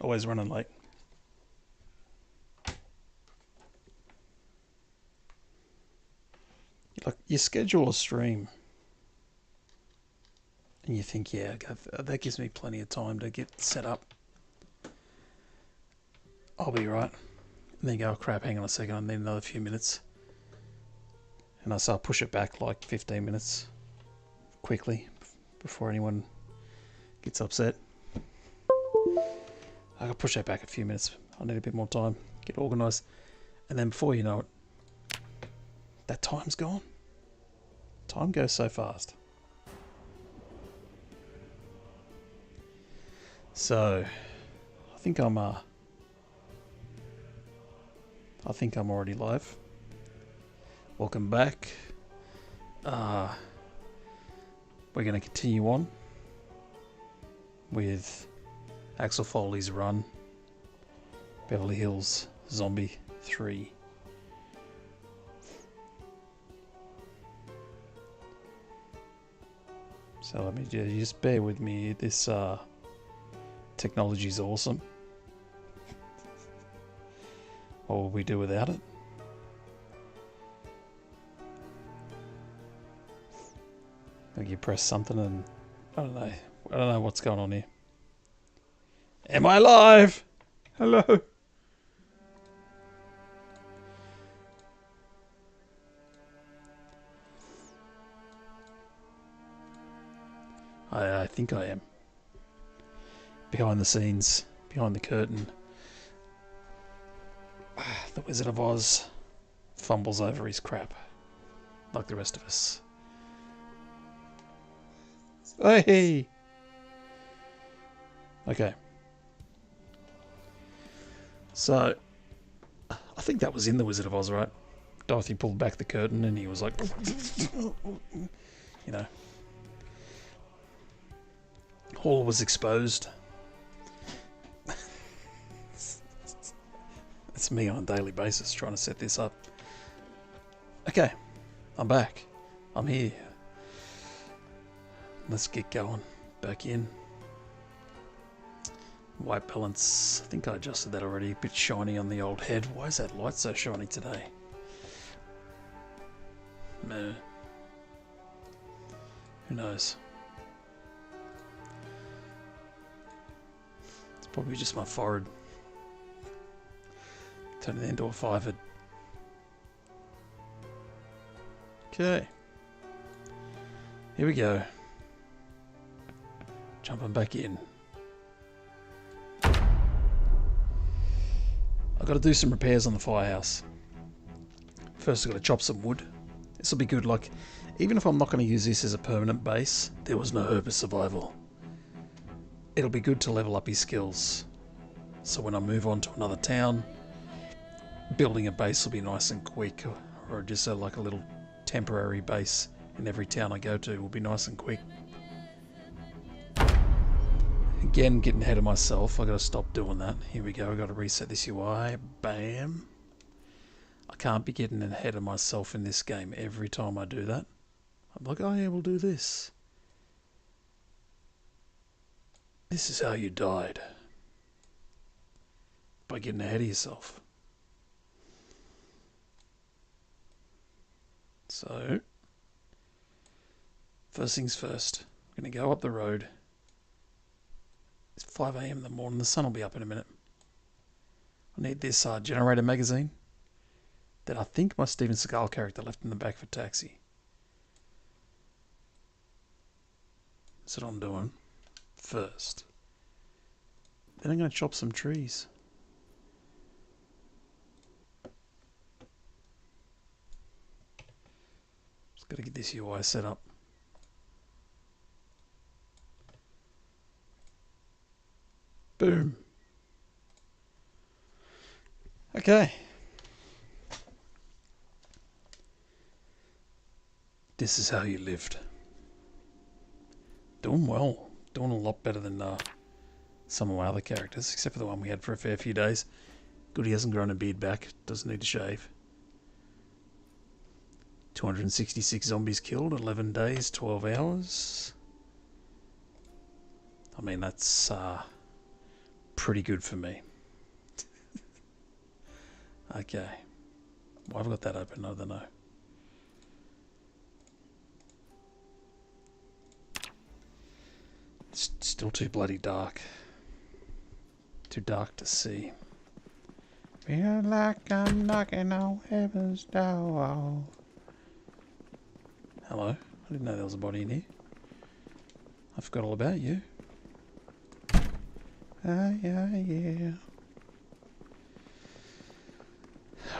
Always running late. Like, you schedule a stream and you think, yeah, that gives me plenty of time to get set up. I'll be right. And then you go, oh crap, hang on a second, I need another few minutes. And I'll push it back like 15 minutes quickly before anyone gets upset. I can push that back a few minutes. I need a bit more time, get organised. And then before you know it, that time's gone. Time goes so fast. So, I think I'm already live. Welcome back. We're going to continue on with Axel Foley's run, Beverly Hills Zombie 3. So let me just bear with me. This technology is awesome. What will we do without it? Like you press something and I don't know what's going on here. Am I live? Hello. I think I am. Behind the scenes, behind the curtain, the Wizard of Oz fumbles over his crap, like the rest of us. Hey! Okay. So, I think that was in the Wizard of Oz, right? Dorothy pulled back the curtain and he was like, you know. All was exposed. It's me on a daily basis trying to set this up. Okay, I'm back. I'm here. Let's get going. Back in. White balance. I think I adjusted that already. A bit shiny on the old head. Why is that light so shiny today? No. Who knows? It's probably just my forehead. Turn it into a 5-head. Okay. Here we go. Jumping back in. I've got to do some repairs on the firehouse. First I've got to chop some wood. This will be good, like, even if I'm not going to use this as a permanent base, there was no herb of survival. It'll be good to level up his skills. So when I move on to another town, building a base will be nice and quick, or just like a little temporary base in every town I go to will be nice and quick. Again, getting ahead of myself. I got to stop doing that. Here we go. I got to reset this UI. Bam. I can't be getting ahead of myself in this game every time I do that. I'm like, oh yeah, we'll do this. This is how you died. By getting ahead of yourself. So, first things first. I'm going to go up the road. It's 5 AM in the morning. The sun will be up in a minute. I need this generator magazine that I think my Steven Seagal character left in the back for Taxi. That's what I'm doing first. Then I'm going to chop some trees. Just got to get this UI set up. Boom. Okay. This is how you lived. Doing well. Doing a lot better than some of my other characters, except for the one we had for a fair few days. Good he hasn't grown a beard back. Doesn't need to shave. 266 zombies killed, 11 days, 12 hours. I mean, that's pretty good for me. Okay. Why have I got that open? I don't know. It's still too bloody dark. Too dark to see. Feel like I'm knocking on heaven's door. Hello? I didn't know there was a body in here. I forgot all about you. Yeah.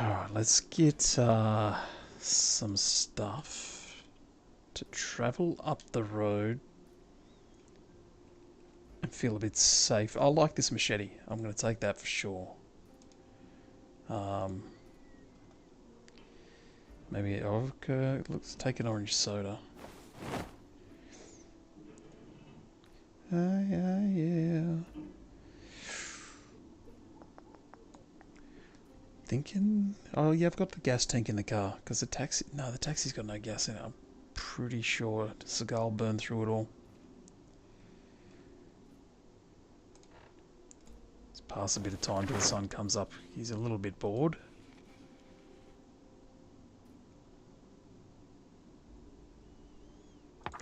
Alright, let's get some stuff to travel up the road and feel a bit safe. I like this machete. I'm going to take that for sure. Maybe let's take an orange soda. Yeah. Thinking, oh yeah, I've got the gas tank in the car because the taxi's got no gas in it. I'm pretty sure Seagal burned through it all. Let's pass a bit of time till the sun comes up. He's a little bit bored.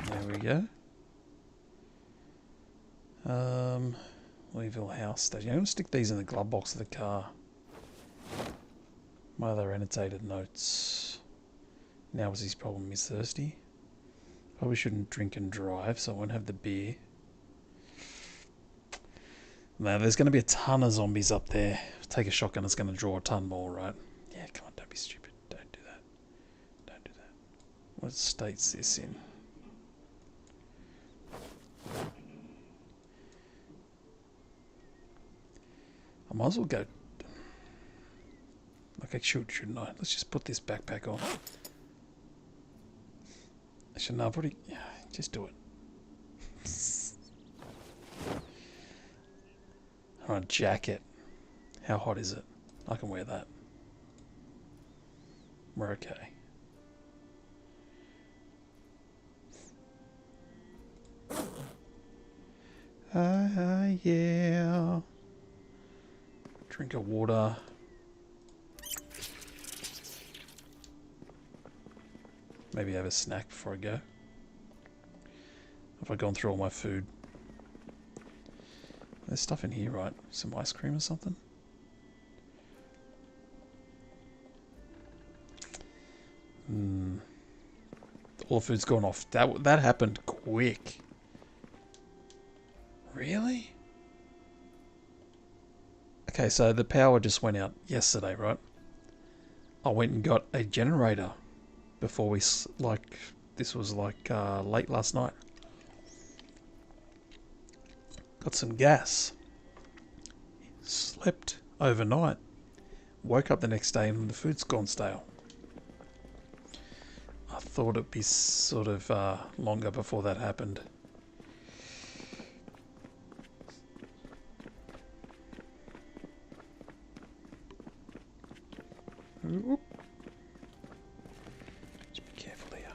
There we go. Louisville House Station. I'm going to stick these in the glove box of the car. My other annotated notes. Now was his problem, he's thirsty. Probably shouldn't drink and drive, so I won't have the beer. Now there's going to be a ton of zombies up there. Take a shotgun, it's going to draw a ton more, right? Yeah, come on, don't be stupid. Don't do that. Don't do that. What state's this in? I might as well go. Like I shouldn't I? Let's just put this backpack on. Actually, no, probably. Yeah, just do it. Alright, jacket. How hot is it? I can wear that. We're okay. Yeah. Drink of water. Maybe have a snack before I go. Have I gone through all my food? There's stuff in here, right? Some ice cream or something? All the food's gone off. That happened quick. Really? Okay, so the power just went out yesterday, right? I went and got a generator before we, this was late last night. Got some gas. Slept overnight. Woke up the next day and the food's gone stale. I thought it'd be sort of longer before that happened. Oop. Just be careful here.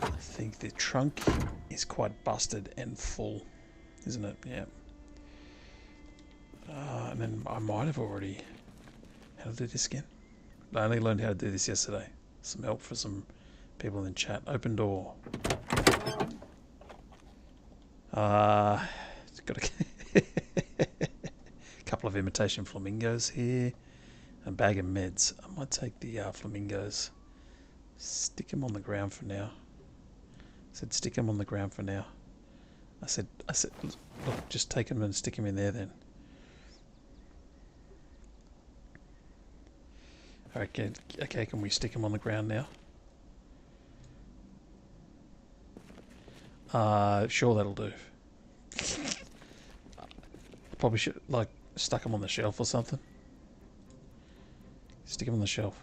I think the trunk is quite busted and full, isn't it? Yeah. And then I might have already. How to do this again? I only learned how to do this yesterday. Some help for some people in chat. Open door. It's got a couple of imitation flamingos here. A bag of meds. I might take the flamingos. Stick them on the ground for now. I said stick them on the ground for now. I said, look, just take them and stick them in there then. Okay, can we stick them on the ground now? Sure, that'll do. Probably should, stuck them on the shelf or something. Stick them on the shelf.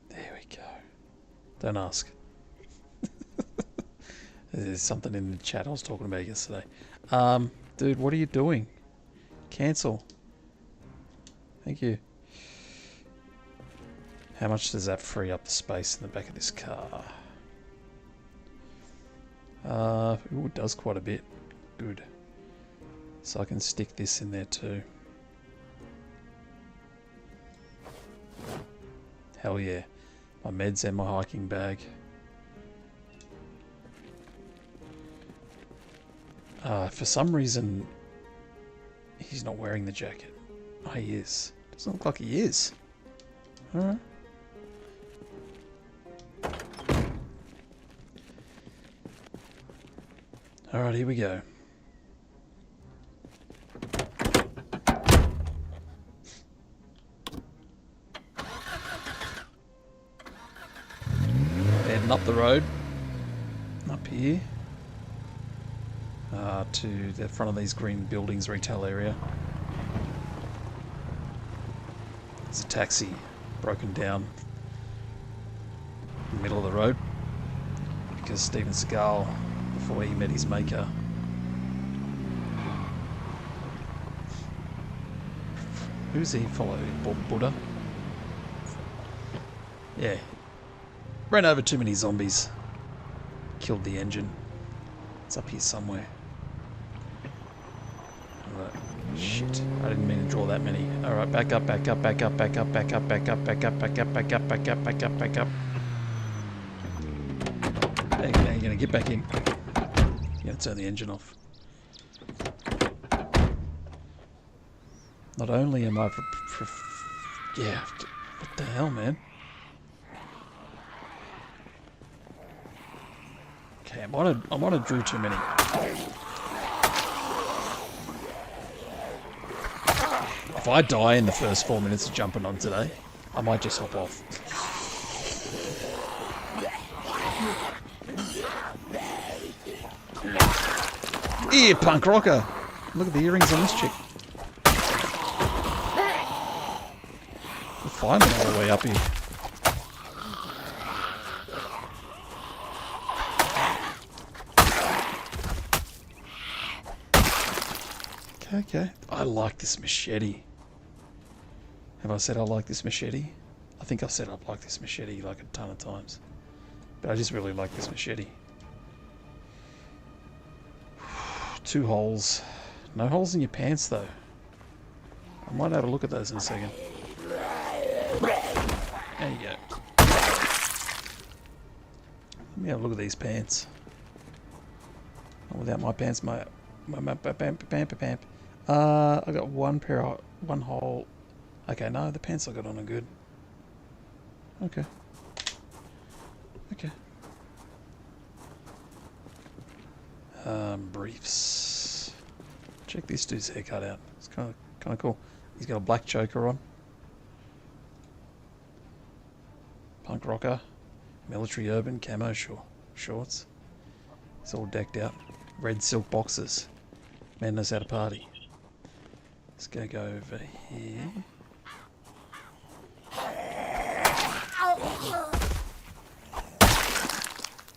There we go. Don't ask. There's something in the chat I was talking about yesterday. Dude, what are you doing? Cancel. Thank you. How much does that free up the space in the back of this car? Ooh, it does quite a bit. Good. So I can stick this in there too. Hell yeah. My meds and my hiking bag. For some reason, he's not wearing the jacket. Oh, he is. Doesn't look like he is. Alright. Alright, here we go. Heading up the road. Up here. To the front of these green buildings retail area. There's a taxi broken down in the middle of the road because Steven Seagal, before he met his maker, who's he following? Buddha? Yeah. Ran over too many zombies. Killed the engine. It's up here somewhere. Alright. Shit. I didn't mean to draw that many. Alright, back up, back up, back up, back up, back up, back up, back up, back up, back up, back up, back up, back up. Hey, now you're gonna get back in. You're gonna turn the engine off. Not only am I yeah, what the hell, man? Okay, I might have drew too many. If I die in the first 4 minutes of jumping on today, I might just hop off. Here, punk rocker! Look at the earrings on this chick. We're finally all the way up here. Okay. I like this machete. Have I said I like this machete? I think I've said I like this machete like a ton of times. But I just really like this machete. 2 holes. No holes in your pants though. I might have a look at those in a second. There you go. Let me have a look at these pants. Oh, without my pants, my pamp. I got one hole. Okay, no, the pants I got on are good. Okay. Okay. Briefs. Check this dude's haircut out. It's kind of cool. He's got a black choker on. Punk rocker, military urban camo shorts. It's all decked out. Red silk boxes. Man knows how to party. Let's go over here.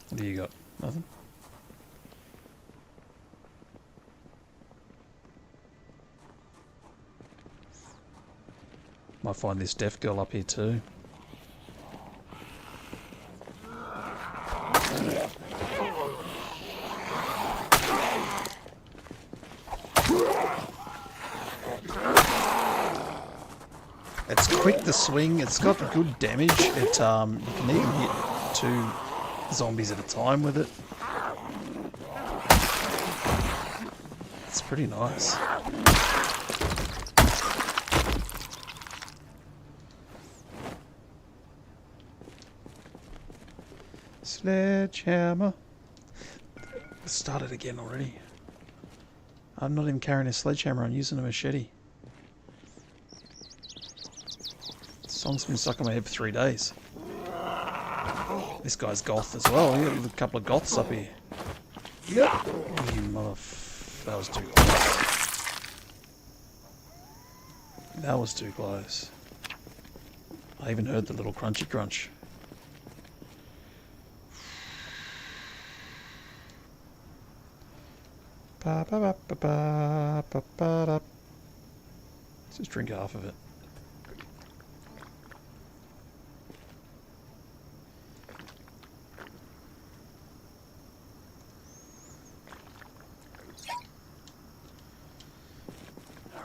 What do you got? Nothing? Might find this deaf girl up here too. It's quick to swing, it's got good damage. You can even hit 2 zombies at a time with it. It's pretty nice. Sledgehammer. Started again already. I'm not even carrying a sledgehammer, I'm using a machete. This song's been stuck in my head for 3 days. This guy's goth as well. You got a couple of goths up here. You that was too close. That was too close. I even heard the little crunchy crunch. Let's just drink half of it.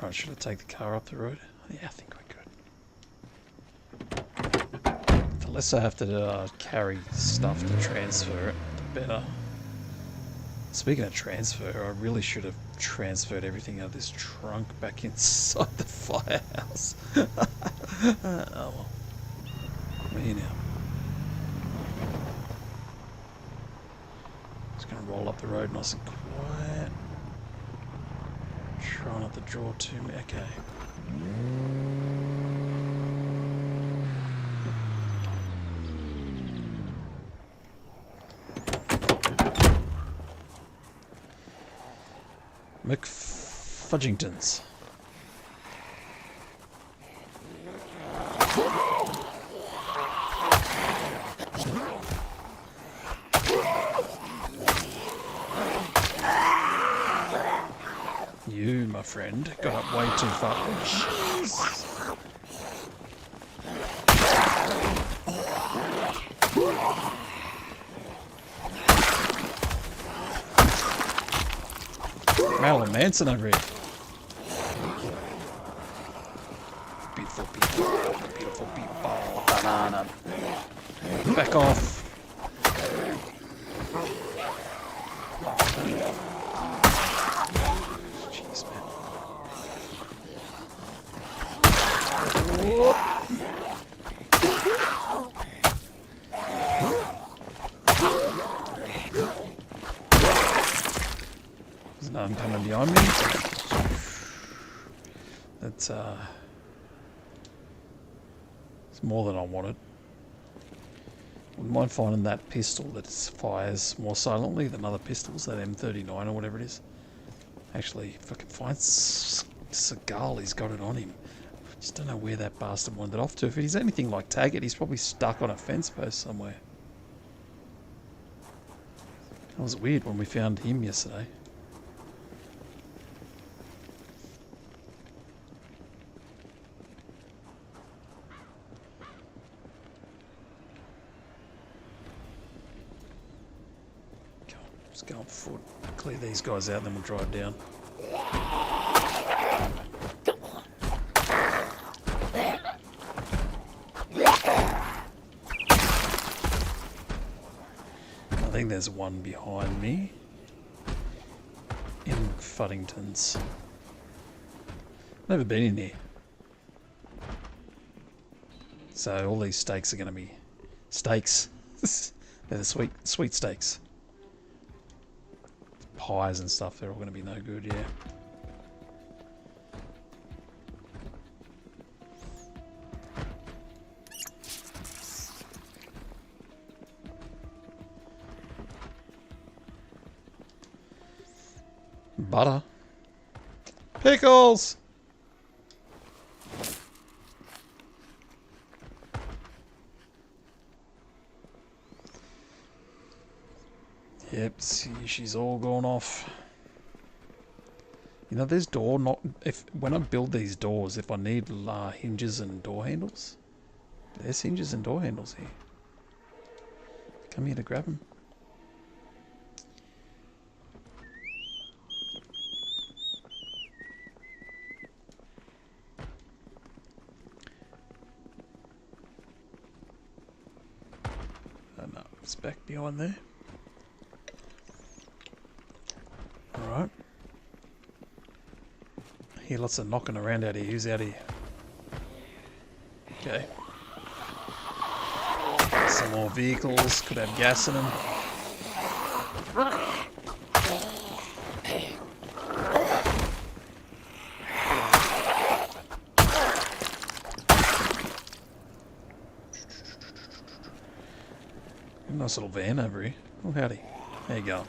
Alright, should I take the car up the road? Yeah, I think we could. The less I have to carry stuff to transfer it, the better. Speaking of transfer, I really should have transferred everything out of this trunk back inside the firehouse. Oh well. We're here now. Just going to roll up the road nice and quiet. Try not to draw too many. Okay. McFudgingtons. You, my friend, got up way too far. Jeez. Marilyn Manson over here. Beautiful people. Beautiful people. Banana. Back off. Jeez, man. There's nothing coming behind me. That's it's more than I wanted. Wouldn't mind finding that pistol that fires more silently than other pistols, that M39 or whatever it is. Actually, if I can find Seagal, he's got it on him. I just don't know where that bastard wandered off to. If he's anything like Taggart, he's probably stuck on a fence post somewhere. That was weird when we found him yesterday. Just go on foot, clear these guys out, then we'll drive down. I think there's one behind me in Fuddington's. Never been in here. So all these steaks are going to be steaks. They're the sweet steaks. Pies and stuff, they're all going to be no good, yeah. Butter. Pickles! Yep, see, she's all gone off. You know, there's door not when I build these doors, if I need hinges and door handles, there's hinges and door handles here. Come here to grab them. Oh no, it's back behind there. Alright. I hear lots of knocking around out here. Who's out here? Okay. Some more vehicles. Could have gas in them. Nice little van over here. Oh, howdy. There you go.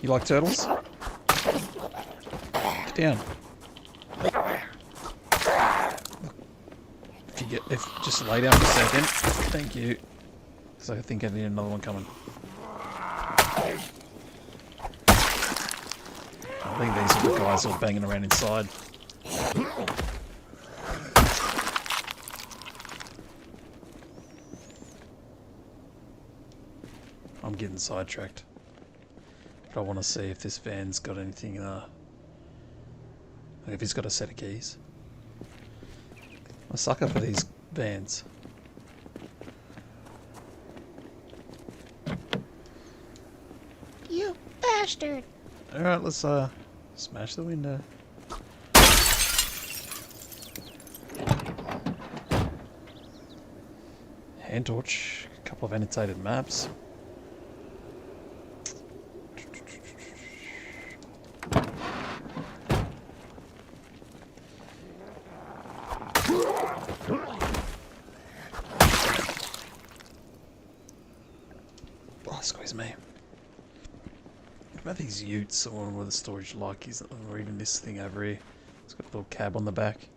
You like turtles? Get down. If just lay down for a second. Thank you. Because I think I need another one coming. I think these are the guys who are banging around inside. I'm getting sidetracked. But I want to see if this van's got anything, if he's got a set of keys. I sucker for these vans. You bastard! Alright, let's smash the window. Hand torch, a couple of annotated maps. Oh, squeeze me. What about these utes or where the storage like is, or even this thing over here? It's got a little cab on the back.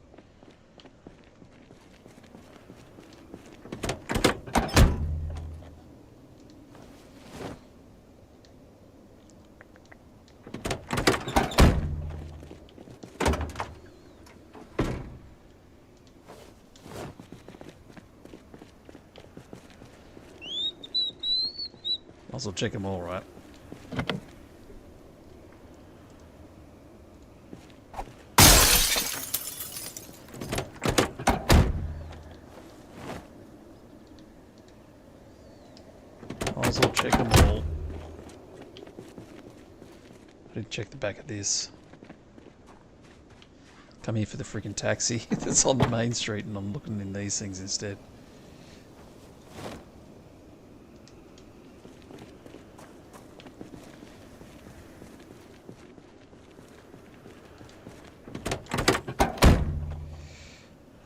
Might as well check them all, right? Might as well check them all. I didn't check the back of this. Come here for the freaking taxi that's on the main street, and I'm looking in these things instead.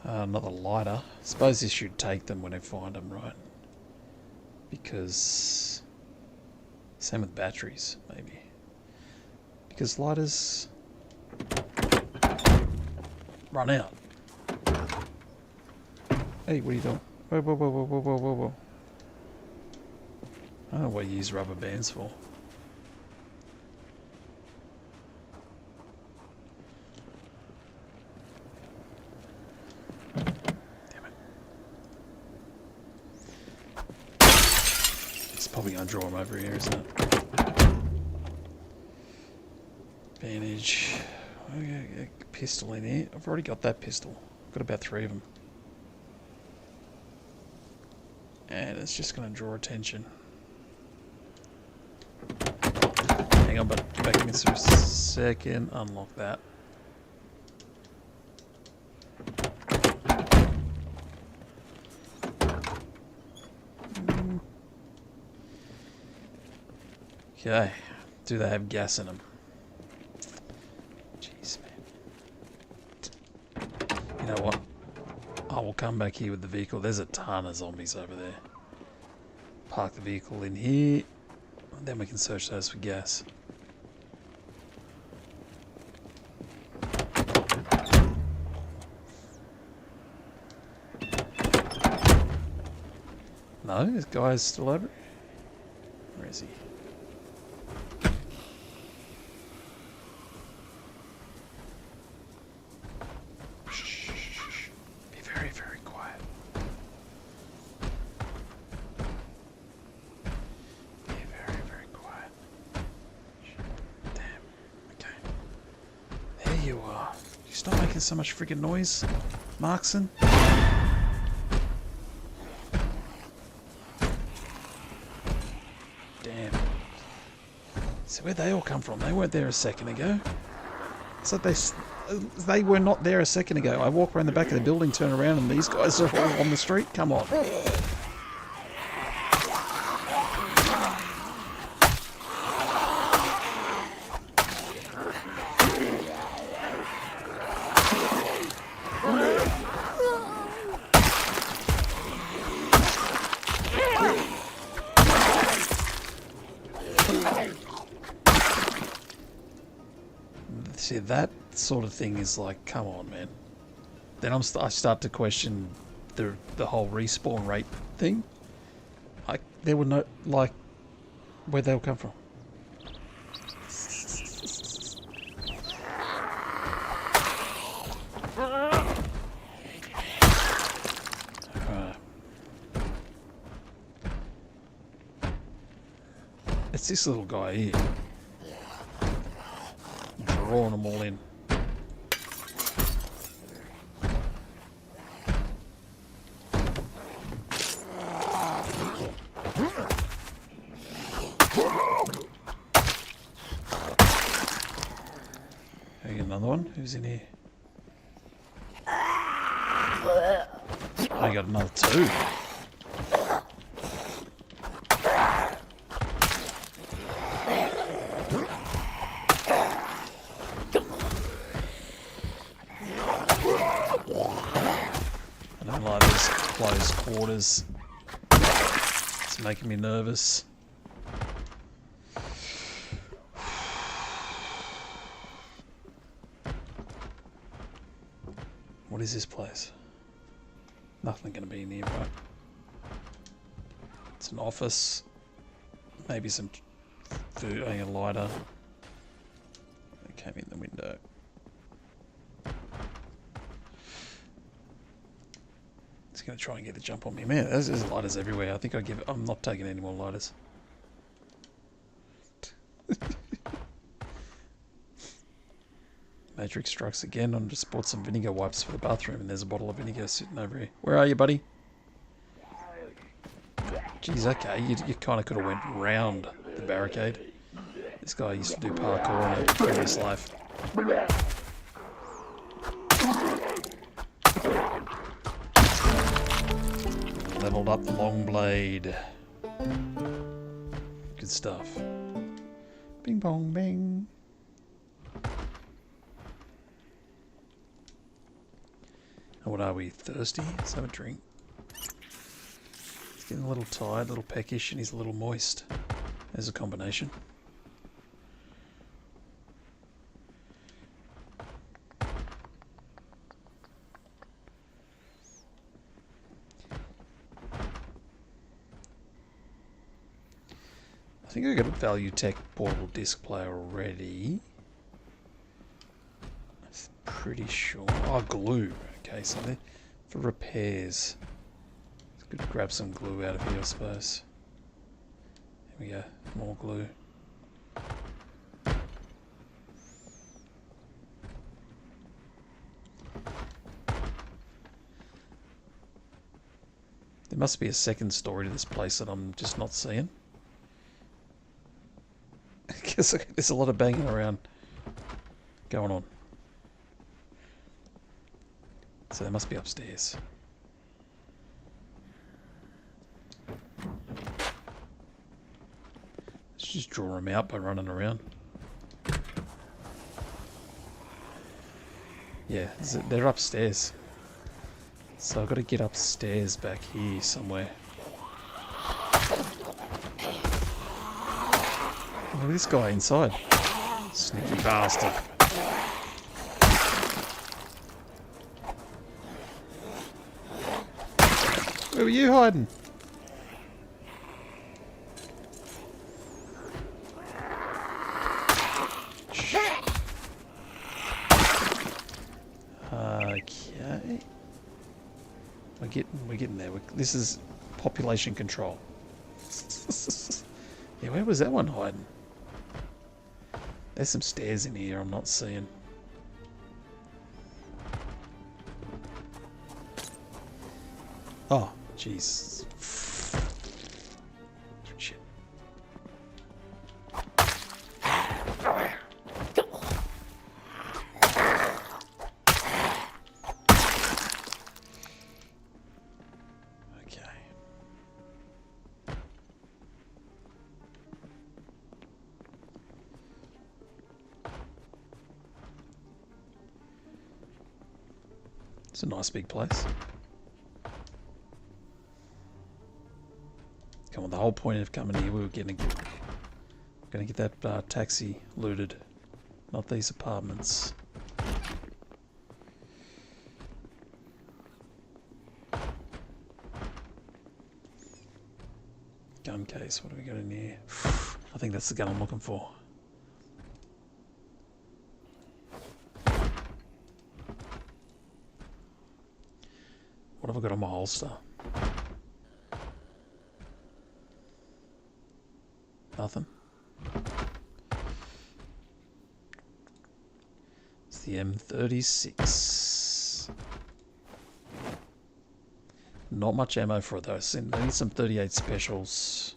Another lighter. Suppose this should take them when I find them, right? Because same with batteries, maybe. Because lighters run out. Hey, what are you doing? Whoa, whoa, whoa, whoa, whoa, whoa, whoa, whoa. I don't know what you use rubber bands for. Probably gonna draw him over here, isn't it? Bandage. Oh, yeah, a pistol in here. I've already got that pistol. I've got about 3 of them. And it's just gonna draw attention. Hang on, but get back in this for a second. Unlock that. Okay, do they have gas in them? Jeez, man. You know what? I will come back here with the vehicle. There's a ton of zombies over there. Park the vehicle in here, and then we can search those for gas. No, this guy's still over. Where is he? Stop making so much freaking noise, Markson. Damn. So where'd they all come from? They weren't there a second ago. It's like they were not there a second ago. I walk around the back of the building, turn around, and these guys are all on the street. Come on. See, that sort of thing is like, come on, man. Then I start to question the whole respawn rate thing. There were no, like, where'd they all come from? It's this little guy here. drawing them all in. I get another one. Who's in here? I got another two. I don't like these closed quarters. It's making me nervous. What is this place? Nothing going to be in here, right? It's an office. Maybe some food, a lighter. It came in the window. It's going to try and get a jump on me. Man, there's lighters everywhere. I think I'm not taking any more lighters. Matrix strikes again. I just bought some vinegar wipes for the bathroom, and there's a bottle of vinegar sitting over here. Where are you, buddy? Geez, okay, you kind of could have went round the barricade. This guy used to do parkour in a previous life. Leveled up the long blade. Good stuff. Bing bong bing. And what are we, thirsty? Let's have a drink. He's getting a little tired, a little peckish, and he's a little moist. There's a combination. I think I got a Value Tech portable disc player already. I'm pretty sure. Oh, glue. Okay, so for repairs. It's good to grab some glue out of here, I suppose. Here we go. More glue. There must be a second story to this place that I'm just not seeing. Because there's a lot of banging around going on. So they must be upstairs. Let's just draw them out by running around. Yeah, they're upstairs. So I've got to get upstairs back here somewhere. Look at this guy inside. Sneaky bastard. Where were you hiding? Okay. We're getting there. This is population control. Yeah, where was that one hiding? There's some stairs in here I'm not seeing. Oh, jeez. Shit. Okay. It's a nice big place. Come on, the whole point of coming here, we were gonna get that taxi looted, not these apartments. Gun case, what do we got in here? I think that's the gun I'm looking for. What have I got on my holster? Nothing. the M36. Not much ammo for those. I need some 38 specials.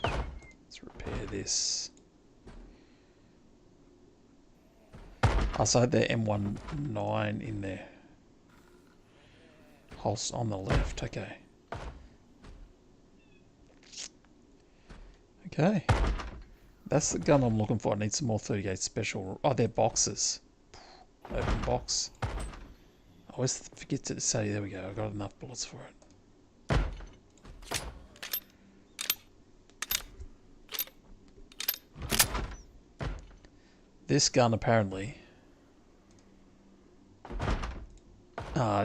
Let's repair this. I saw the M19 in there. Holster on the left, okay. Okay. That's the gun I'm looking for. I need some more 38 special. Oh, they're boxes. Open box. I always forget to say, there we go, I got enough bullets for it. This gun apparently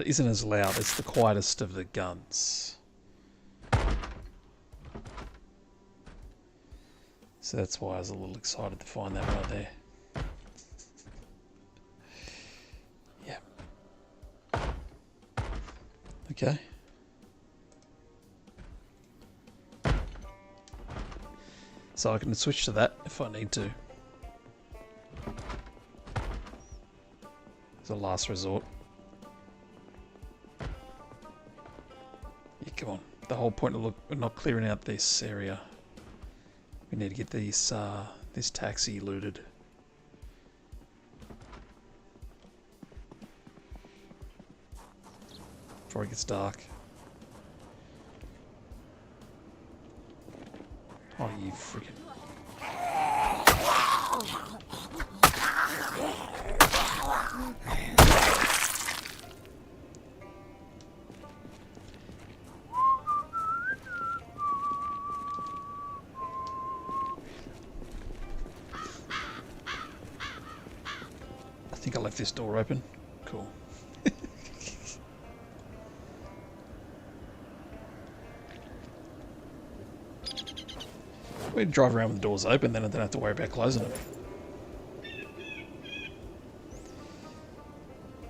isn't as loud. It's the quietest of the guns. So that's why I was a little excited to find that right there. Yeah. Okay. So I can switch to that if I need to. As a last resort. Yeah, come on. The whole point of we're not clearing out this area. We need to get these this taxi looted. Before it gets dark. Oh, you freaking... I think I left this door open. Cool. We drive around with the doors open, then I don't have to worry about closing them.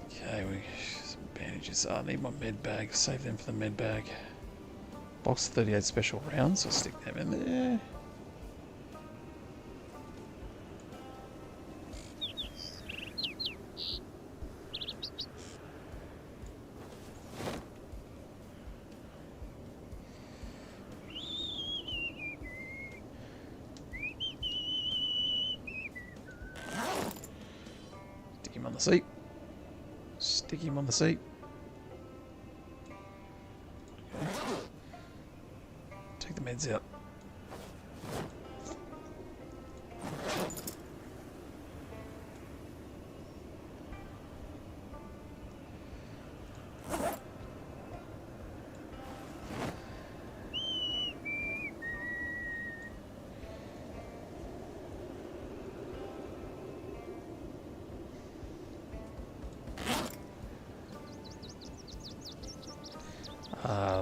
Okay, some bandages. I need my med bag. Save them for the med bag. Box of 38 special rounds. I'll stick them in there. On the seat. Stick him on the seat. Okay. Take the meds out.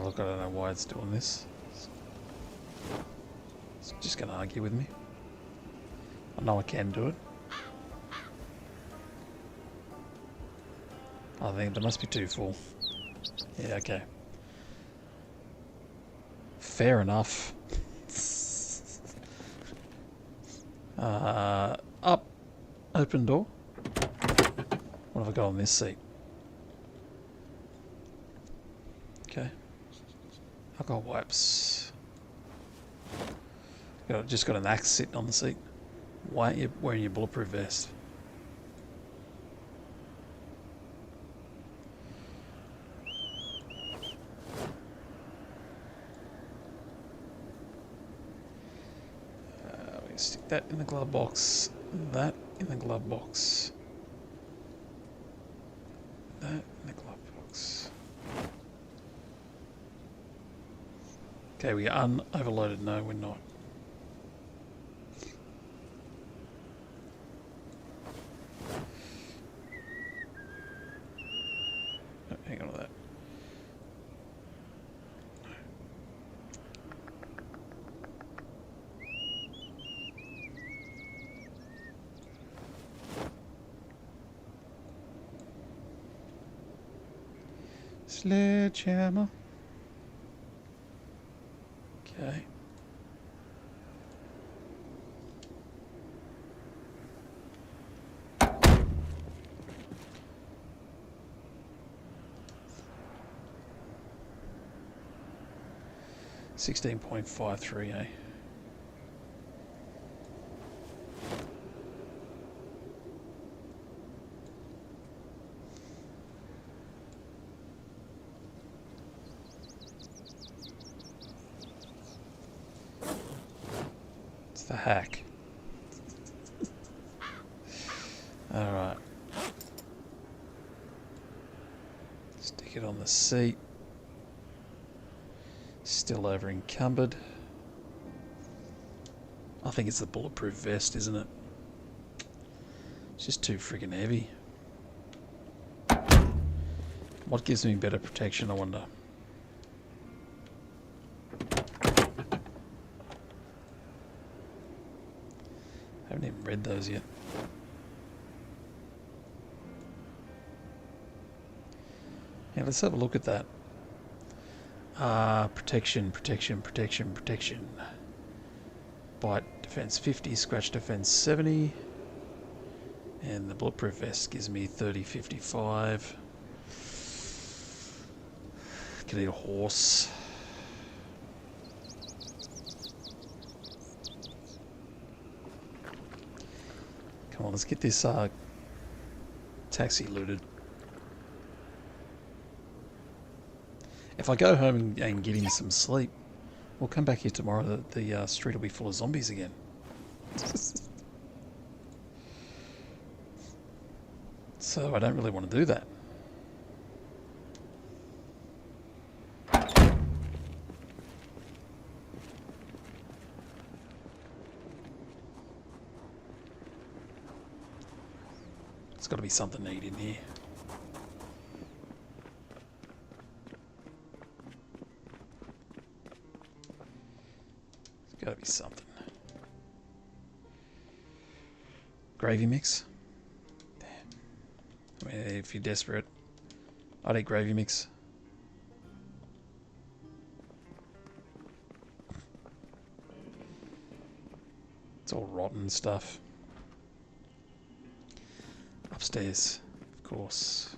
Look, I don't know why it's doing this. It's just going to argue with me. I know I can do it. I think there must be too full. Yeah, okay. Fair enough. Up. Open door. What have I got on this seat? Okay. Alcohol wipes. Just got an axe sitting on the seat. Why aren't you wearing your bulletproof vest? We can stick that in the glove box. That in the glove box. That in the glove box. Okay, we are un-overloaded. No, we're not. Oh, hang on to that. Sledgehammer. Okay. $16.53, eh? It's the hack. Alright. Stick it on the seat. Still over encumbered. I think it's the bulletproof vest, isn't it? It's just too friggin' heavy. What gives me better protection, I wonder? Haven't even read those yet. Yeah, let's have a look at that. Protection. Bite defense 50, scratch defense 70. And the bulletproof vest gives me 30, 55. Can eat a horse. Come on, let's get this taxi looted. If I go home and get him some sleep, we'll come back here tomorrow. The street will be full of zombies again. So I don't really want to do that. There's got to be something neat in here. Gotta be something. Gravy mix? Damn. I mean, if you're desperate, I'd eat gravy mix. It's all rotten stuff. Upstairs, of course.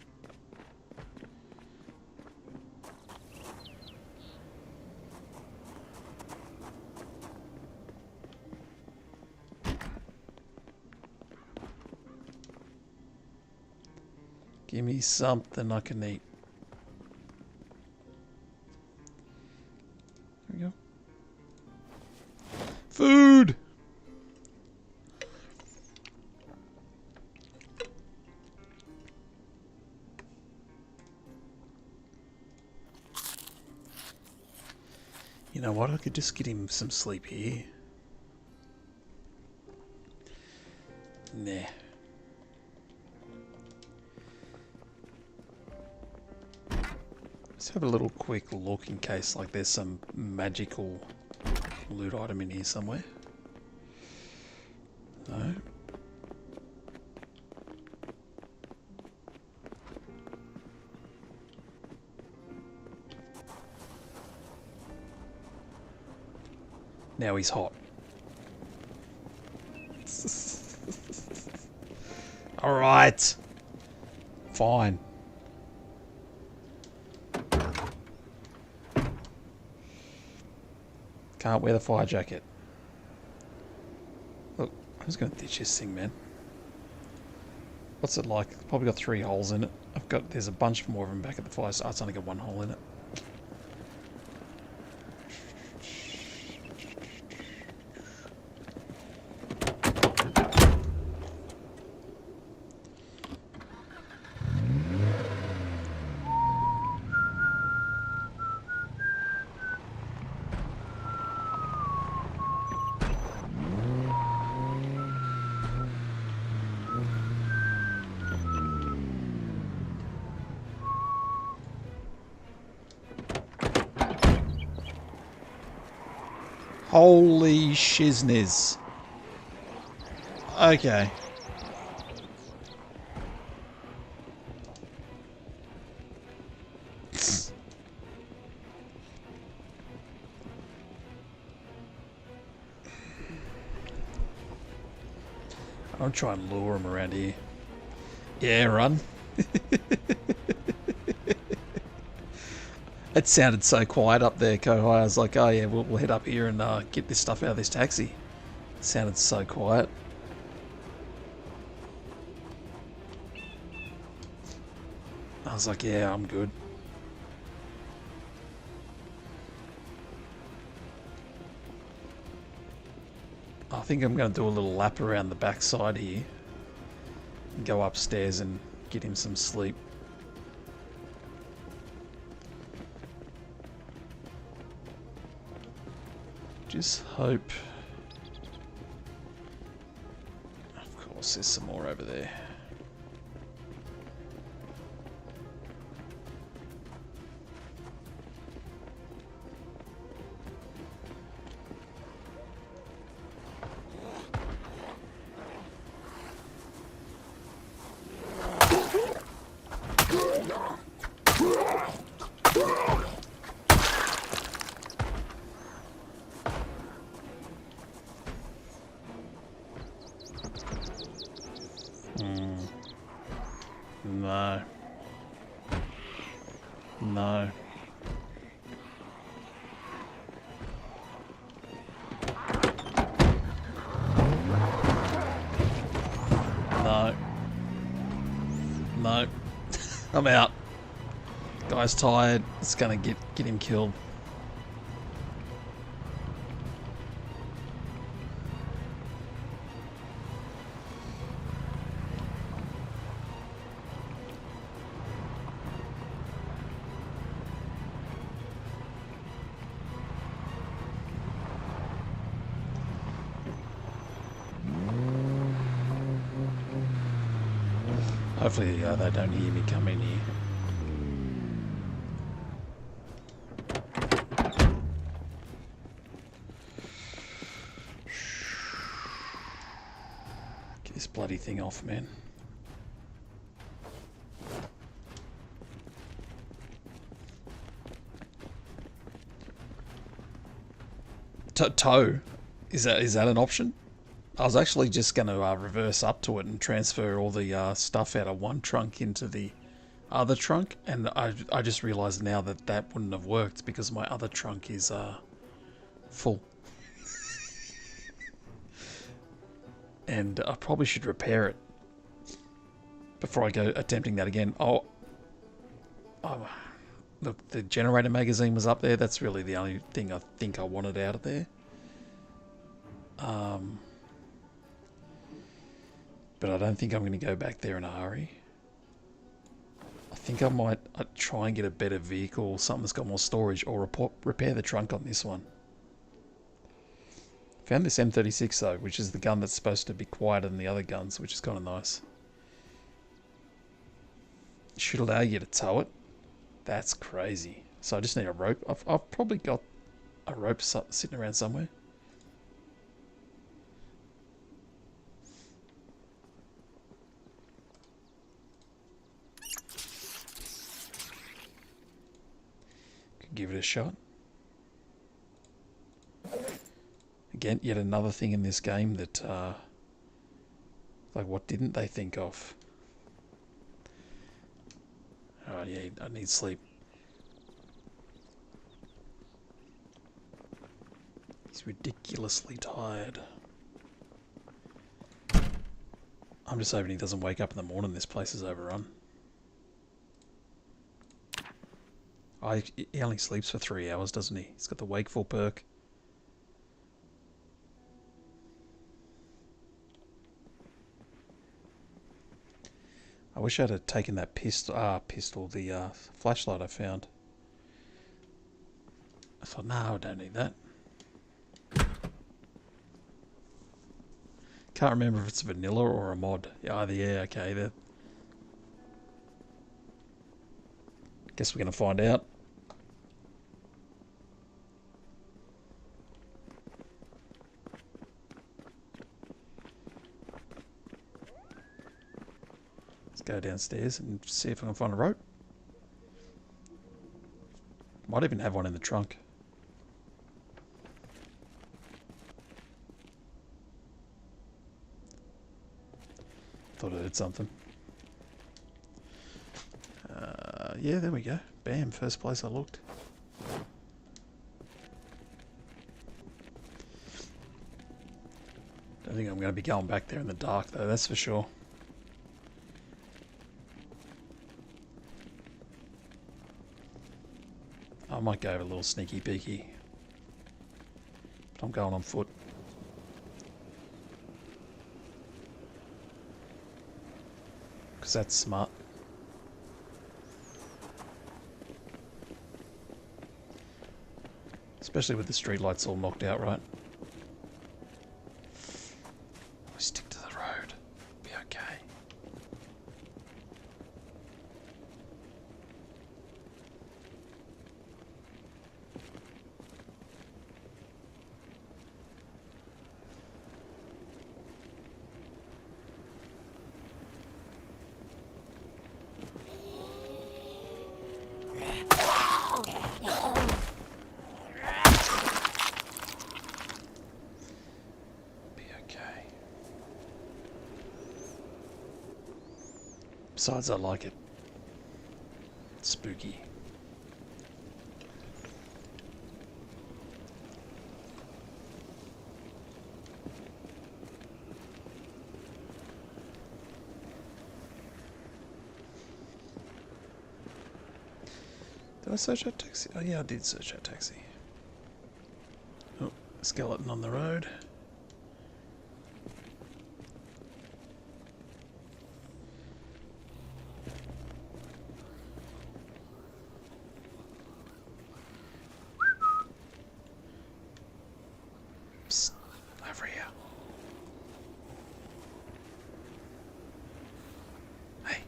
Give me something I can eat. There we go. Food! You know what? I could just get him some sleep here. Nah. Let's have a little quick look in case like there's some magical loot item in here somewhere. No. Now he's hot. Alright. Fine. Can't wear the fire jacket. Look, I'm just going to ditch this thing, man. What's it like? It's probably got 3 holes in it. There's a bunch more of them back at the fire. Oh, it's only got 1 hole in it. Holy shizness. Okay. I'll try and lure him around here. Yeah, run. It sounded so quiet up there, Kohai. I was like, oh yeah, we'll head up here and get this stuff out of this taxi. It sounded so quiet. I was like, yeah, I'm good. I think I'm going to do a little lap around the back side here. And go upstairs and get him some sleep. Just hope. Of course, there's some more over there. No. No. No. No. I'm out. Guy's tired. It's gonna get him killed. Hopefully they don't hear me come in here. Get this bloody thing off, man. Tow? Is that an option? I was actually just going to reverse up to it and transfer all the stuff out of one trunk into the other trunk, and I just realised now that that wouldn't have worked because my other trunk is full. And I probably should repair it before I go attempting that again. Oh, look, the generator magazine was up there. That's really the only thing I think I wanted out of there. But I don't think I'm going to go back there in a hurry. I think I might try and get a better vehicle, something that's got more storage, or repair the trunk on this one. Found this M36 though, which is the gun that's supposed to be quieter than the other guns, which is kind of nice. Should allow you to tow it. That's crazy. So I just need a rope. I've probably got a rope sitting around somewhere. Give it a shot. Again, yet another thing in this game that, like, what didn't they think of? Oh yeah, I need sleep. He's ridiculously tired. I'm just hoping he doesn't wake up in the morning. This place is overrun. He only sleeps for 3 hours, doesn't he? He's got the wakeful perk. I wish I'd have taken that the flashlight I found. I thought, no, I don't need that. Can't remember if it's vanilla or a mod. Either, yeah, okay. Guess we're going to find out. Let's go downstairs and see if I can find a rope. Might even have one in the trunk. Thought I heard something. Yeah, there we go. Bam, first place I looked. Don't think I'm going to be going back there in the dark though, that's for sure. I might go have a little sneaky peeky. But I'm going on foot. Because that's smart. Especially with the street lights all knocked out, right? We stick to the road. Be okay. Besides, I like it. It's spooky. Did I search that taxi? Oh yeah, I did search that taxi. Oh, skeleton on the road. Over here. Hey.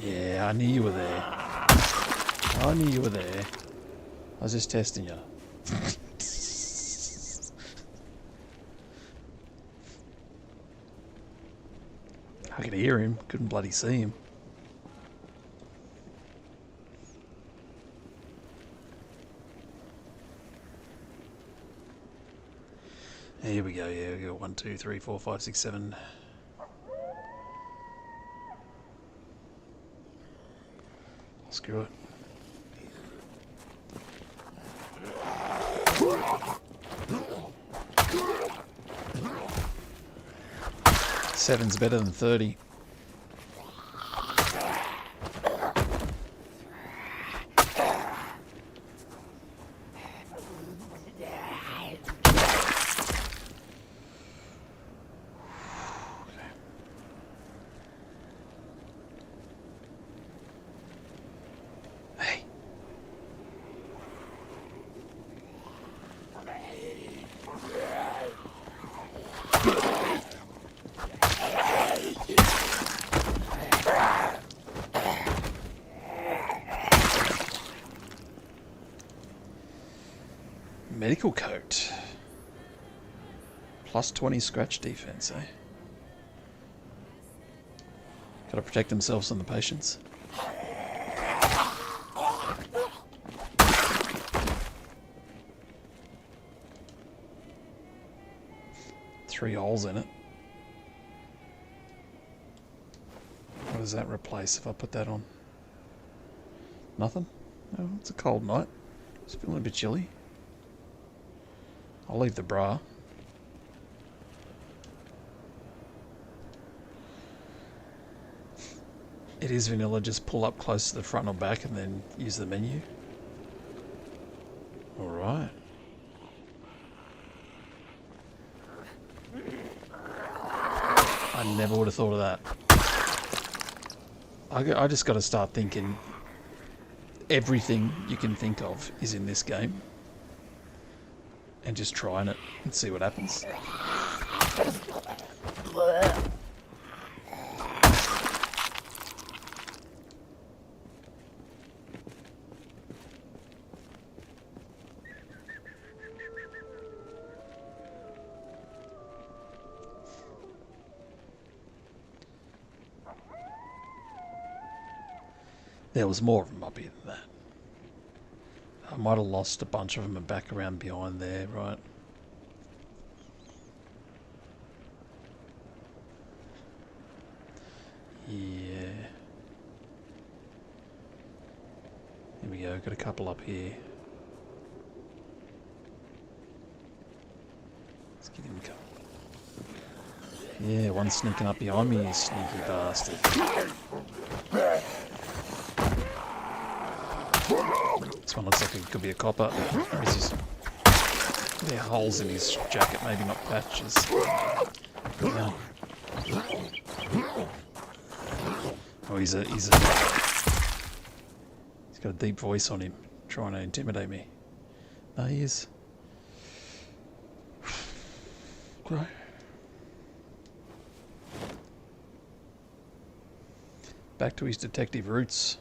Yeah, I knew you were there. I knew you were there. I was just testing you. I could hear him, couldn't bloody see him. Here we go, yeah, we got 1, 2, 3, 4, 5, 6, 7. Screw it. Seven's better than 30. Medical coat. Plus 20 scratch defense, eh? Gotta protect themselves and the patients. Three holes in it. What does that replace if I put that on? Nothing? Oh, it's a cold night. It's feeling a bit chilly. I'll leave the bra. It is vanilla, just pull up close to the front or back and then use the menu. Alright. I never would have thought of that. I just got to start thinking everything you can think of is in this game. And just trying it and see what happens. There was more of them up here than that. I might have lost a bunch of them and back around behind there, right? Yeah. Here we go, got a couple up here. Let's get him covered. Yeah, one sneaking up behind me, you sneaky bastard. This one looks like it could be a copper. There are holes in his jacket, maybe not patches. No. Oh, he's got a deep voice on him, trying to intimidate me. No, he is. Right. Back to his detective roots.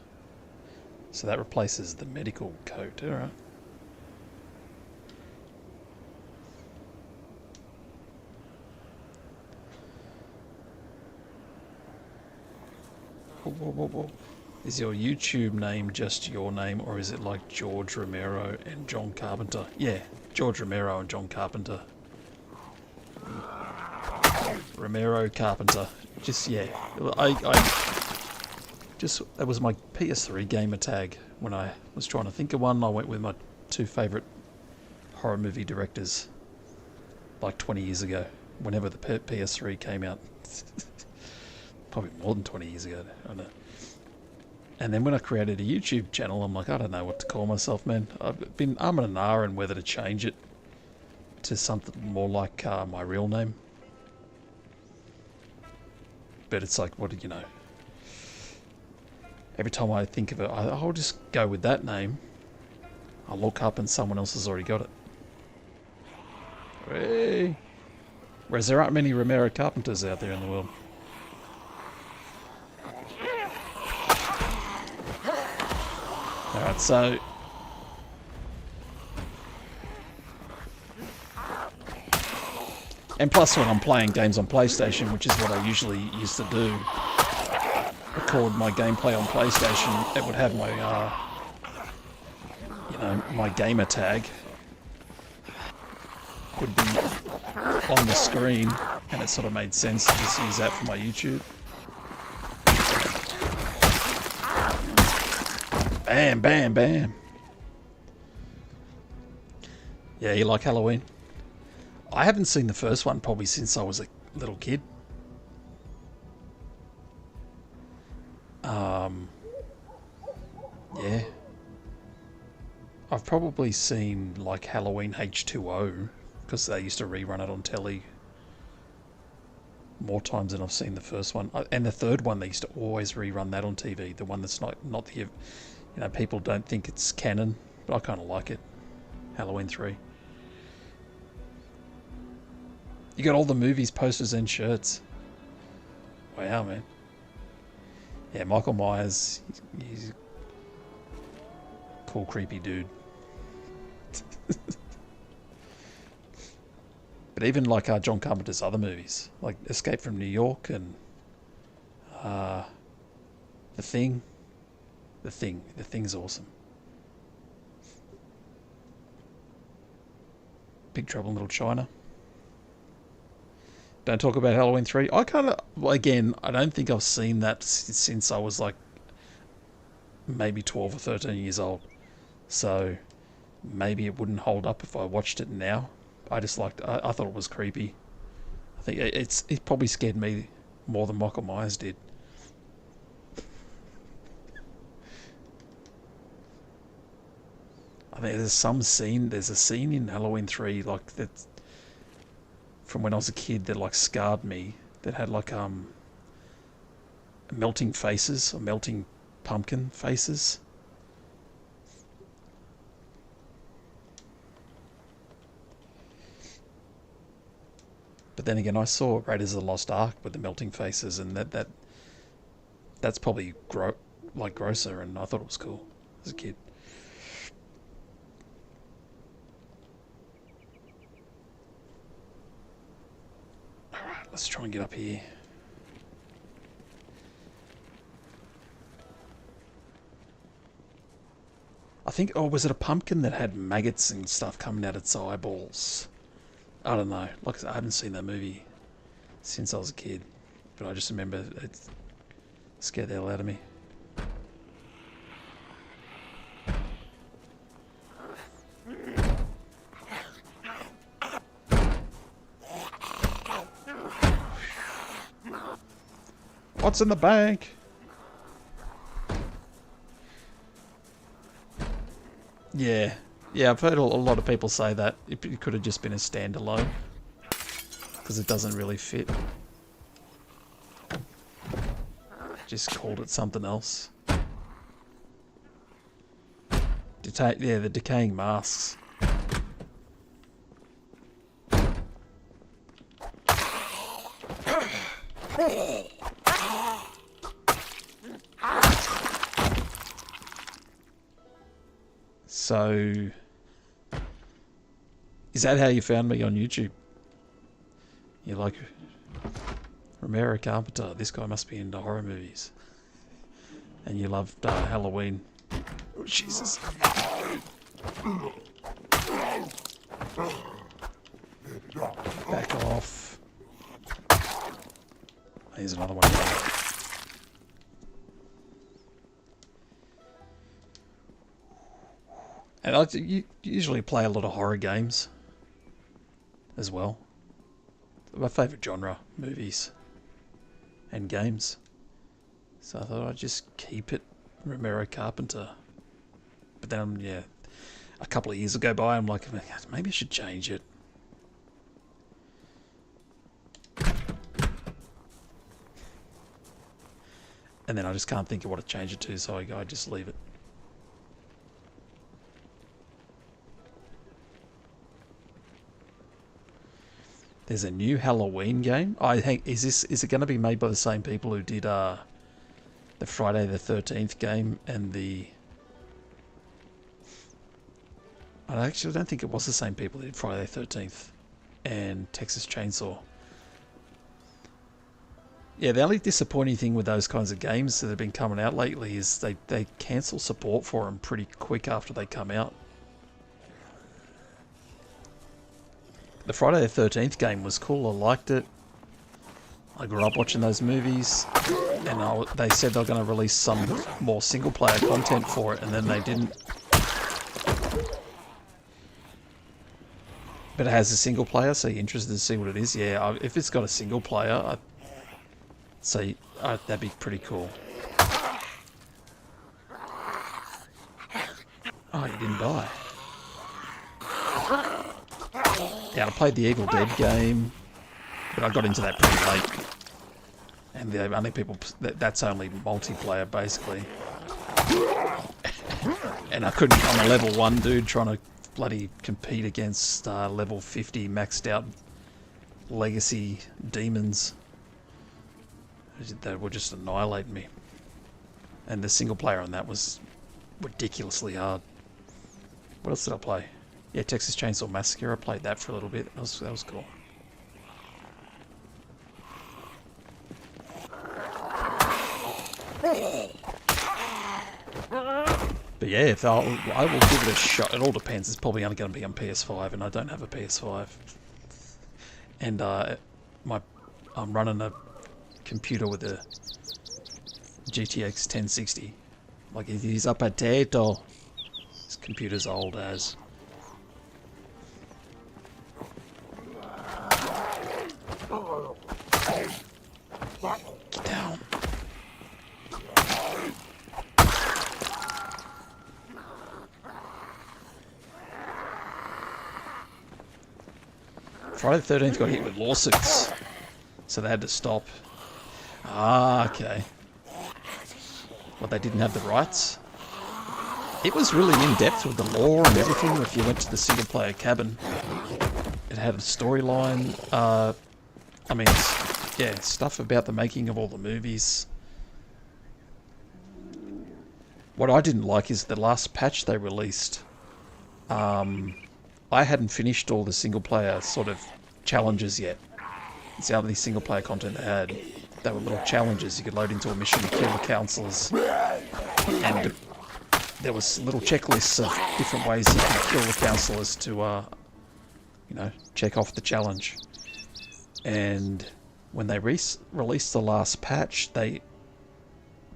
So that replaces the medical coat, alright. Whoa. Is your YouTube name just your name, or is it like George Romero and John Carpenter? Yeah, George Romero and John Carpenter. Romero Carpenter. Just, yeah. That was my PS3 gamer tag. When I was trying to think of one, I went with my two favourite horror movie directors. Like 20 years ago, whenever the PS3 came out. Probably more than 20 years ago, I don't know. And then when I created a YouTube channel, I'm like, I don't know what to call myself, man. I've been umming and ahhing whether to change it to something more like my real name. But it's like, what do you know? Every time I think of it, I'll just go with that name. I'll look up and someone else has already got it. Hey. Whereas there aren't many Romero Carpenters out there in the world. Alright, so... And plus when I'm playing games on PlayStation, which is what I usually used to do, record my gameplay on PlayStation, it would have my, my gamer tag would be on the screen, and it sort of made sense to just use that for my YouTube. Bam, bam, bam. Yeah, you like Halloween? I haven't seen the first one probably since I was a little kid. Yeah. I've probably seen like Halloween H2O because they used to rerun it on telly more times than I've seen the first one. And the third one, they used to always rerun that on TV. The one that's not the, people don't think it's canon, but I kind of like it. Halloween 3. You got all the movies, posters, and shirts. Wow, man. Yeah, Michael Myers, he's a cool, creepy dude. But even like John Carpenter's other movies, like Escape from New York and The Thing. The Thing's awesome. Big Trouble in Little China. Don't talk about Halloween 3. I kind of, again, I don't think I've seen that since I was like maybe 12 or 13 years old. So maybe it wouldn't hold up if I watched it now. I just liked, I thought it was creepy. I think it probably scared me more than Michael Myers did. I think there's a scene in Halloween 3 like that from when I was a kid that like scarred me, that had like melting faces or melting pumpkin faces. But then again, I saw Raiders of the Lost Ark with the melting faces, and that's probably grosser, and I thought it was cool as a kid. Alright, let's try and get up here. I think, oh, was it a pumpkin that had maggots and stuff coming out its eyeballs? I don't know. Like I said, I haven't seen that movie since I was a kid, but I just remember it scared the hell out of me. What's in the bank? Yeah. Yeah, I've heard a lot of people say that. It could have just been a standalone. Because it doesn't really fit. Just called it something else. Yeah, the decaying masks. So, is that how you found me on YouTube? You're like, Romero Carpenter, this guy must be into horror movies. And you loved Halloween. Oh, Jesus. Back off. Here's another one. And I usually play a lot of horror games as well. My favourite genre, movies and games. So I thought I'd just keep it Romero Carpenter. But then, yeah, a couple of years ago by, I'm like, maybe I should change it. And then I just can't think of what to change it to, so I just leave it. There's a new Halloween game. I think is it going to be made by the same people who did the Friday the 13th game and the... I actually don't think it was the same people who did Friday the 13th and Texas Chainsaw. Yeah, the only disappointing thing with those kinds of games that have been coming out lately is they cancel support for them pretty quick after they come out. The Friday the 13th game was cool. I liked it. I grew up watching those movies, and they said they were going to release some more single-player content for it, and then they didn't. But it has a single player, so you're interested to see what it is? Yeah, if it's got a single player, I'd say that'd be pretty cool. Oh, you didn't die. Yeah, I played the Evil Dead game, but I got into that pretty late. And the only people... That's only multiplayer, basically. And I couldn't... I'm a level 1 dude trying to bloody compete against level 50 maxed out legacy demons. They were just annihilating me. And the single player on that was ridiculously hard. What else did I play? Yeah, Texas Chainsaw Massacre. I played that for a little bit. That was cool. But yeah, I will give it a shot. It all depends. It's probably only going to be on PS5, and I don't have a PS5. And I'm running a computer with a GTX 1060. Like, he's a potato. This computer's old as. Get down. Friday the 13th got hit with lawsuits, so they had to stop. Ah, okay. Well, they didn't have the rights. It was really in-depth with the law and everything. If you went to the single-player cabin, it had a storyline. I mean, yeah, stuff about the making of all the movies. What I didn't like is the last patch they released. I hadn't finished all the single-player sort of challenges yet. It's the only single-player content they had. They were little challenges. You could load into a mission, kill the councillors, and there was little checklists of different ways you could kill the councillors to, you know, check off the challenge. And when they released the last patch, they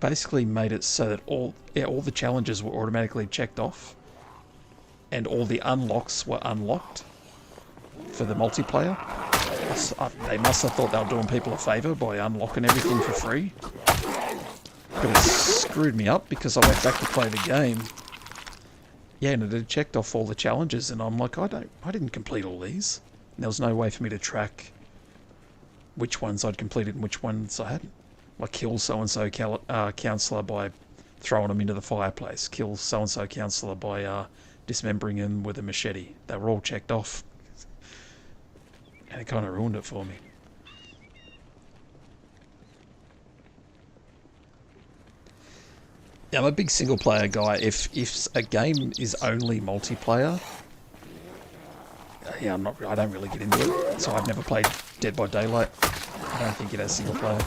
basically made it so that all the challenges were automatically checked off, and all the unlocks were unlocked for the multiplayer. They must have thought they were doing people a favour by unlocking everything for free. But it screwed me up because I went back to play the game. Yeah, and it had checked off all the challenges, and I'm like, I didn't complete all these. And there was no way for me to track which ones I'd completed and which ones I hadn't. Like, kill so-and-so councillor by throwing them into the fireplace. Kill so-and-so councillor by dismembering him with a machete. They were all checked off. And it kind of ruined it for me. Yeah, I'm a big single-player guy. If a game is only multiplayer, yeah, I don't really get into it. So I've never played Dead by Daylight. I don't think it has single-player.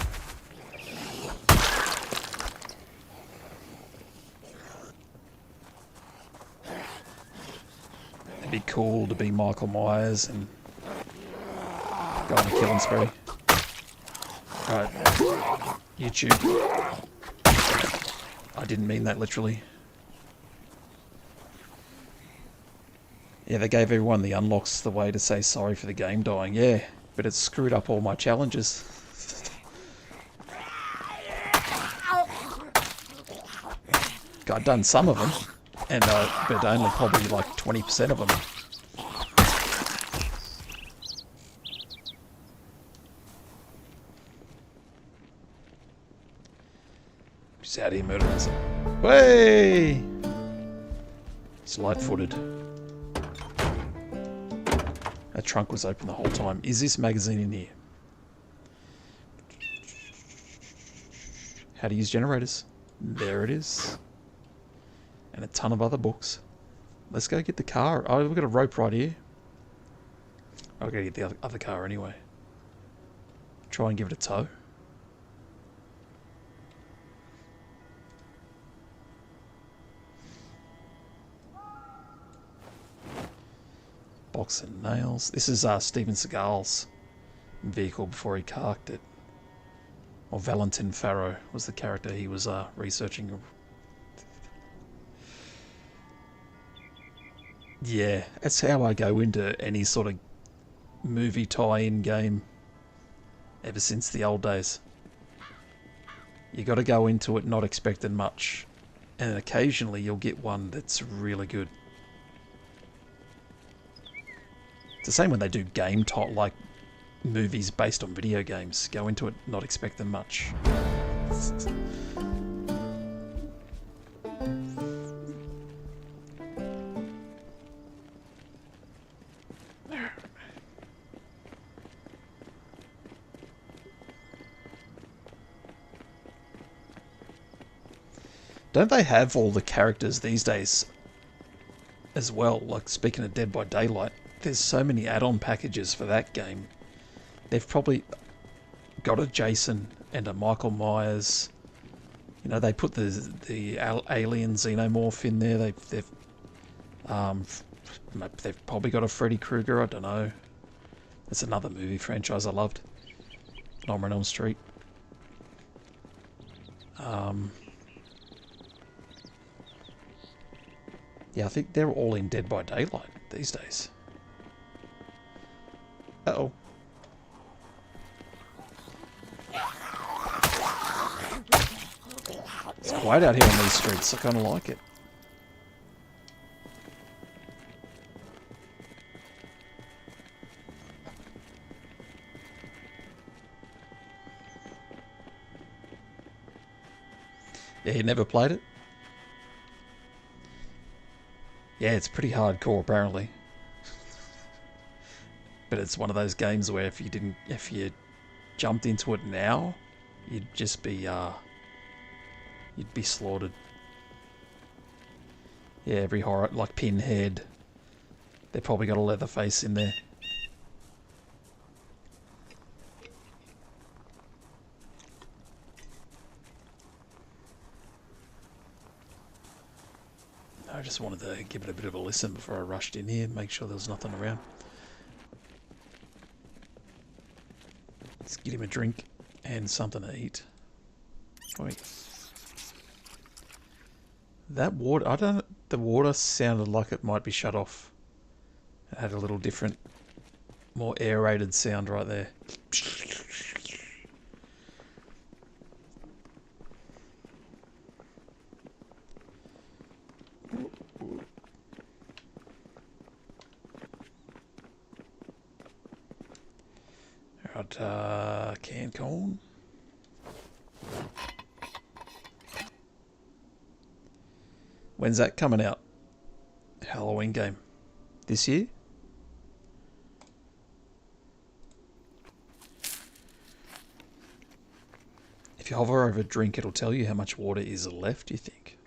It'd be cool to be Michael Myers and go on a killing spree. Right. YouTube. I didn't mean that literally. Yeah, they gave everyone the unlocks the way to say sorry for the game dying. Yeah, but it screwed up all my challenges. I'd done some of them, and but only probably like 20% of them. Just out here murdering us. Way! It's light-footed. That trunk was open the whole time. Is this magazine in here? How to use generators. There it is. And a ton of other books. Let's go get the car. Oh, we've got a rope right here. I'll go get the other car anyway. Try and give it a tow. Box and nails. This is Steven Seagal's vehicle before he carked it. Or Valentin Farrow was the character he was researching. Yeah, that's how I go into any sort of movie tie-in game ever since the old days. You got to go into it not expecting much, and occasionally you'll get one that's really good. It's the same when they do game like movies based on video games. Go into it not expecting much. Don't they have all the characters these days as well? Like, speaking of Dead by Daylight, there's so many add-on packages for that game. They've probably got a Jason and a Michael Myers. You know, they put the alien xenomorph in there. They've probably got a Freddy Krueger. I don't know. That's another movie franchise I loved. Nightmare on Elm Street. Yeah, I think they're all in Dead by Daylight these days. Uh-oh. It's quiet out here on these streets. I kind of like it. Yeah, you never played it? Yeah, it's pretty hardcore apparently. But it's one of those games where if you jumped into it now, you'd just be you'd be slaughtered. Yeah, every horror, like Pinhead, they probably got a Leatherface in there. I just wanted to give it a bit of a listen before I rushed in here and make sure there was nothing around. Let's get him a drink and something to eat. Wait. That water, the water sounded like it might be shut off. It had a little different, more aerated sound right there. Alright, canned corn. When's that coming out? Halloween game. This year? If you hover over a drink, it'll tell you how much water is left, you think?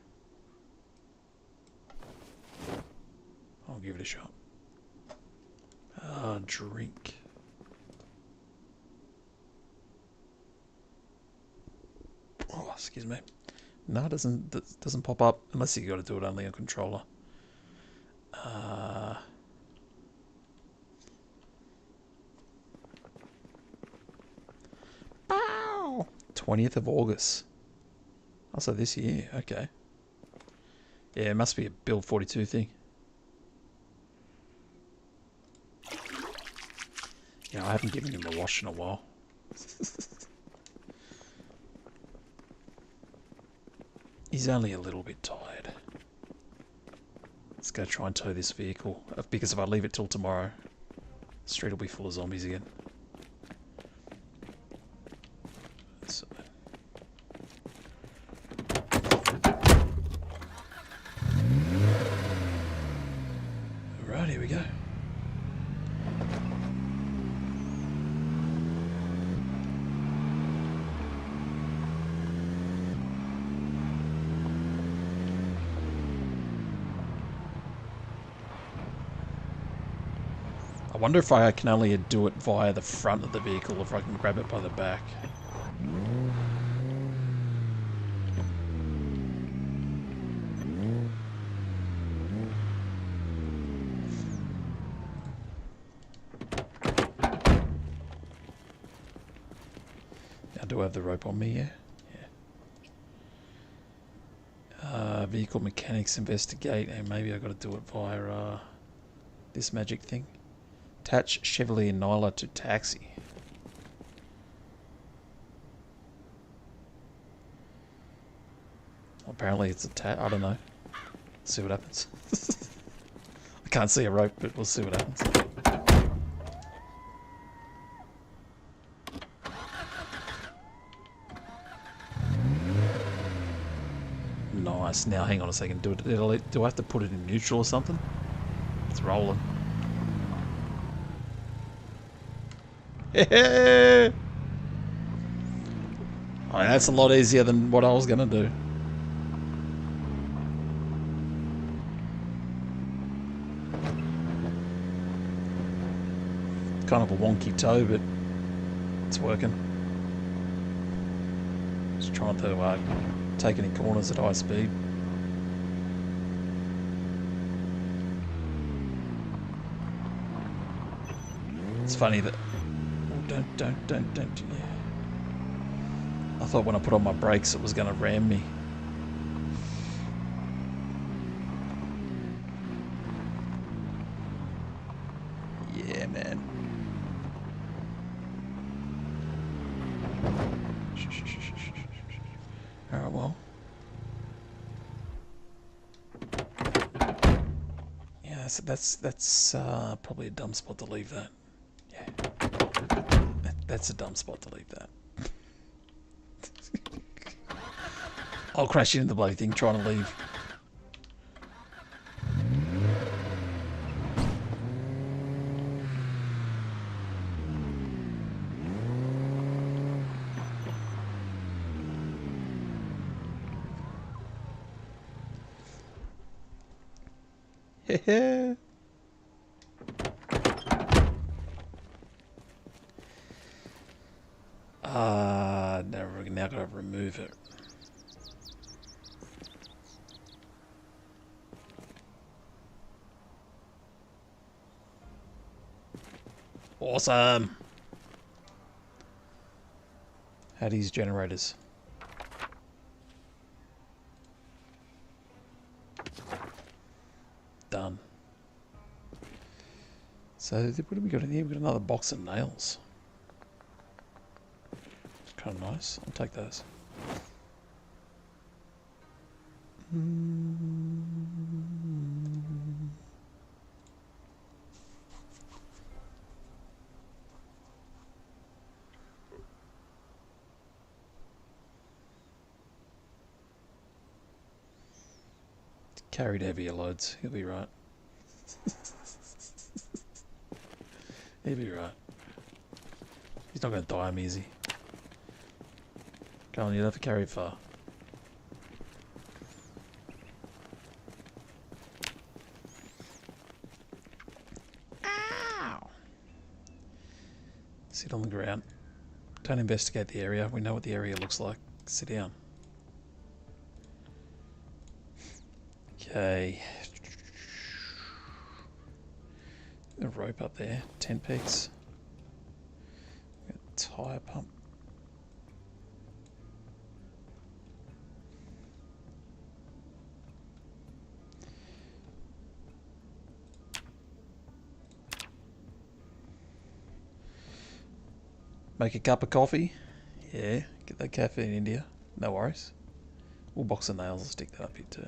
I'll give it a shot. Drink. Oh, excuse me. No, it doesn't pop up unless you got to do it only on controller. Bow! 20th of August. Also this year, okay. Yeah, it must be a Build 42 thing. Yeah, I haven't given him a wash in a while. He's only a little bit tired. Let's go try and tow this vehicle. Because if I leave it till tomorrow, the street will be full of zombies again. So. Alright, here we go. I wonder if I can only do it via the front of the vehicle, if I can grab it by the back. I do have the rope on me, yeah? Yeah. Vehicle mechanics investigate, and maybe I got to do it via this magic thing. Attach Chevrolet and Nyla to taxi. Well, apparently it's I don't know. See what happens. I can't see a rope, but we'll see what happens. Nice. Now, hang on a second. Do I have to put it in neutral or something? It's rolling. Oh, that's a lot easier than what I was going to do. It's kind of a wonky tow, but it's working. Just trying to take any corners at high speed. It's funny that... Don't, yeah. I thought when I put on my brakes it was going to ram me. Yeah, man. Alright, well. Yeah, that's probably a dumb spot to leave that. Yeah. That's a dumb spot to leave that. I'll crash into the bloody thing trying to leave. Heh. Now gotta remove it. Awesome. How do you use generators? Done. So what have we got in here? We've got another box of nails. It's kind of nice. I'll take those. Carried heavier loads. He'll be right. He'll be right. He's not going to die on me, is he? Come on, you don't have to carry it far. Ow! Sit on the ground. Don't investigate the area. We know what the area looks like. Sit down. Okay. A rope up there. 10 pegs. Tyre pump. Make a cup of coffee. Yeah, get that caffeine in India. No worries. We'll box of nails. I'll stick that up here too.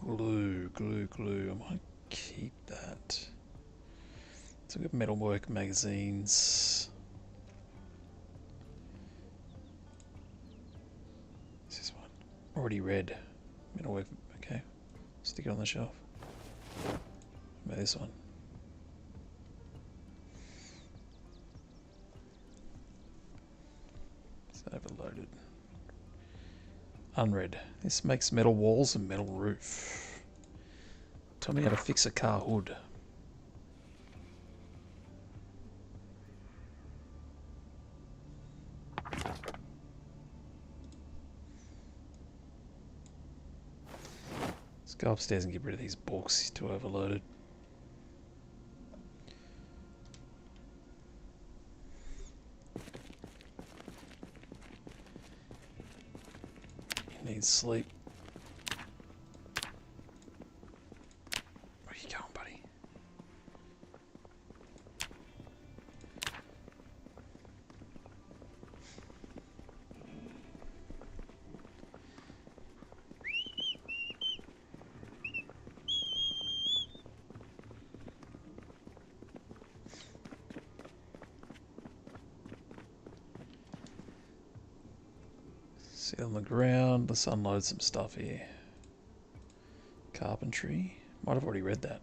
Glue. I might keep that. So we've got metalwork magazines. What's this one? Already read. Metalwork. Okay. Stick it on the shelf. About this one. It's overloaded. Unread. This makes metal walls and metal roof. Tell me how to fix a car hood. Let's go upstairs and get rid of these books. He's too overloaded. He needs sleep. Where are you going, buddy? Sit on the ground. Let's unload some stuff here. Carpentry. Might have already read that.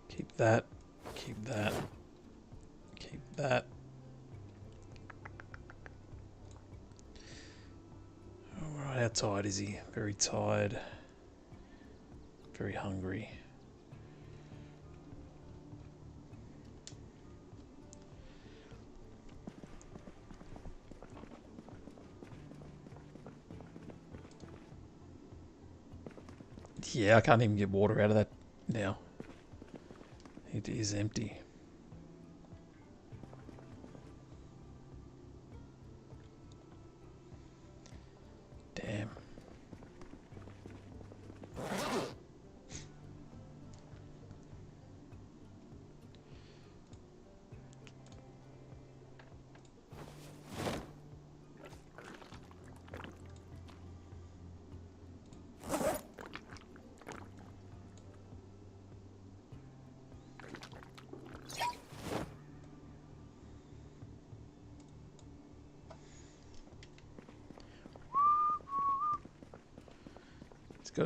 Keep that. Keep that. Keep that. Alright, how tired is he? Very tired. Very hungry. Yeah, I can't even get water out of that now. It is empty. Damn.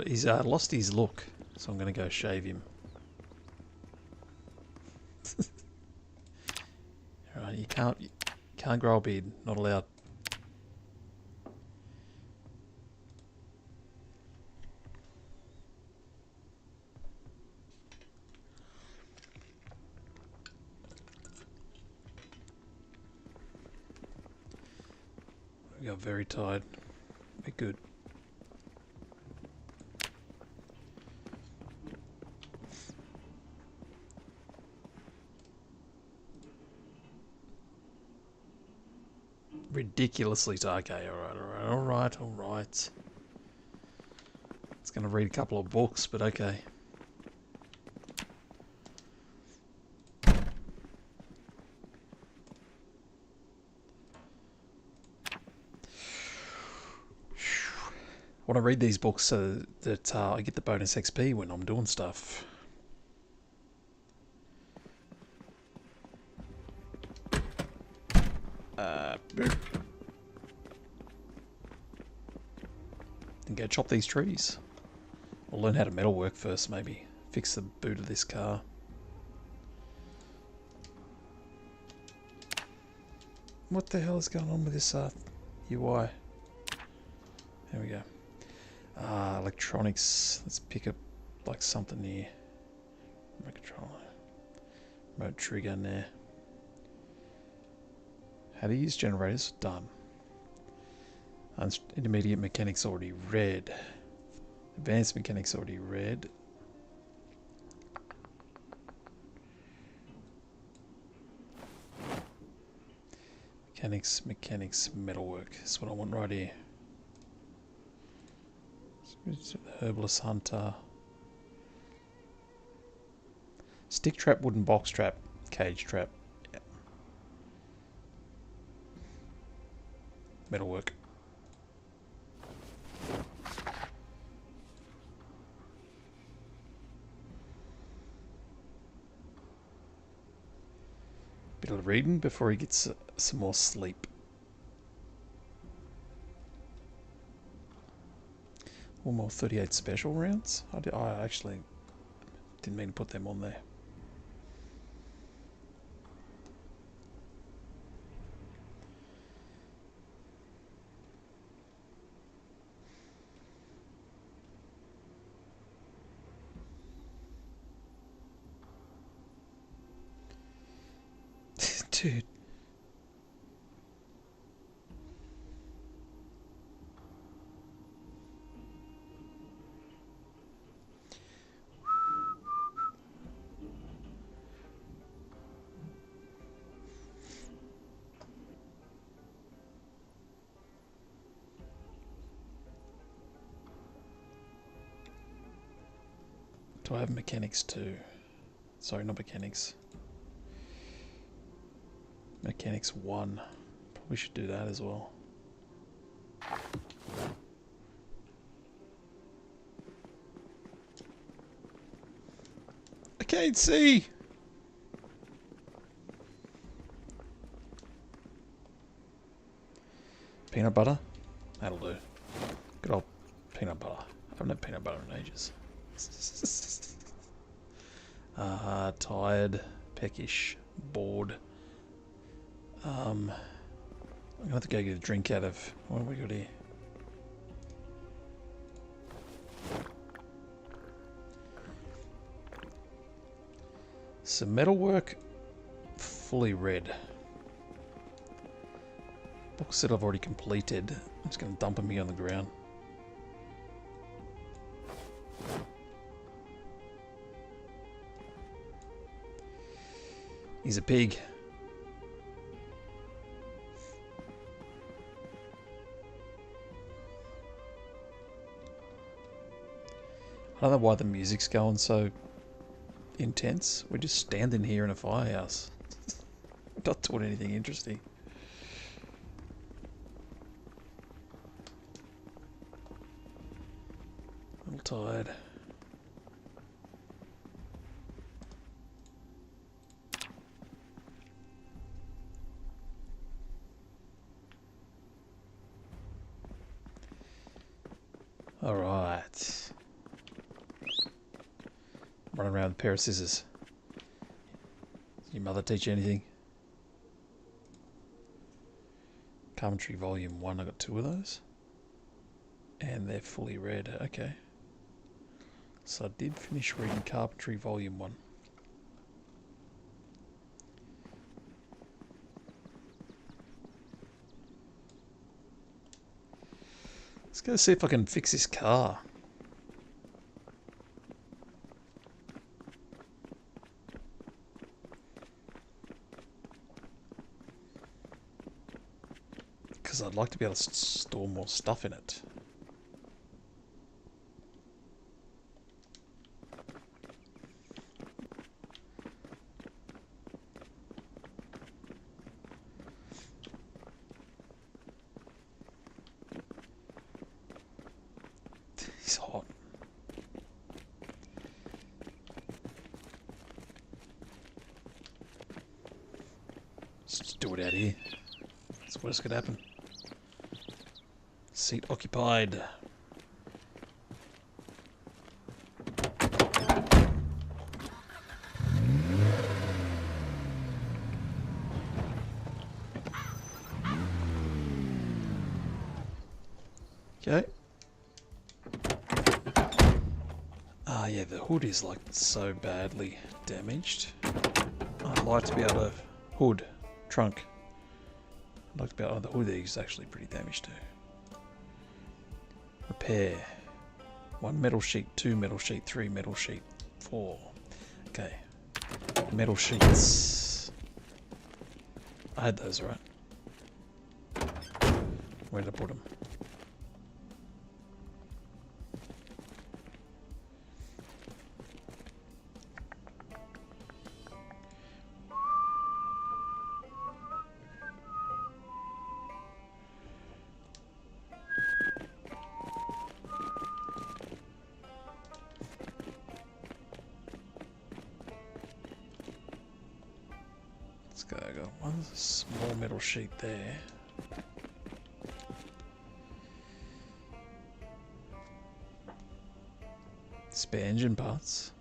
He's lost his look, so I'm going to go shave him. Alright, you can't grow a beard. Not allowed. We got very tired. We're good. Ridiculously tired. Okay, alright. It's going to read a couple of books, but okay. I want to read these books so that I get the bonus XP when I'm doing stuff. Then go chop these trees. I'll learn how to metalwork first, maybe. Fix the boot of this car. What the hell is going on with this UI? There we go. Electronics. Let's pick up like something here. Remote controller. Remote trigger there. How to use generators? Done. Intermediate mechanics already read. Advanced mechanics already read. Mechanics, metalwork. That's what I want right here. Herbalist hunter. Stick trap, wooden box trap, cage trap. Yeah. Metalwork. Bit of reading before he gets some more sleep. One more 38 special rounds. I actually didn't mean to put them on there. Dude. Do I have mechanics too? Sorry, not mechanics. Mechanics 1. Probably should do that as well. I can't see! Peanut butter? That'll do. Good old peanut butter. I haven't had peanut butter in ages. Tired, peckish, bored. I'm gonna have to go get a drink out of what have we got here? Some metalwork, fully read. Books that I've already completed. I'm just gonna dump them here on the ground. He's a pig. I don't know why the music's going so intense. We're just standing here in a firehouse. We're not doing anything interesting. A little tired. Alright. running around with a pair of scissors. Did your mother teach you anything? Carpentry Volume 1, I got 2 of those. And they're fully read, okay. So I did finish reading Carpentry Volume 1. Let's go see if I can fix this car. Because I'd like to be able to store more stuff in it. It's hot. Let's just do it out here. That's the worst could happen. Seat occupied. Okay. Ah, yeah, the hood is like so badly damaged. I'd like to be able to hood, trunk. I'd like to be able to, the hood is actually pretty damaged too. Repair. 1 metal sheet, 2 metal sheet, 3 metal sheet, 4. Okay. Metal sheets. I had those, right? Where did I put them? I got one small metal sheet there. Spare engine parts.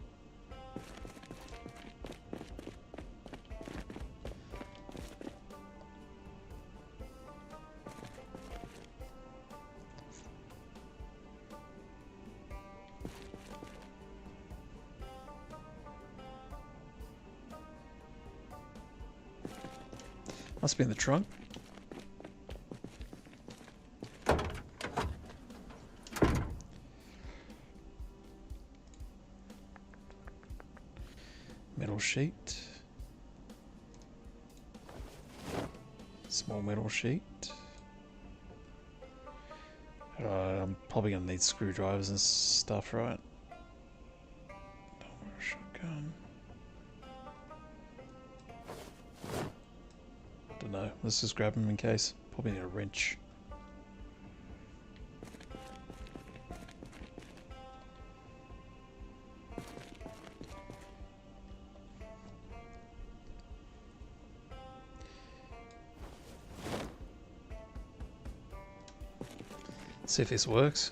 Must be in the trunk. Metal sheet. Small metal sheet. I'm probably going to need screwdrivers and stuff, right? Shotgun. Don't know. Let's just grab them in case. Probably need a wrench. See if this works.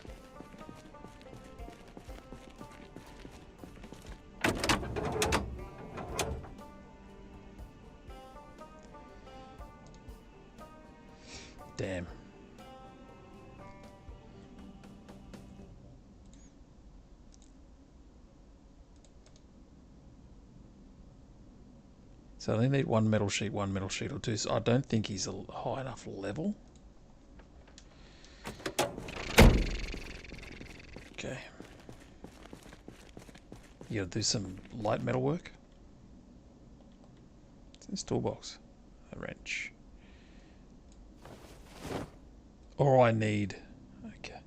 Damn. So I only need 1 metal sheet or 2. So I don't think he's a high enough level. Okay. You gotta do some light metal work. It's in this toolbox. A wrench. Or I need... Okay.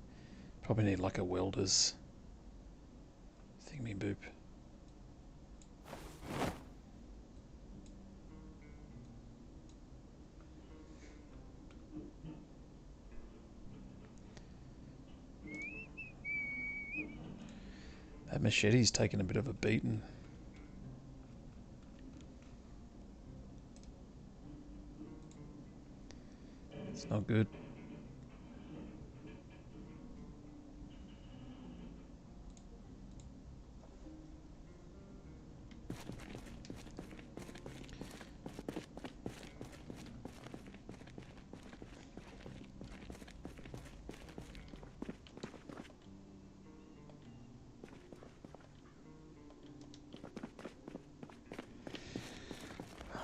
Probably need like a welder's thingy boop. That machete's taken a bit of a beating. It's not good.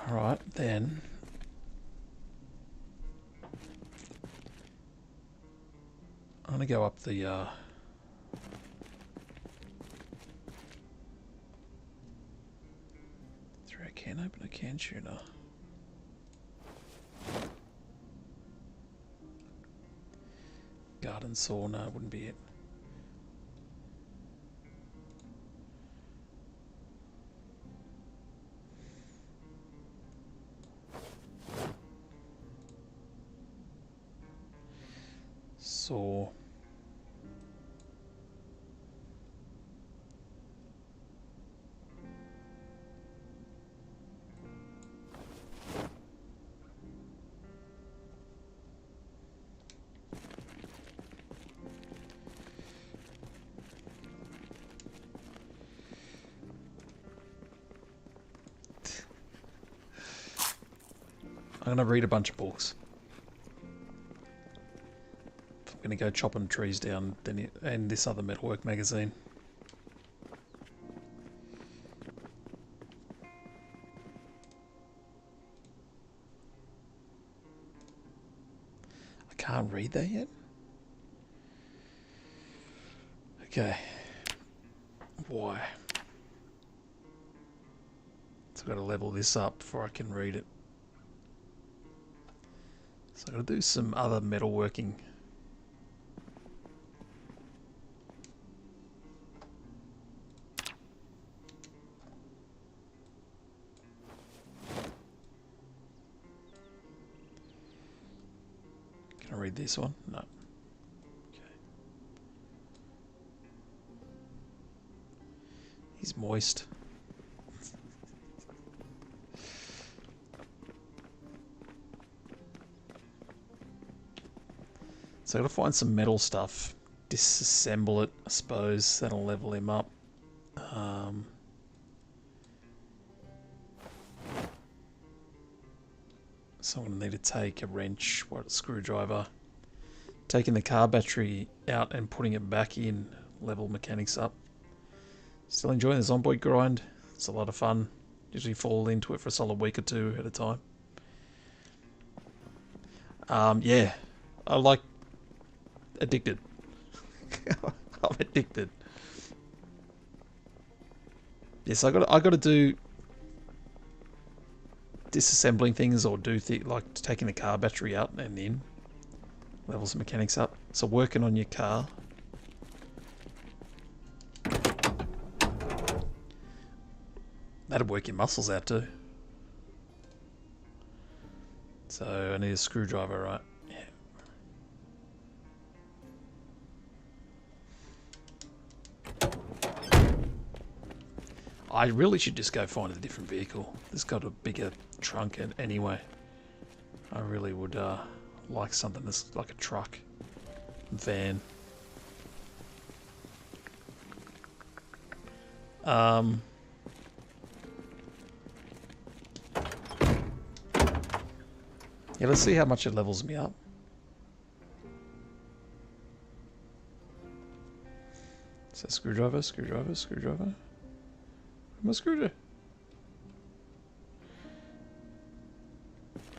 Alright, then. I'm going to go up the... through a can opener, can tuner. Garden saw, no, it wouldn't be it. Saw. I'm going to read a bunch of books. If I'm going to go chopping trees down, then and this other metalwork magazine. I can't read that yet. Okay. Why? So I've got to level this up before I can read it. So I've got to do some other metalworking. Can I read this one? No. Okay. He's moist. So I've got to find some metal stuff, disassemble it, I suppose, that'll level him up. So I'm going to need to take a wrench, a screwdriver, taking the car battery out and putting it back in, level mechanics up. Still enjoying the Zomboid grind, it's a lot of fun, usually fall into it for a solid week or two at a time. Yeah, I like addicted. I'm addicted. Yes, I got to do disassembling things or do like taking the car battery out and in levels of mechanics up. So working on your car. That'd work your muscles out too. So I need a screwdriver, right? I really should just go find a different vehicle. This got a bigger trunk anyway. I really would like something that's like a truck, van. Yeah, let's see how much it levels me up. So screwdriver, screwdriver, screwdriver. My screwdriver.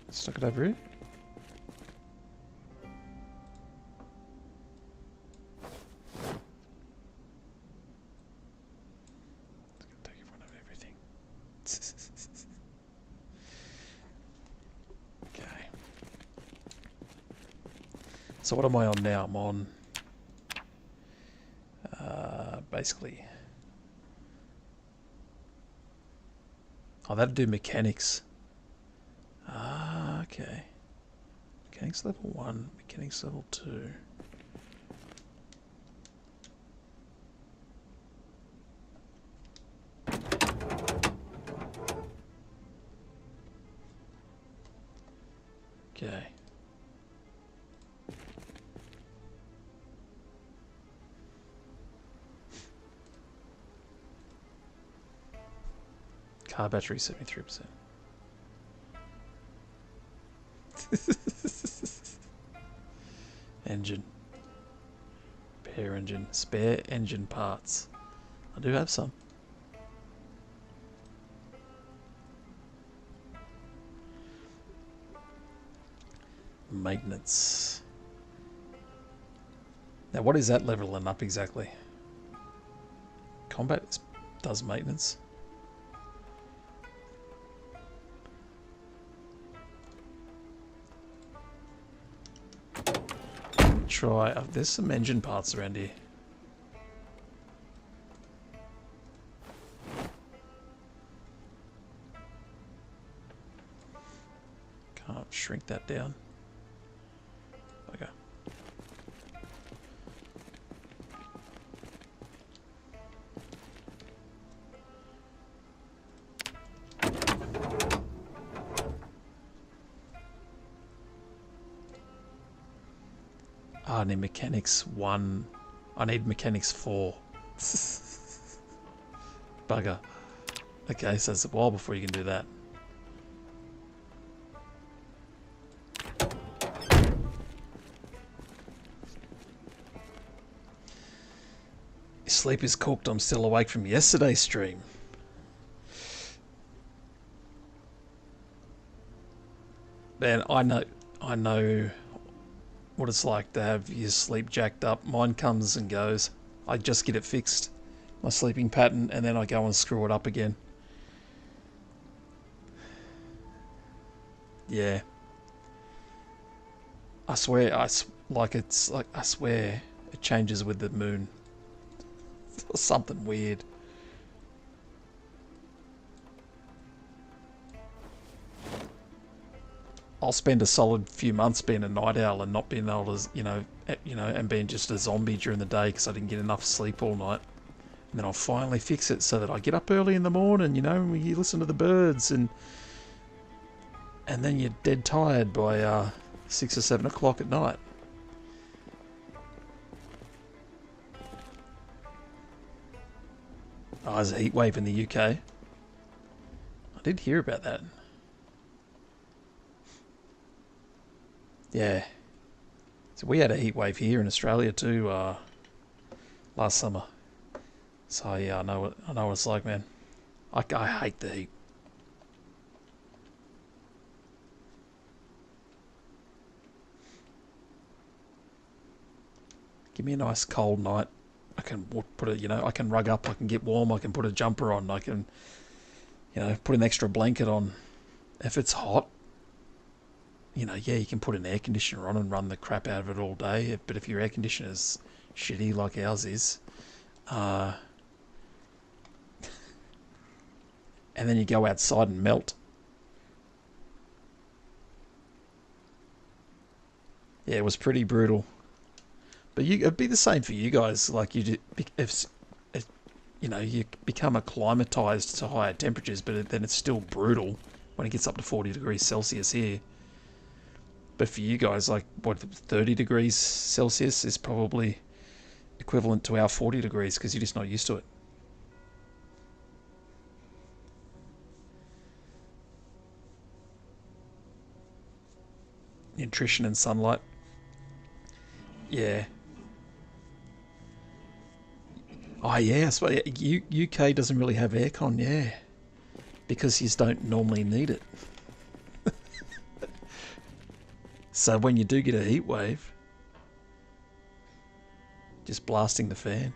Stuck it over here. It's gonna take in front of everything. Okay. So what am I on now? I'm on basically. Oh, that'd do mechanics. Ah, okay. Mechanics level 1, mechanics level 2. Okay. Car battery 73%. Engine. Spare engine parts. I do have some. maintenance. Now what is that leveling up exactly? Combat does maintenance. Try, there's some engine parts around here. Can't shrink that down. Okay. I need mechanics 1. I need mechanics 4. Bugger. Okay, so it's a while before you can do that. Sleep is cooked. I'm still awake from yesterday's stream. Man, I know what it's like to have your sleep jacked up. Mine comes and goes. I just get it fixed, my sleeping pattern, and then I go and screw it up again. Yeah. I swear, I swear it changes with the moon. Or something weird. I'll spend a solid few months being a night owl and not being able to, and being just a zombie during the day because I didn't get enough sleep all night. And then I'll finally fix it so that I get up early in the morning, and you listen to the birds, and then you're dead tired by 6 or 7 o'clock at night. Oh, there's a heat wave in the UK. I did hear about that. Yeah. So we had a heat wave here in Australia too last summer. So yeah, I know what it's like, man. I hate the heat. Give me a nice cold night. I can put I can rug up, I can get warm, I can put a jumper on, I can, put an extra blanket on. If it's hot, yeah, you can put an air conditioner on and run the crap out of it all day. But if your air conditioner's shitty like ours is, and then you go outside and melt. Yeah, it was pretty brutal. But it'd be the same for you guys. Like you become acclimatized to higher temperatures, but then it's still brutal when it gets up to 40 degrees Celsius here. But for you guys, like, 30 degrees Celsius is probably equivalent to our 40 degrees because you're just not used to it. Nutrition and sunlight. Yeah. Oh, yeah. So UK doesn't really have aircon, yeah. Because you don't normally need it. So when you do get a heat wave, just blasting the fan.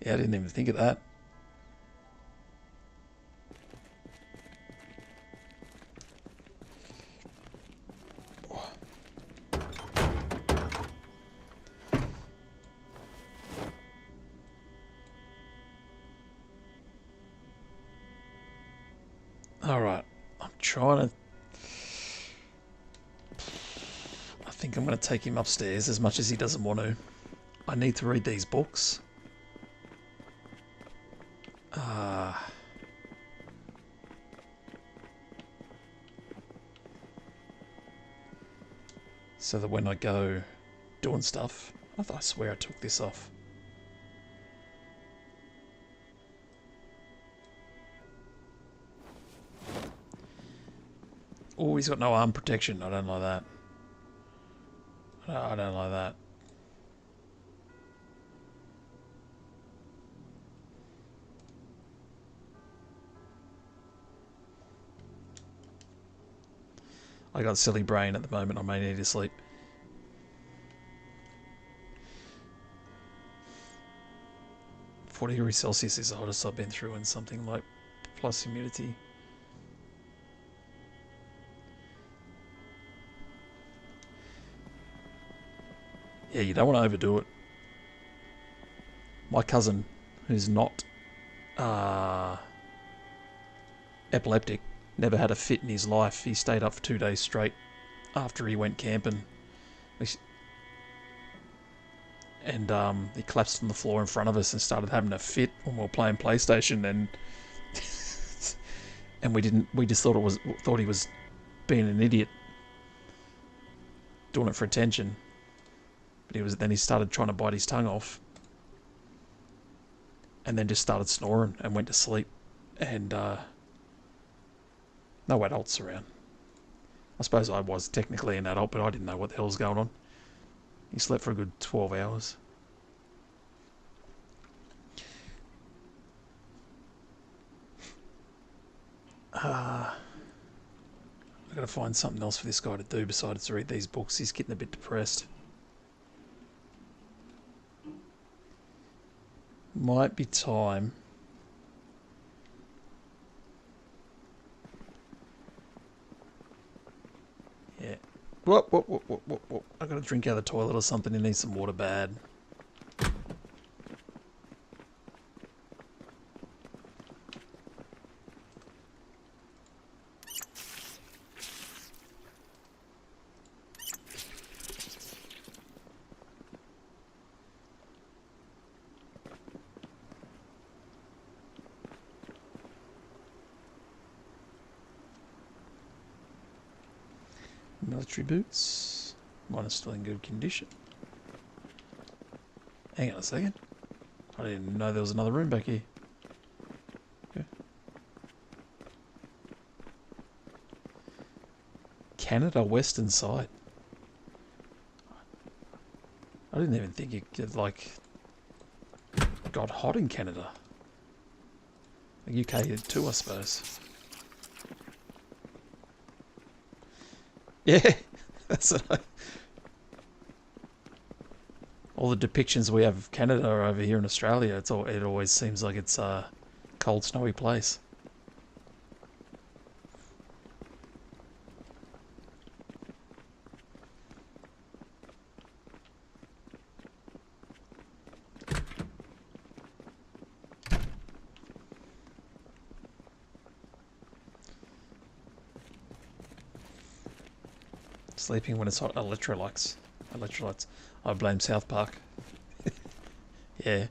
Yeah, I didn't even think of that. Alright, I'm trying to... I think I'm going to take him upstairs as much as he doesn't want to. I need to read these books. So that when I go doing stuff... I swear I took this off. Oh, he's got no arm protection. I don't like that. I don't like that. I got a silly brain at the moment. I may need to sleep. -40°C is the hottest I've been through in something like plus humidity. Yeah, you don't want to overdo it. My cousin, who's not epileptic, never had a fit in his life. He stayed up for 2 days straight after he went camping. And he collapsed on the floor in front of us and started having a fit when we were playing PlayStation, and we just thought he was being an idiot, doing it for attention. But then he started trying to bite his tongue off, and then just started snoring and went to sleep. And no adults around. I suppose I was technically an adult, but I didn't know what the hell was going on. He slept for a good 12 hours. I gotta find something else for this guy to do besides read these books. He's getting a bit depressed. Might be time. Yeah. Whoop. I gotta drink out of the toilet or something. He needs some water bad. Military boots. Mine is still in good condition. Hang on a second. I didn't even know there was another room back here. Okay. Canada Western side. I didn't even think it got hot in Canada. The UK too, I suppose. Yeah, that's all the depictions we have of Canada are over here in Australia. It always seems like it's a cold, snowy place. Sleeping when it's hot. Electrolytes. I blame South Park. Yeah.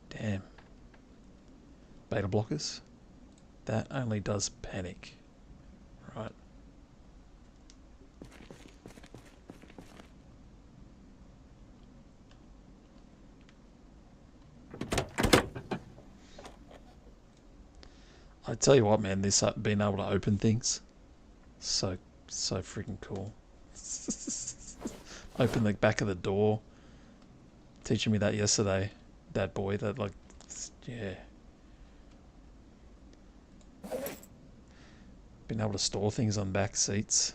Damn. Beta blockers. That only does panic. Right. I tell you what, man, this being able to open things, so freaking cool. Open the back of the door. Teaching me that yesterday, that boy. That yeah. Being able to store things on back seats.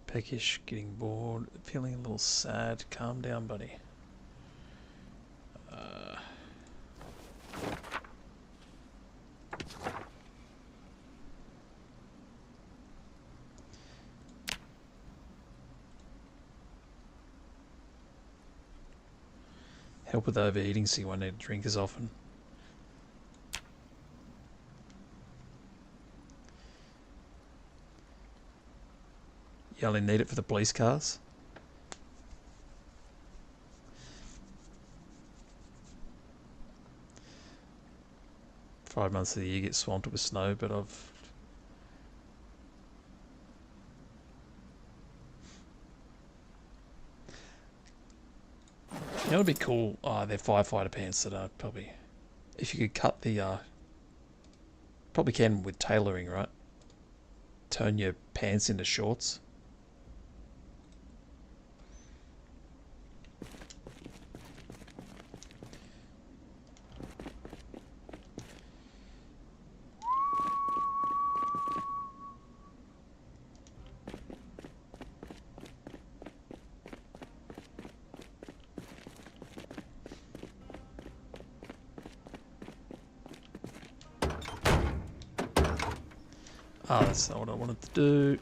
Peckish, getting bored, feeling a little sad. Calm down, buddy. Help with overeating, so you won't need to drink as often. You only need it for the police cars. Five months of the year get swamped with snow, but It would be cool. They're firefighter pants that are probably... If you could cut the... probably can with tailoring, right? Turn your pants into shorts. That's not what I wanted to do.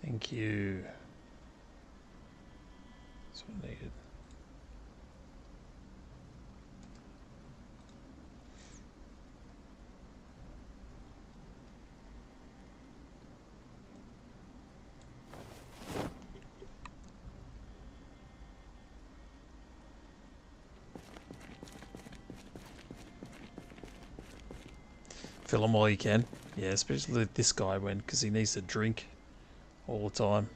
Thank you. That's what I needed. Fill them all you can. Yeah, especially this guy because he needs to drink all the time.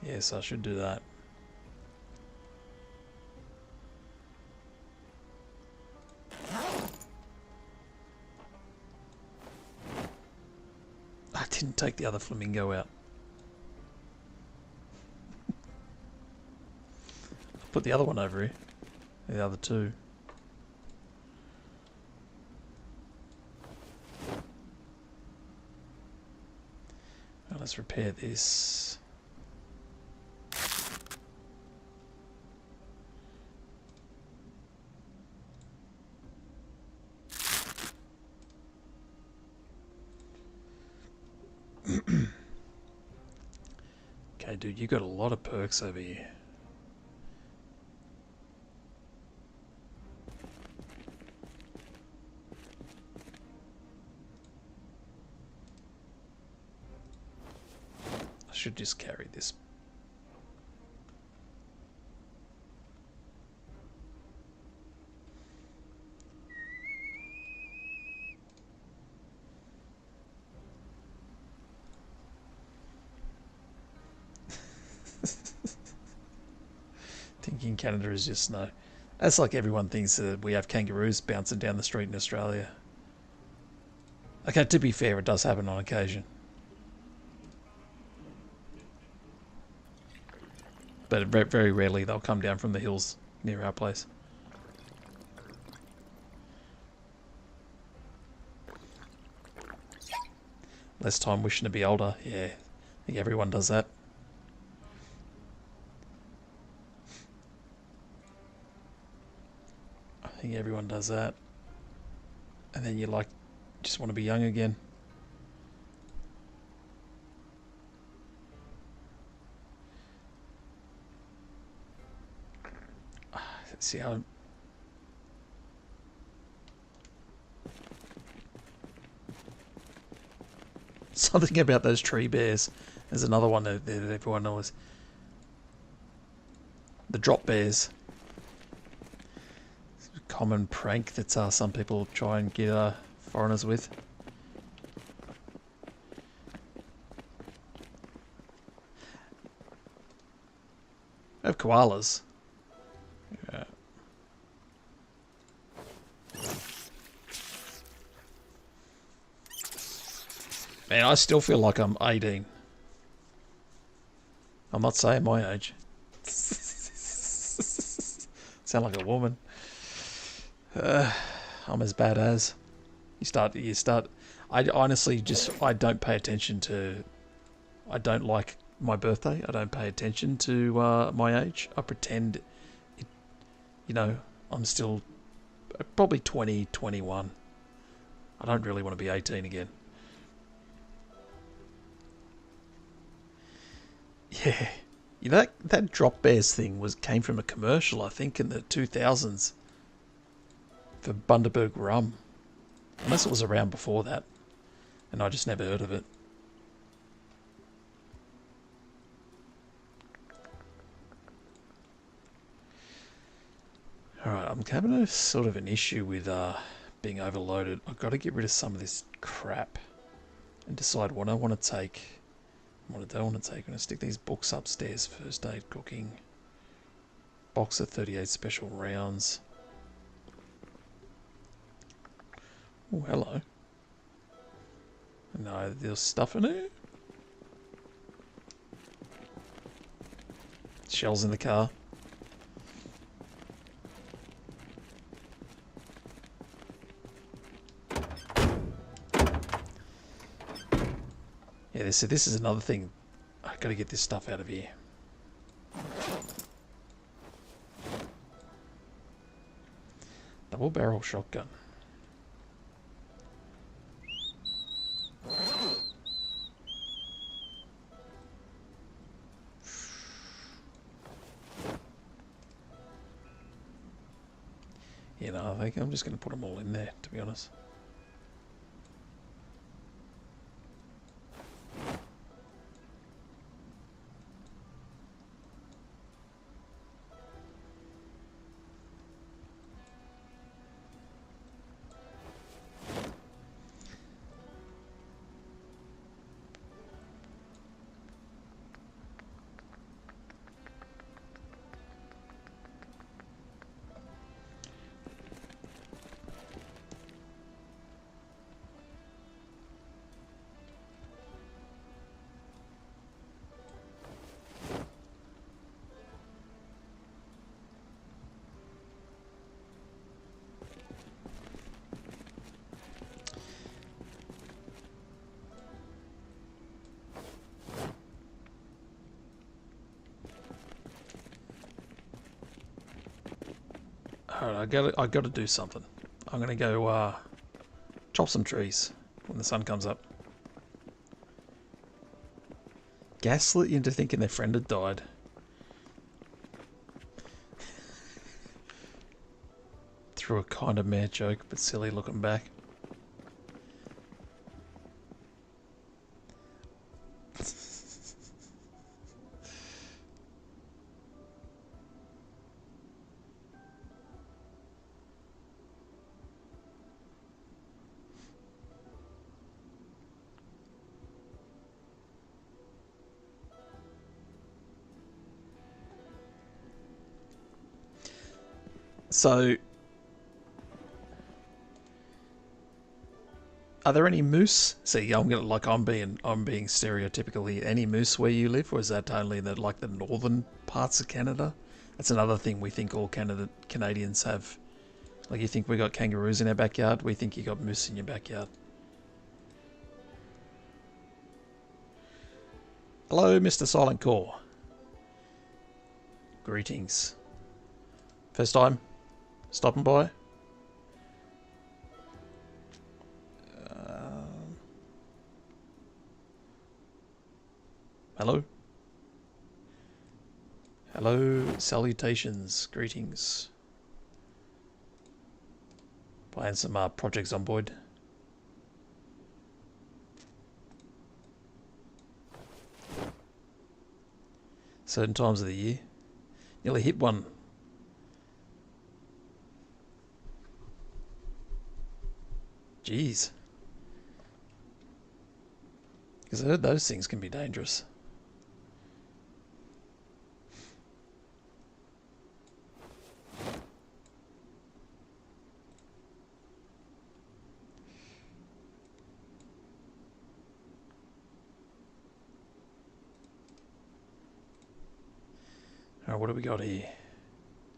Yes, I should do that. I didn't take the other flamingo out. Put the other one over here. The other two. Well, let's repair this. Okay, dude, you got a lot of perks over here. I should just carry this. Thinking Canada is just snow. That's like everyone thinks that we have kangaroos bouncing down the street in Australia. Okay, to be fair, it does happen on occasion. But very rarely they'll come down from the hills near our place. Less time wishing to be older. Yeah, I think everyone does that. I think everyone does that. And then you just want to be young again. See how... Something about those tree bears. There's another one that everyone knows. The drop bears. It's a common prank that some people try and get foreigners with. They have koalas. Yeah. Man, I still feel like I'm 18. I'm not saying my age. Sound like a woman. I'm as bad as. You start. I honestly I don't pay attention to. I don't like my birthday. I don't pay attention to my age. I pretend, I'm still probably 20, 21. I don't really want to be 18 again. Yeah. That Drop Bears thing came from a commercial, I think, in the 2000s for Bundaberg rum. Unless it was around before that. And I just never heard of it. Alright, I'm having a sort of an issue with being overloaded. I've got to get rid of some of this crap and decide what I want to take. What I don't want to take. I'm going to stick these books upstairs. First aid, cooking. Box of 38 special rounds. Oh, hello. No, there's stuff in it. Shells in the car. Yeah, this is another thing. I've got to get this stuff out of here. Double barrel shotgun. I think I'm just going to put them all in there, to be honest. Alright, I got to do something. I'm going to go chop some trees when the sun comes up. Gaslit you into thinking their friend had died. Threw a kind of mad joke, but silly looking back. So, are there any moose? See, I'm being stereotypical here. Any moose where you live, or is that only the northern parts of Canada? That's another thing we think all Canadians have. Like, you think we got kangaroos in our backyard, we think you got moose in your backyard. Hello, Mr. Silent Core. Greetings. First time stopping by? Hello? Hello, salutations, greetings. Playing some Project Zomboid. Certain times of the year. Nearly hit one. Jeez. Because I heard those things can be dangerous. Alright, what do we got here?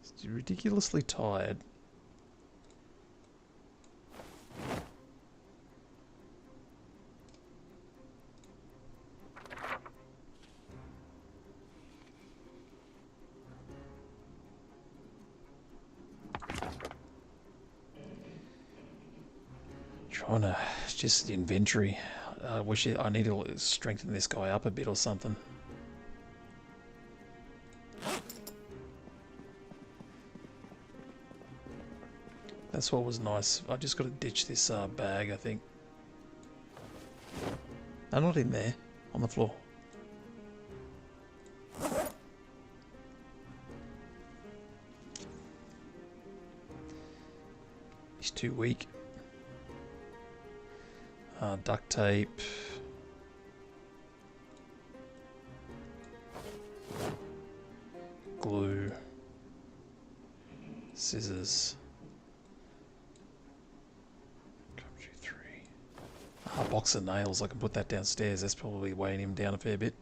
It's ridiculously tired. Trying to just the inventory. I wish I need to strengthen this guy up a bit or something. That's what was nice. I just got to ditch this bag, I think. I'm not in there. On the floor. He's too weak. Duct tape. Glue. Scissors. A box of nails, I can put that downstairs. That's probably weighing him down a fair bit.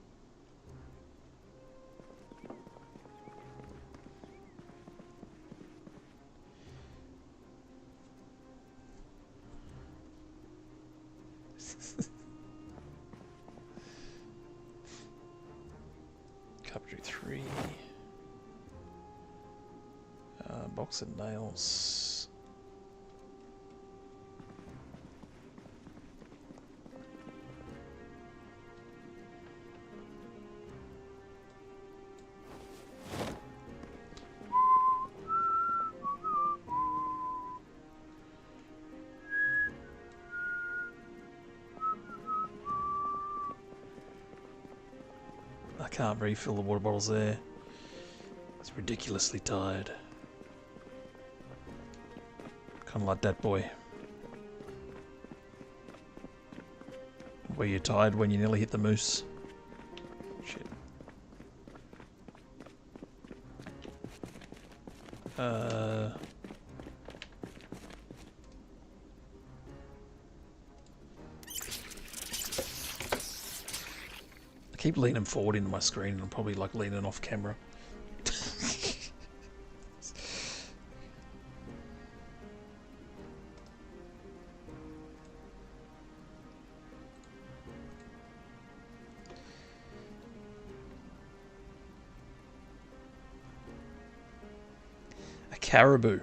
Carpentry 3. Box of nails. I can't refill the water bottles there. It's ridiculously tired. Kind of like that boy. Were you tired when you nearly hit the moose? Shit. I keep leaning forward into my screen and I'm probably like leaning off camera. A caribou.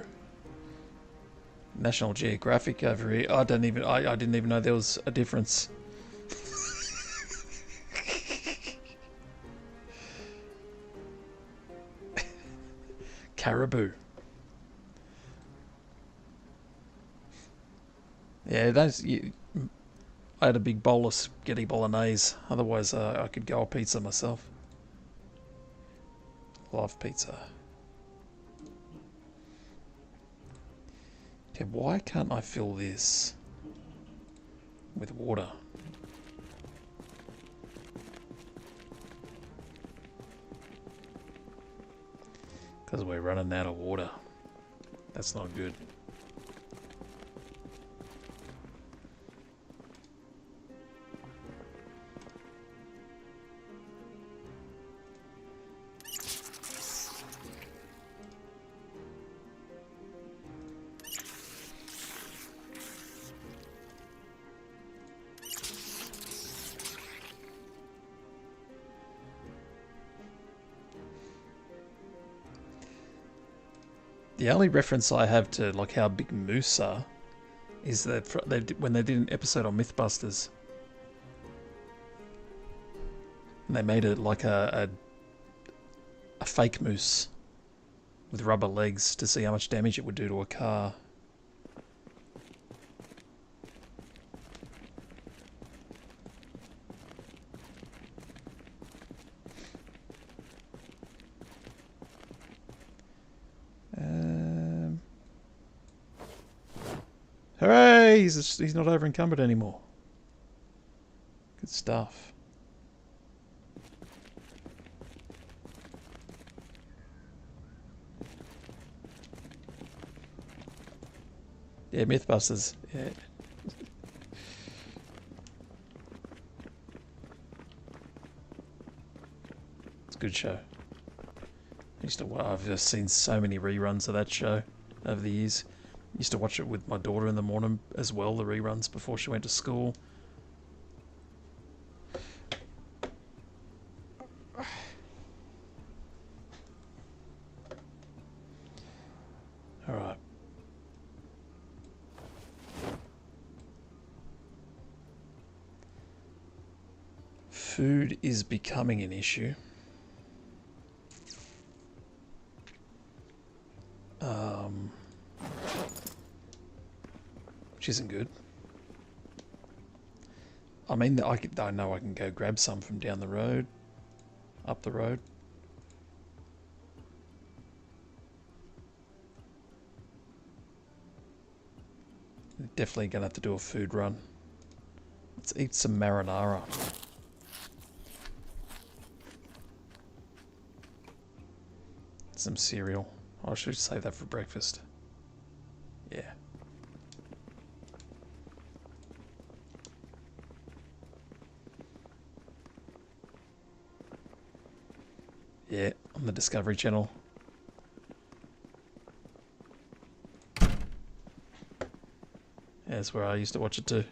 National Geographic over here. I didn't even know there was a difference. Caribou. Yeah, I had a big bowl of spaghetti bolognese. Otherwise, I could go a pizza myself. Love pizza. Okay, why can't I fill this with water? Because we're running out of water. That's not good. The only reference I have to like how big moose are is that when they did an episode on Mythbusters, and they made it like a fake moose with rubber legs to see how much damage it would do to a car. Hooray! He's not over encumbered anymore. Good stuff. Yeah, Mythbusters. Yeah. It's a good show. I've just seen so many reruns of that show over the years. Used to watch it with my daughter in the morning as well, the reruns before she went to school. Alright. Food is becoming an issue. Which isn't good. I mean, I know I can go grab some from down the road, up the road. Definitely going to have to do a food run. Let's eat some marinara. Some cereal. I should save that for breakfast. Yeah. Yeah, on the Discovery Channel. Yeah, that's where I used to watch it too.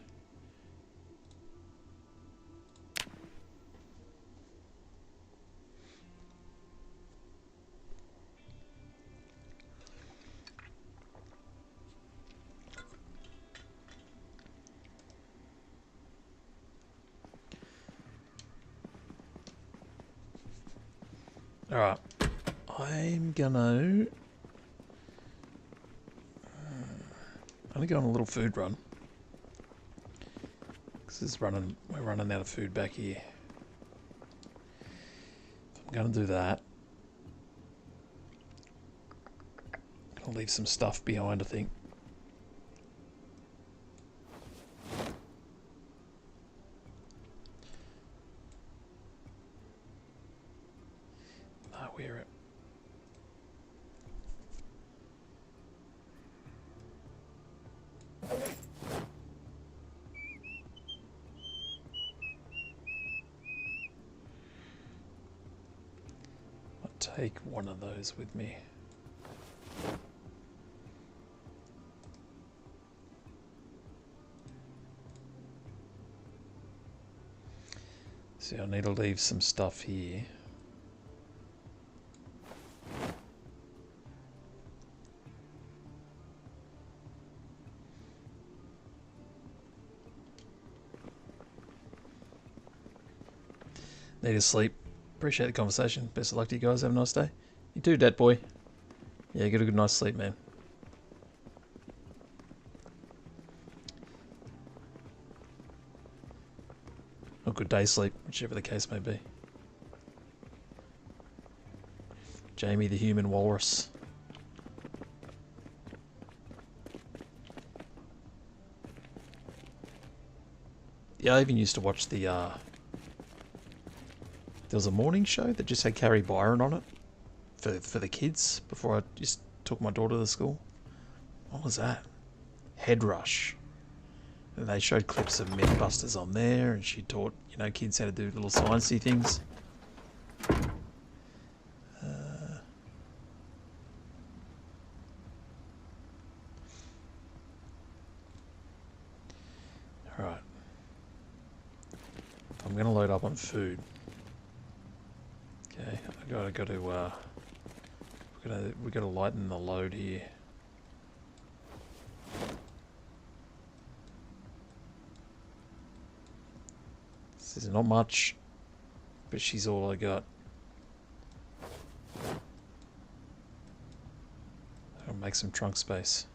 Alright, I'm gonna go on a little food run. This is we're running out of food back here. I'm gonna do that. I'll leave some stuff behind, I think. Where it? I'll take one of those with me. See, I need to leave some stuff here. Need to sleep. Appreciate the conversation. Best of luck to you guys. Have a nice day. You too, Dad Boy. Yeah, get a good night's sleep, man. Or good day sleep, whichever the case may be. Jamie the Human Walrus. Yeah, I even used to watch the there was a morning show that just had Carrie Byron on it for the kids before I just took my daughter to school. What was that? Head Rush. And they showed clips of Mythbusters on there, and she taught, you know, kids how to do little sciencey things. Alright. I'm going to load up on food. Okay, we got to lighten the load here. This is not much, but she's all I got. I'll make some trunk space.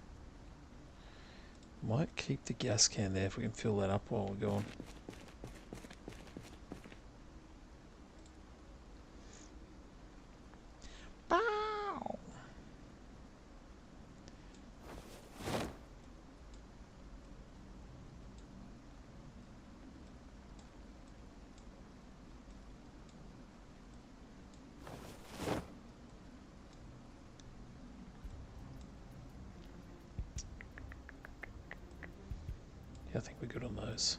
Might keep the gas can there if we can fill that up while we're going. I think we're good on those.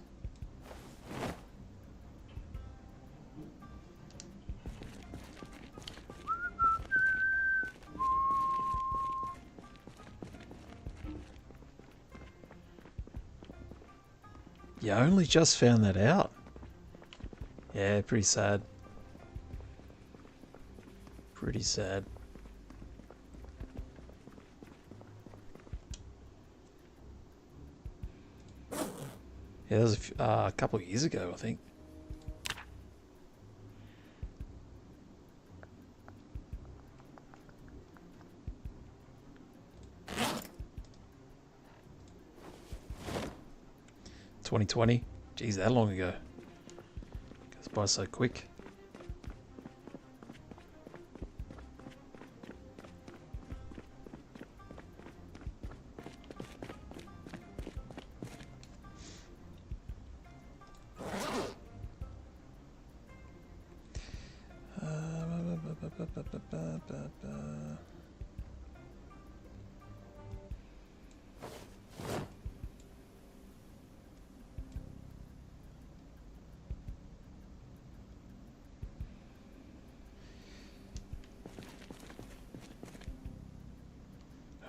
Yeah, I only just found that out. Yeah, pretty sad. Pretty sad. Yeah, that was a couple of years ago, I think. 2020. Geez, that long ago. Goes by so quick.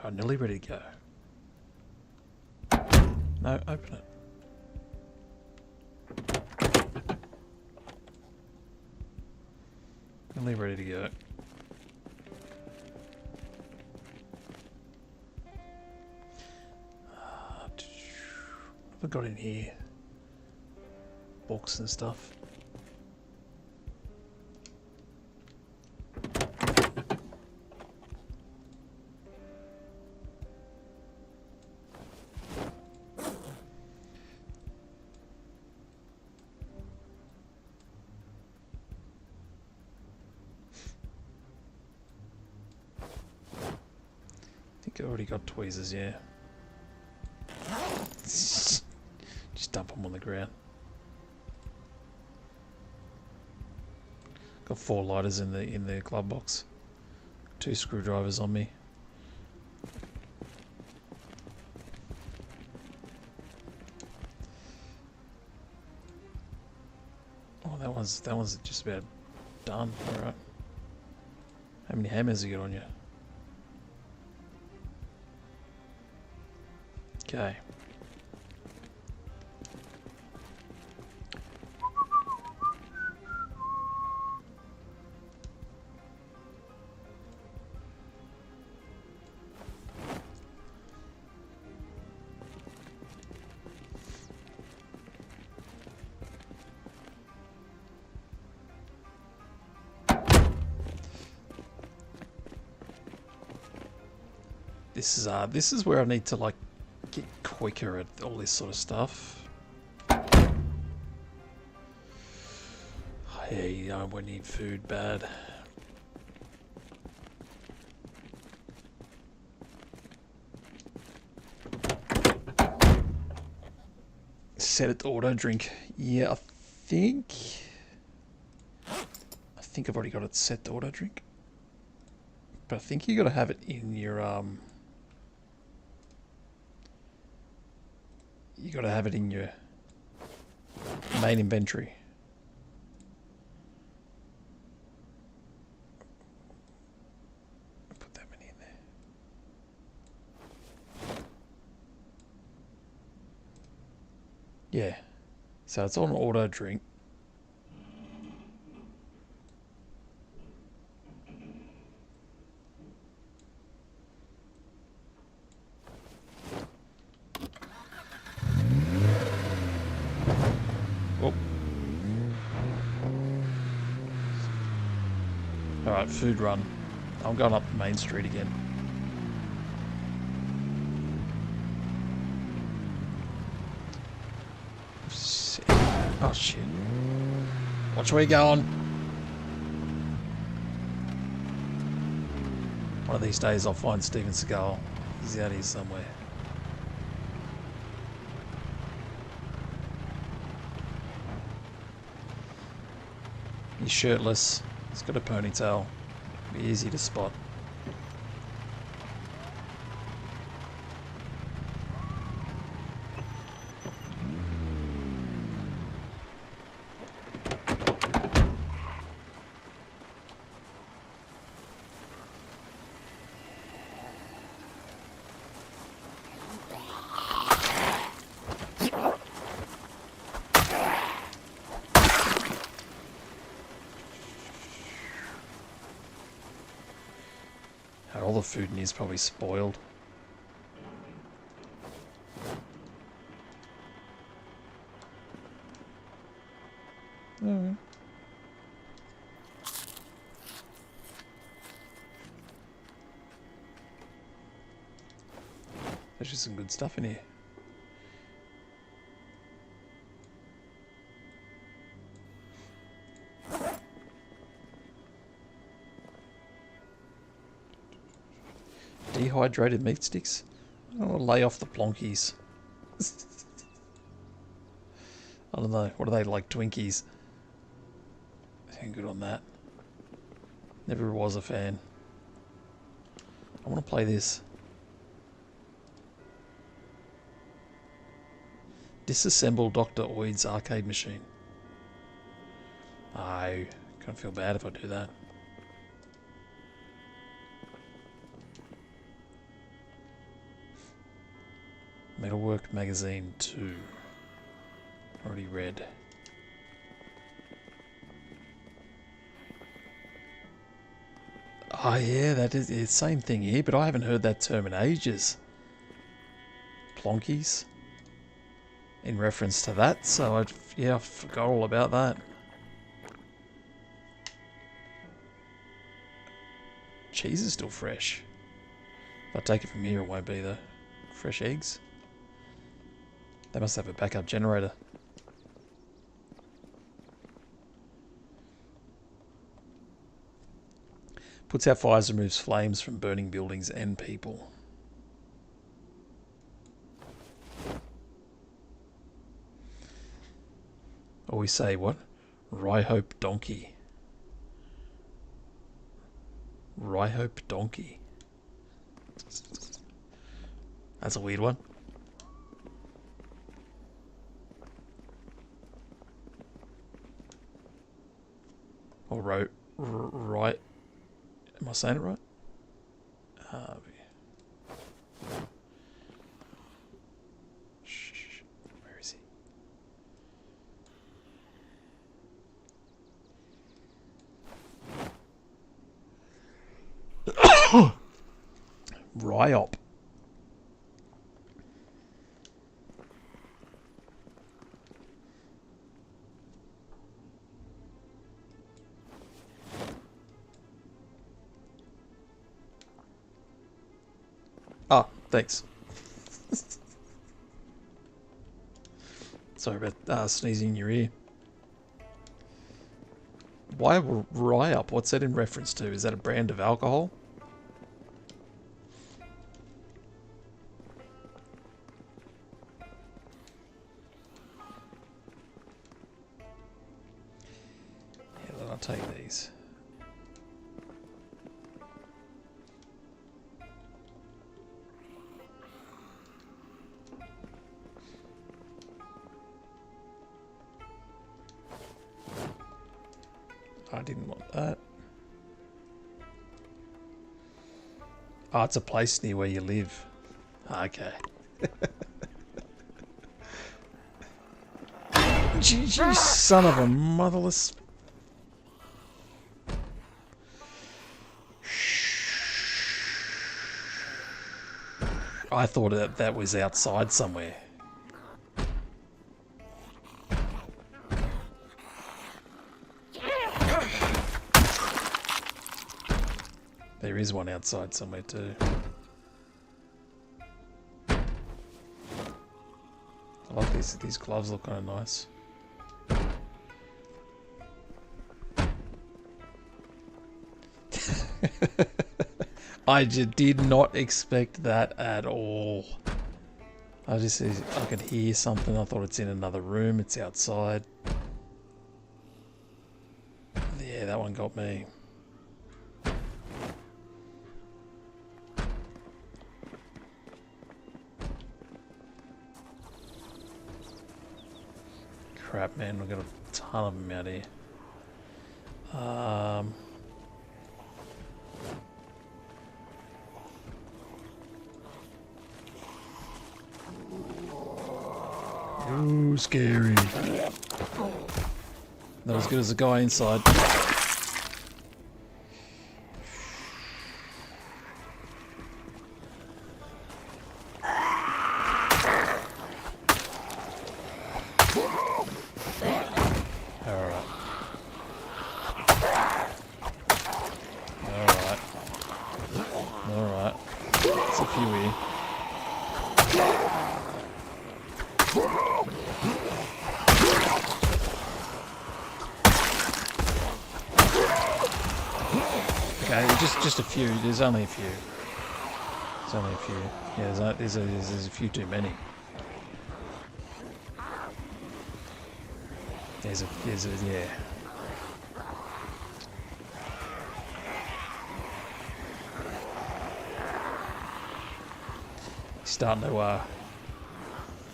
Oh, nearly ready to go. No, open it. Nearly ready to go. What have I got in here? Books and stuff. I think I already got tweezers, yeah. Just dump them on the ground. Got 4 lighters in the glove box. 2 screwdrivers on me. Oh, that one's just about done. All right. How many hammers you got on you? Okay. This is where I need to like get quicker at all this sort of stuff. Hey, you know, we need food bad. Set it to auto drink. Yeah, I think I've already got it set to auto drink. But I think you got to have it in your you got to have it in your main inventory. Put that many in there. Yeah. So it's on auto drink. Alright, food run. I'm going up Main Street again. Oh shit. Watch where you're going. One of these days I'll find Steven Seagal. He's out here somewhere. He's shirtless. He's got a ponytail. Be easy to spot. All the food in here is probably spoiled. Alright. There's just some good stuff in here. Dehydrated meat sticks. I want to lay off the plonkies. I don't know. What are they, like Twinkies? Ain't good on that. Never was a fan. I want to play this. Disassemble Dr. Oid's arcade machine. I can't feel bad if I do that. Metalwork Magazine 2. Already read. Oh yeah, that is the same thing here, but I haven't heard that term in ages. Plonkies. In reference to that, so I forgot all about that. Cheese is still fresh. If I take it from here, it won't be though. Fresh eggs. They must have a backup generator. Puts out fires, removes flames from burning buildings and people. Or we say what? Rye-hope donkey. Rye-hope donkey. That's a weird one. Or right. Am I saying it right? Shh. Where is he? Ryop. Oh, thanks. Sorry about sneezing in your ear. Why Ryop? What's that in reference to? Is that a brand of alcohol? Yeah, then I'll take these. I didn't want that. Oh, it's a place near where you live. Okay. You son of a motherless... I thought that was outside somewhere. There is one outside somewhere too. I like these gloves, look kind of nice. I did not expect that at all. I could hear something. I thought it's in another room. It's outside. Yeah, that one got me. Crap, man, we've got a ton of them out here. Ooh, scary. Not as good as the guy inside. Okay, just a few. There's only a few. There's only a few. Yeah, there's a few too many. Yeah.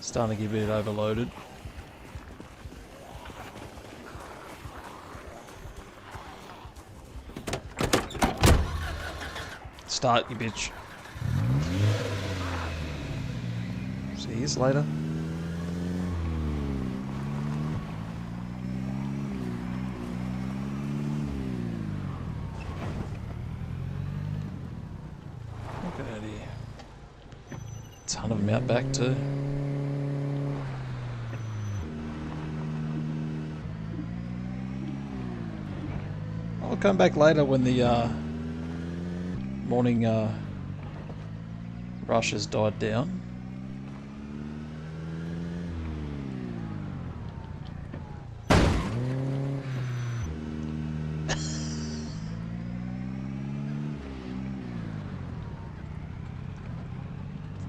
Starting to get a bit overloaded. Start, you bitch. See you later. Look at that here. Ton of them out back too. I'll come back later when the morning rush has died down.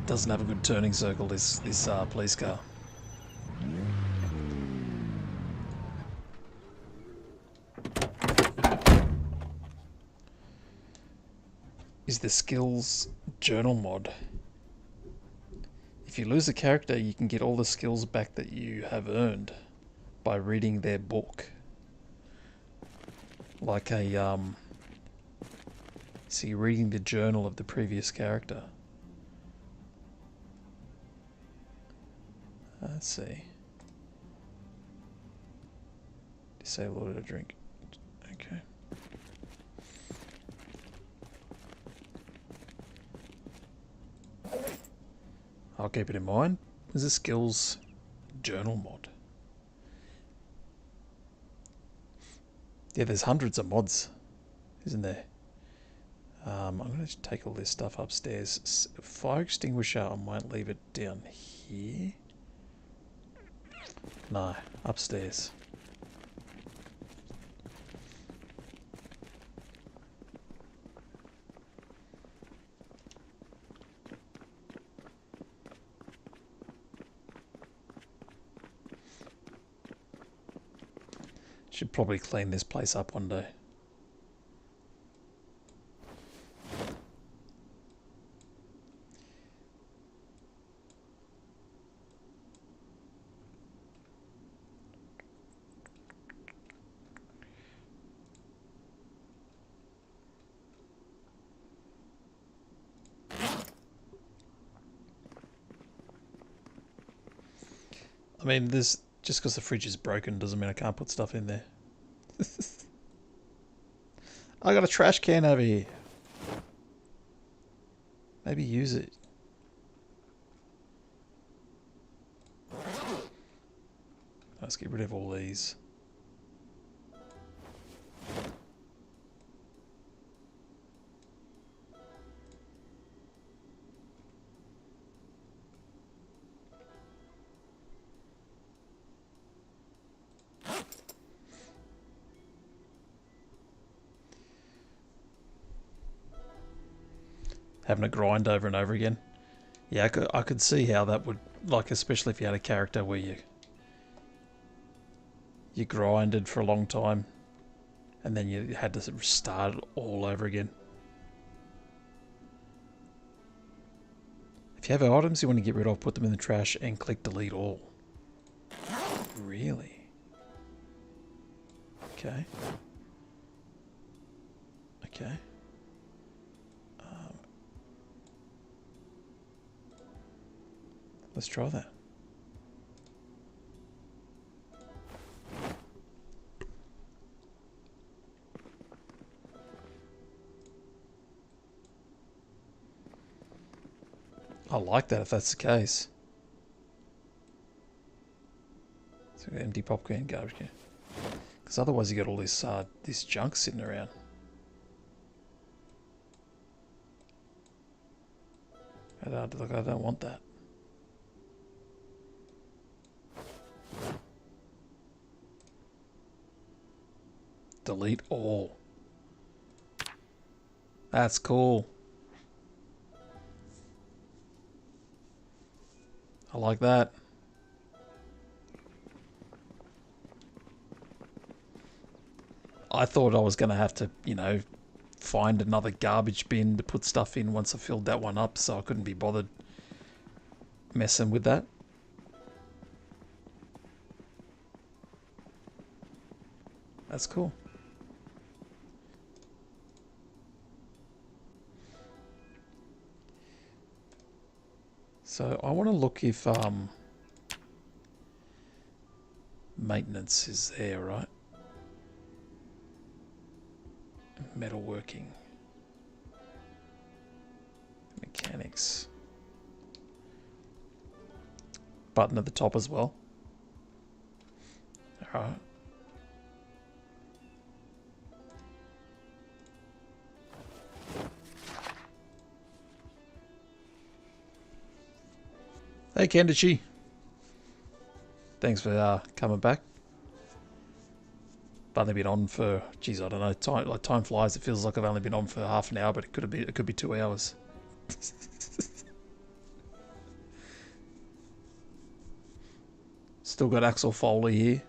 Doesn't have a good turning circle, this police car. Is the skills journal mod. If you lose a character, you can get all the skills back that you have earned by reading their book. Like a so you're reading the journal of the previous character. Let's see. Disable order to drink. Okay. I'll keep it in mind. There's a skills journal mod. Yeah, there's hundreds of mods, isn't there? I'm going to take all this stuff upstairs. Fire extinguisher, I might leave it down here. No, upstairs. Should probably clean this place up one day. I mean, just because the fridge is broken doesn't mean I can't put stuff in there. I got a trash can over here. Maybe use it. Let's get rid of all these. Having to grind over and over again. Yeah, I could see how that would, like, especially if you had a character where you grinded for a long time and then you had to start all over again. If you have items you want to get rid of, put them in the trash and click delete all. Really? Okay. Okay. Let's try that. I like that if that's the case. So empty popcorn garbage can. Because otherwise you got all this junk sitting around. I don't want that. Delete all. That's cool. I like that. I thought I was going to have to, you know, find another garbage bin to put stuff in once I filled that one up, so I couldn't be bothered messing with that. That's cool. So I want to look if maintenance is there, right? Metalworking. Mechanics. Button at the top as well. Alright. Hey Kendichi. Thanks for coming back. I've only been on for, geez, I don't know. Time flies. It feels like I've only been on for half an hour, but it could be 2 hours. Still got Axel Foley here.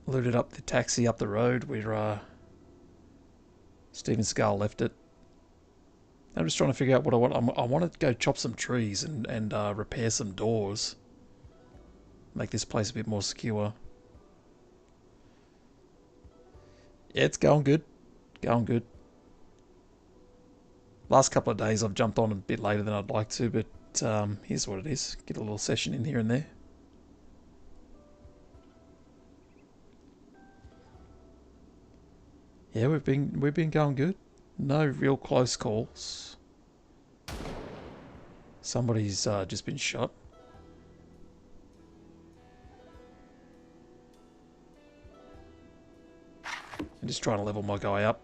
Looted up the taxi up the road where Steven Seagal left it. I'm just trying to figure out what I want. I want to go chop some trees and repair some doors. Make this place a bit more secure. Yeah, it's going good. Going good. Last couple of days I've jumped on a bit later than I'd like to, but here's what it is. Get a little session in here and there. Yeah, we've been going good. No real close calls. Somebody's just been shot. I'm just trying to level my guy up.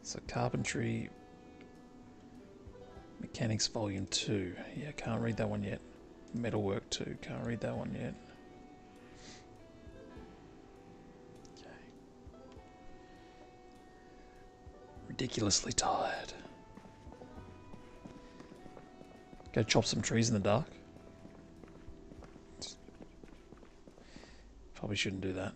So carpentry, mechanics volume 2. Yeah, can't read that one yet. Metalwork 2, can't read that one yet. Okay. Ridiculously tired. Go chop some trees in the dark. Probably shouldn't do that.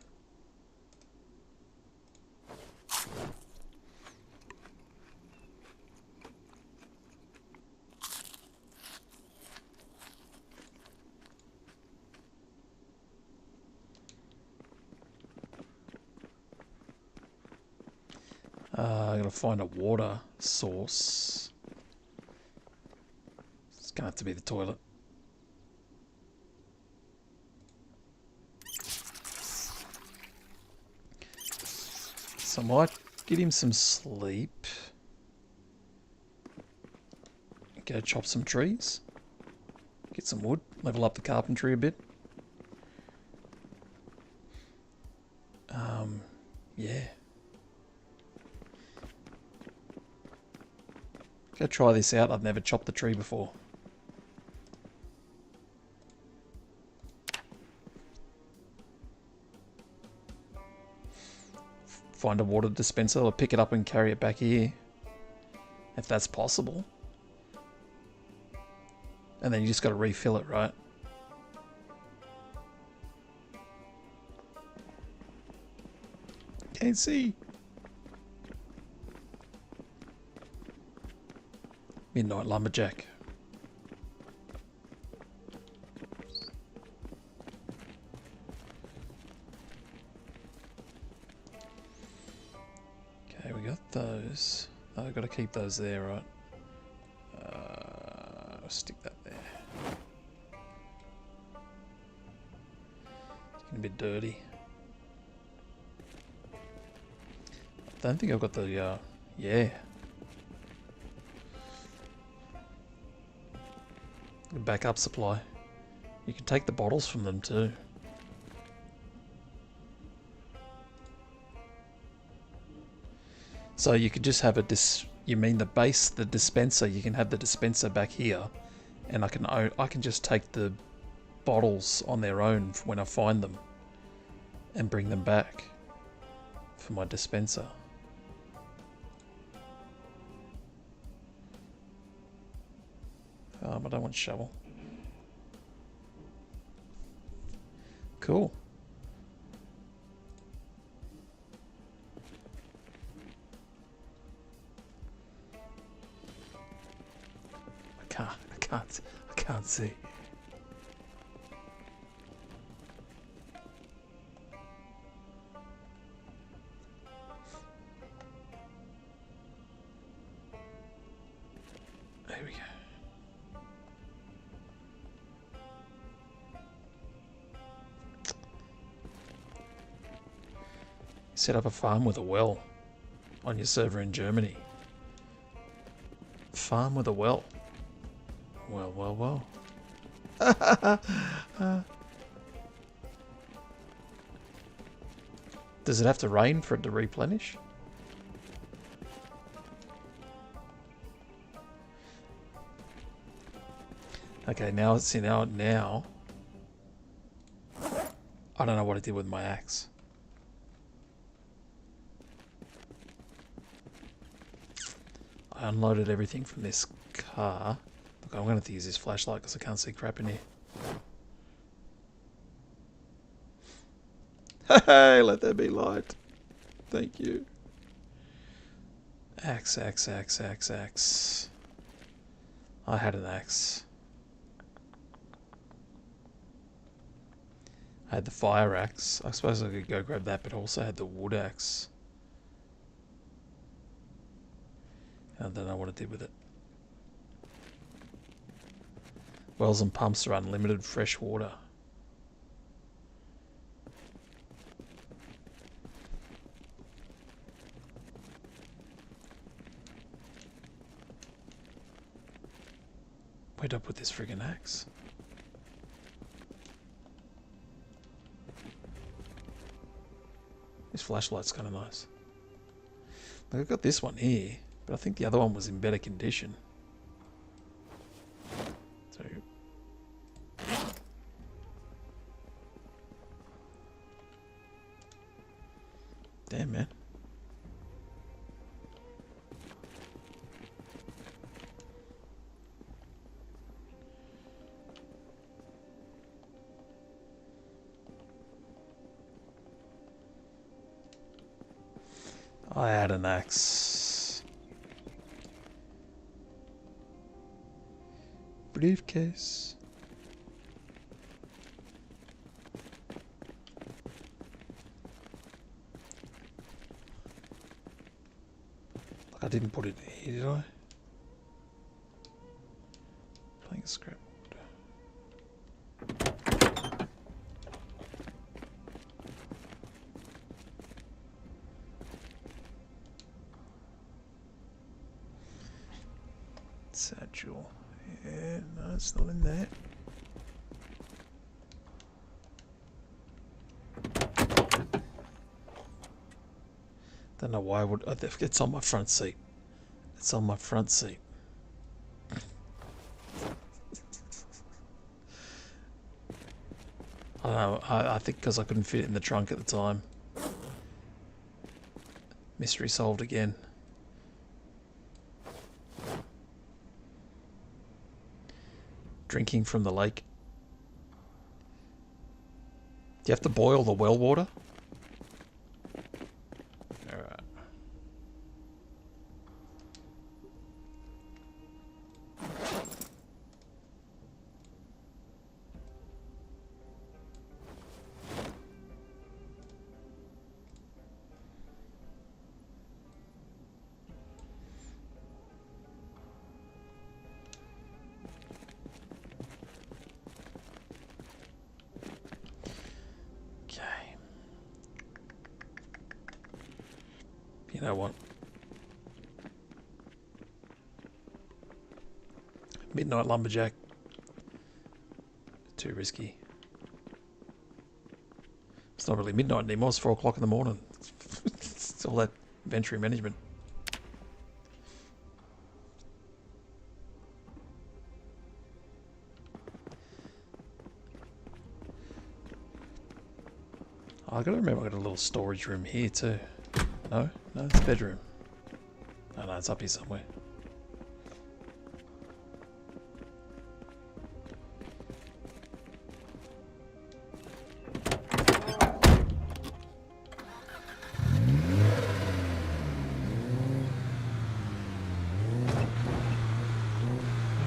I gotta find a water source. It's gonna have to be the toilet. So I might get him some sleep. Go chop some trees. Get some wood. Level up the carpentry a bit. Yeah. Go try this out. I've never chopped the tree before. Find a water dispenser or pick it up and carry it back here. If that's possible. And then you just got to refill it, right? Can't see. Midnight Lumberjack. Okay, we got those. Oh, I've got to keep those there, right? I'll stick that there. It's getting a bit dirty. I don't think I've got the, yeah. The backup supply. You can take the bottles from them too. So you could just have a you mean the base, the dispenser, you can have the dispenser back here, and I can just take the bottles on their own when I find them. and bring them back for my dispenser. I don't want shovel. Cool. I can't see. There we go. Set up a farm with a well on your server in Germany. Farm with a well. Well. Does it have to rain for it to replenish? Okay, now see now I don't know what I did with my axe. I unloaded everything from this car. Look, I'm going to have to use this flashlight because I can't see crap in here. Hey, let there be light. Thank you. Axe. I had an axe. I had the fire axe. I suppose I could go grab that, but I also had the wood axe. I don't know what I did with it. Wells and pumps are unlimited fresh water. Where'd I put this friggin' axe? This flashlight's kind of nice. Look, I've got this one here, but I think the other one was in better condition. So, damn, man. I had an axe. Briefcase. I didn't put it here, did I? Playing scrap wood. Satchel. Yeah, no, it's not in there. Don't know why I would. It's on my front seat. It's on my front seat. I don't know. I think because I couldn't fit it in the trunk at the time. Mystery solved again. Drinking from the lake. Do you have to boil the well water? Alright. You know what? Midnight lumberjack. Too risky. It's not really midnight anymore. It's 4 o'clock in the morning. It's all that inventory management. I gotta remember I got a little storage room here too. No? No, it's a bedroom. Oh no, it's up here somewhere.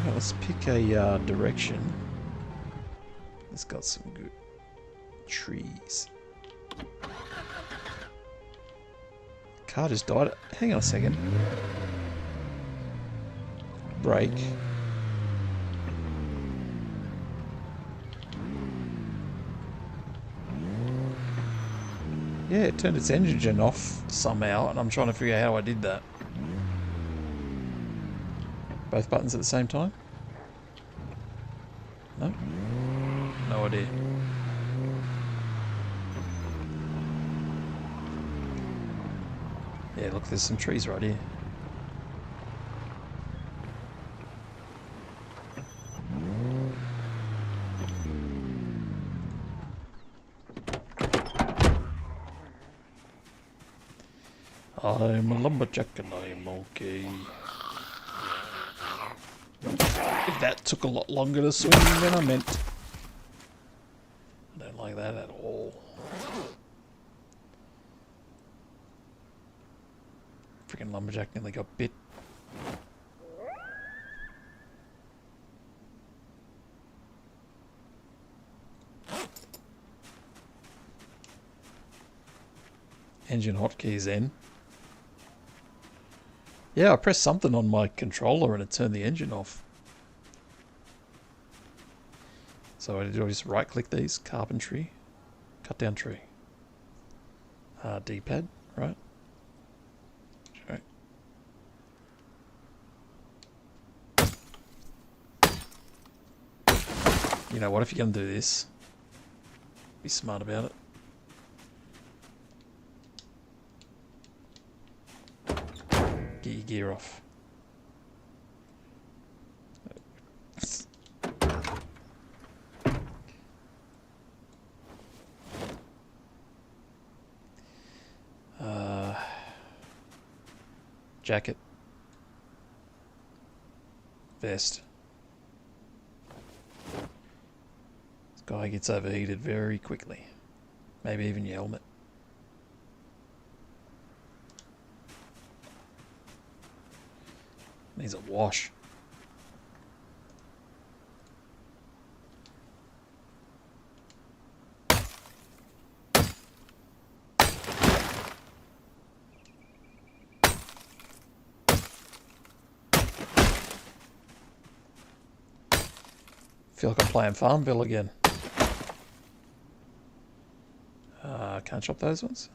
Let's pick a direction. It's got some good trees. Car just died. Hang on a second. Brake. Yeah, it turned its engine off somehow, and I'm trying to figure out how I did that. Both buttons at the same time? No? No idea. Yeah, look, there's some trees right here. I'm a lumberjack and I'm okay. That took a lot longer to swing than I meant. I don't like that at all. Freaking lumberjack nearly got bit. Engine hotkeys in. Yeah, I pressed something on my controller and it turned the engine off. So do I just right click these? Carpentry. Cut down tree. D-pad, right? Okay. You know what, if you're going to do this, be smart about it. Get your gear off. Jacket. Vest. This guy gets overheated very quickly. Maybe even your helmet. Needs a wash. Feel like I'm playing Farmville again. Can't chop those ones.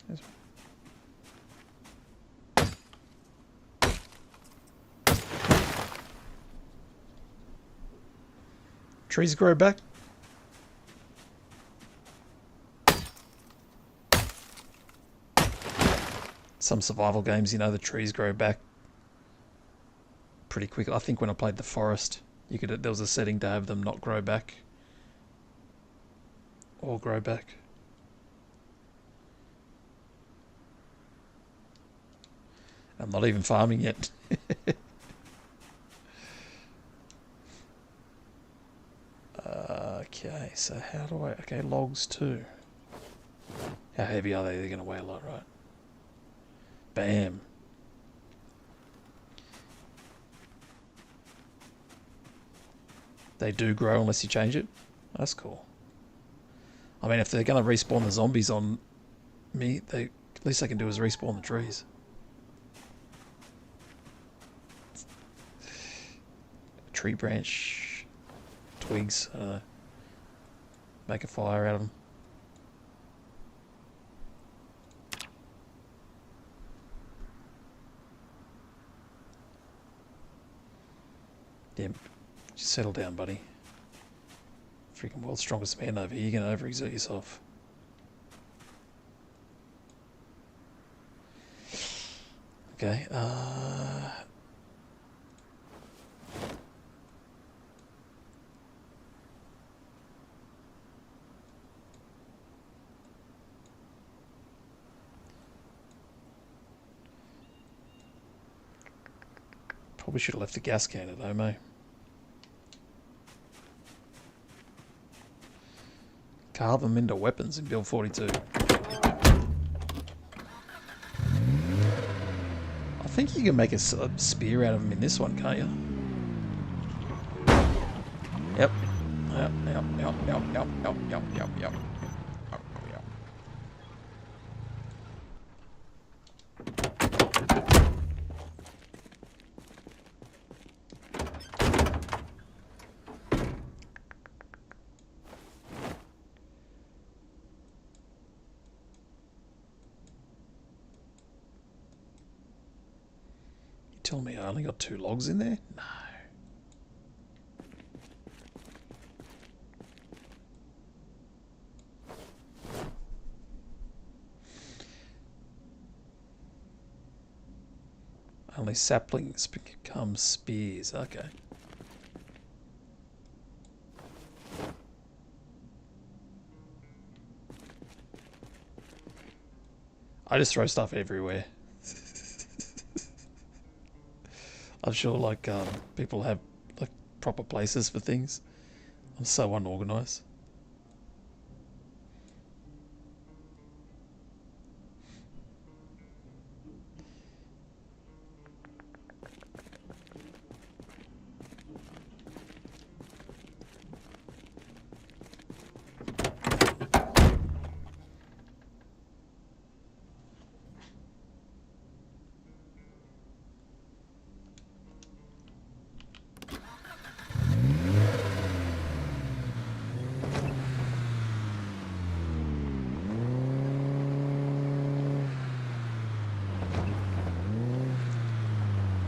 There's one. Trees grow back. Some survival games, you know, the trees grow back pretty quickly. I think when I played The Forest, there was a setting to have them not grow back. Or grow back. I'm not even farming yet. Okay, so how do I... Okay, logs too. How heavy are they? They're going to weigh a lot, right? Bam. They do grow unless you change it. That's cool. I mean, if they're going to respawn the zombies on me, at least they can do is respawn the trees. Tree branch, twigs, make a fire out of them. Damn, just settle down, buddy. Freaking world's strongest man over here, you're going to overexert yourself. Okay, Probably should have left the gas can at home, eh? Carve them into weapons in Build 42. I think you can make a spear out of them in this one, can't you? Yep. Yep. Tell me I only got 2 logs in there? No. Only saplings become spears. Okay. I just throw stuff everywhere. I'm sure, like, people have like proper places for things. I'm so unorganized.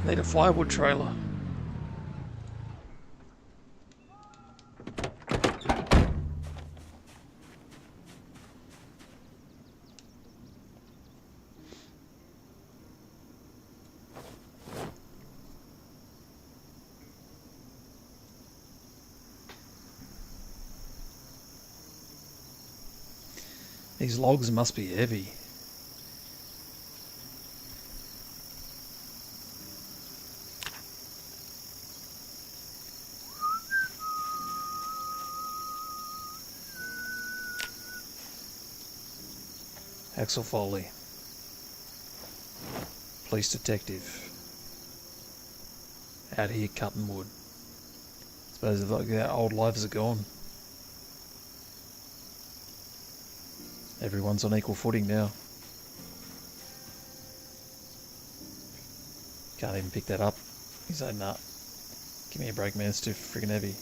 Need a firewood trailer. These logs must be heavy. Axel Foley, police detective, out here cutting wood. Suppose like their old lives are gone. Everyone's on equal footing now. Can't even pick that up. He's like, nah, give me a break, man, it's too friggin' heavy.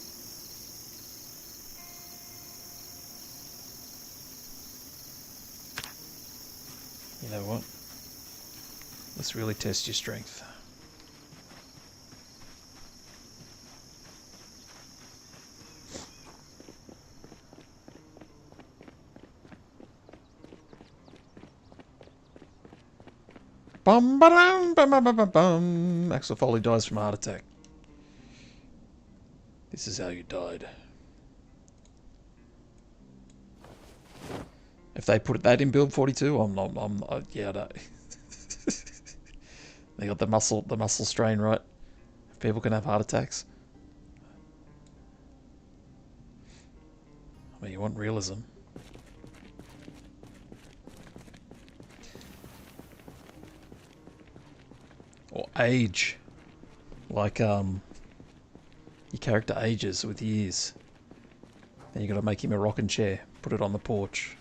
You know what? Let's really test your strength. Bum ba dum bum bum bum bum. Axel Foley dies from a heart attack. This is how you died. If they put that in Build 42, yeah, I don't. They got the muscle strain right. If people can have heart attacks. I mean, you want realism. Or age. Like, your character ages with years. Then you gotta make him a rocking chair. Put it on the porch.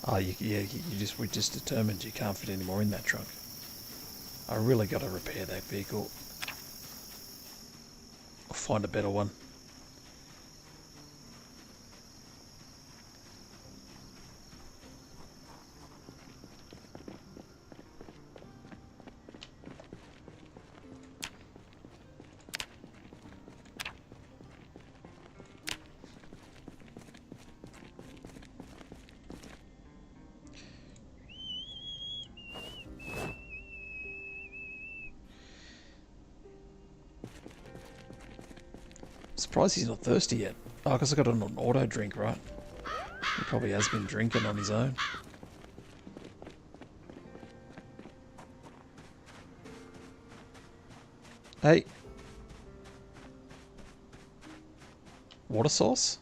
Oh, we just determined you can't fit any more in that trunk. I really got to repair that vehicle. Or find a better one. surprised he's not thirsty yet. Oh, because I got it on an auto drink, right? He probably has been drinking on his own. Hey. Water sauce?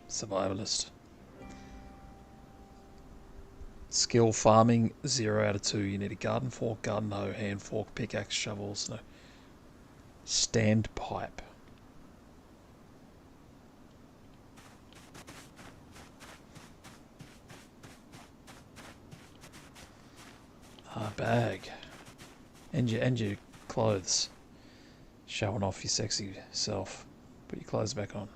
Survivalist. Skill farming 0 out of 2. You need a garden fork, garden hoe, hand fork, pickaxe, shovels. No. Stand pipe. Bag. And your clothes. Showing off your sexy self. Put your clothes back on.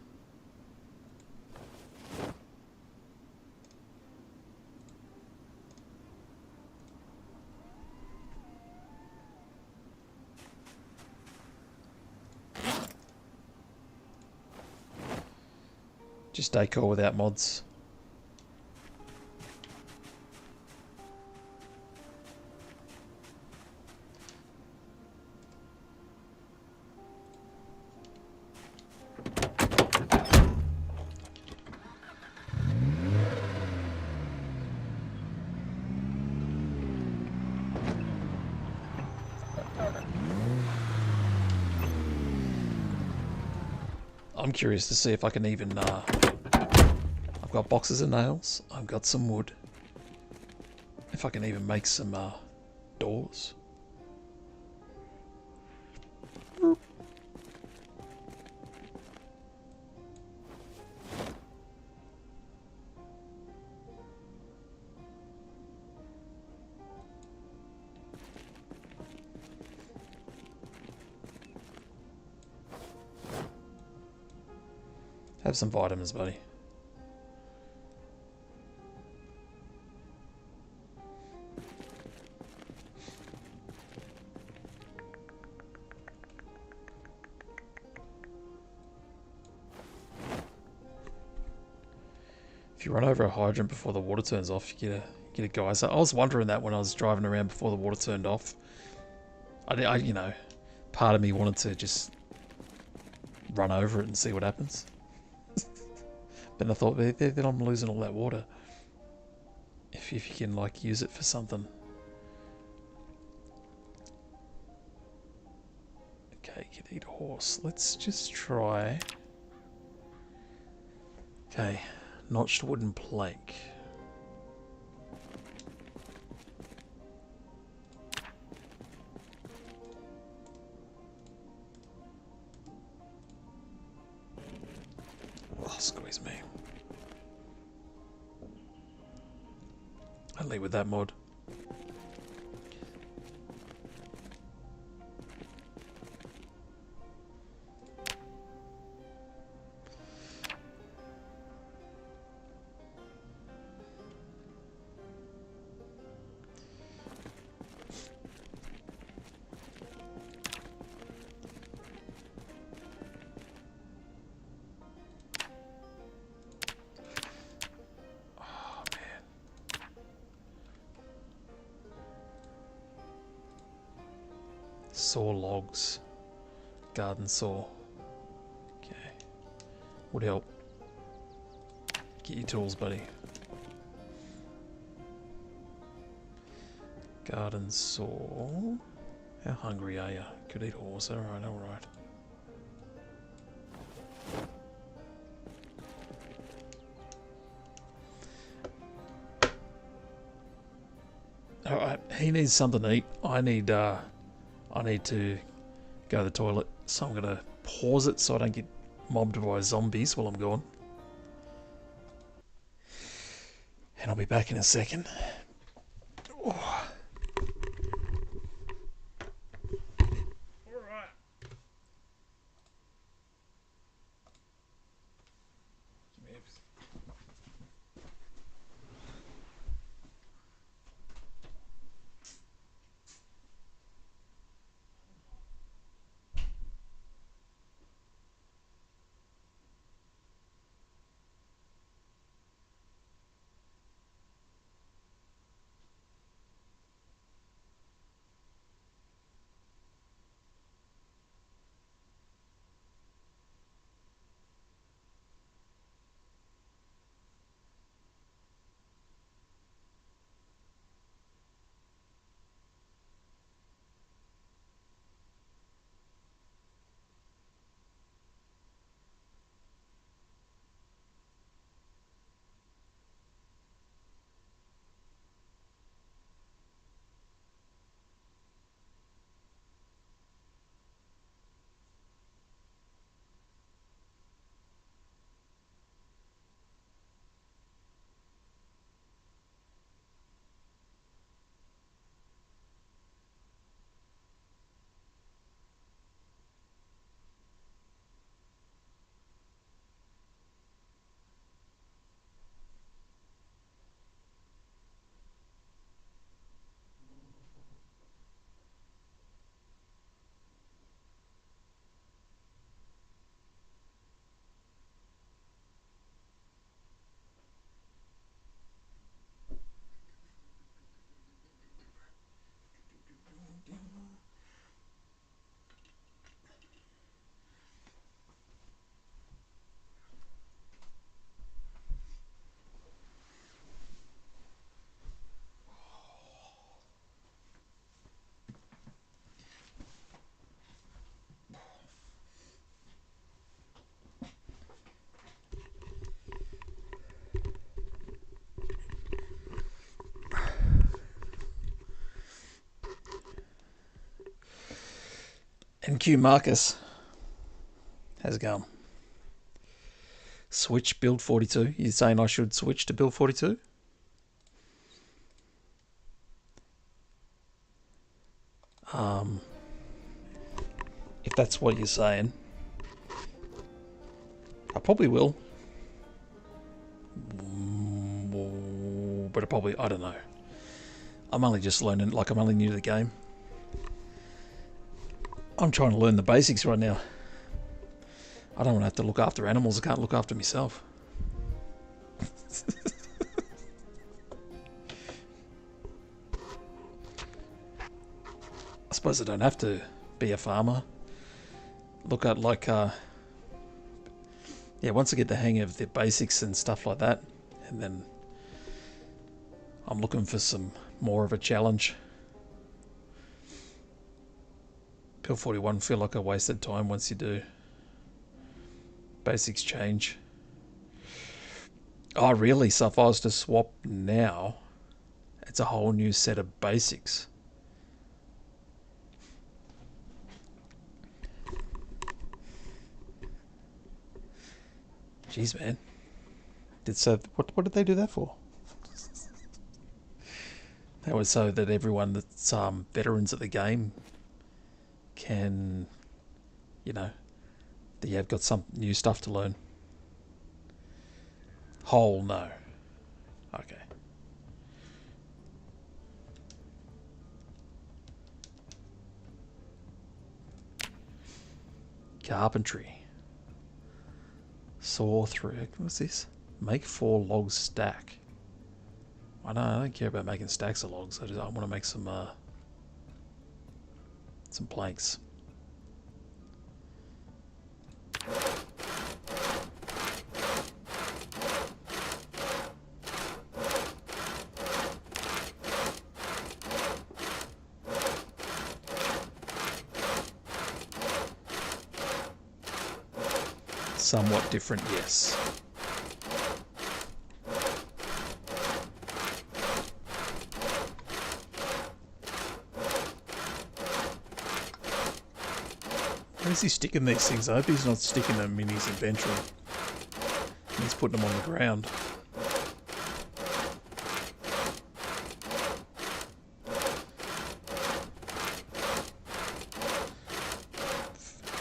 Just decor without mods. I'm curious to see if I can even, I've got boxes of nails, I've got some wood. If I can even make some, doors. Have some vitamins, buddy. If you run over a hydrant before the water turns off, you get a geyser. I was wondering that when I was driving around before the water turned off. I you know, part of me wanted to just run over it and see what happens. But I thought, then I'm losing all that water. If you can, like, use it for something. Okay, you can eat a horse. Let's just try. Okay, notched wooden plank. Oh, squeeze me. I'll leave with that mod. Saw logs. Garden saw. Okay. Would help. Get your tools, buddy. Garden saw. How hungry are you? Could eat a horse. Alright, alright. Alright, he needs something to eat. I need to go to the toilet, so I'm gonna pause it so I don't get mobbed by zombies while I'm gone. And I'll be back in a second. Oh. NQ Marcus. How's it going? Switch build 42. You saying I should switch to build 42? If that's what you're saying, I probably will. But I don't know. I'm only just learning, like I'm only new to the game. I'm trying to learn the basics right now. I don't want to have to look after animals. I can't look after myself. I suppose I don't have to be a farmer. Look at like, yeah, once I get the hang of the basics and stuff like that, and then I'm looking for some more of a challenge. Build 41 feel like a wasted time once you do. Basics change. Oh really? So if I was to swap now, it's a whole new set of basics. Jeez, man. What did they do that for? That was so that everyone that's veterans at the game can, you know, that you've got some new stuff to learn. Whole, no. Okay. Carpentry. Saw through. What's this? Make 4 logs stack. I don't care about making stacks of logs. I want to make some planks. Somewhat different, yes. Where is he sticking these things? I hope he's not sticking them in his inventory. He's putting them on the ground.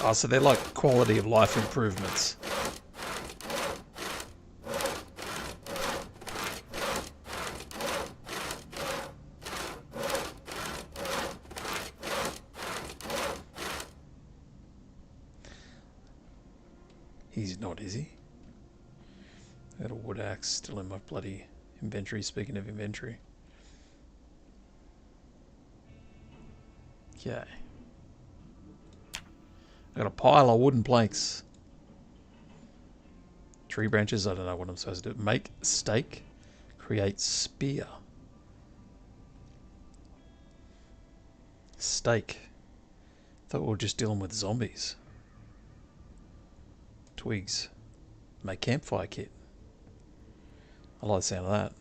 Oh, so they're like quality of life improvements. He's not, is he? I got a wood axe still in my bloody inventory, speaking of inventory. Okay. I got a pile of wooden planks. Tree branches, I don't know what I'm supposed to do. Make stake, create spear. Stake. Thought we were just dealing with zombies. Twigs. Make campfire kit. I like the sound of that.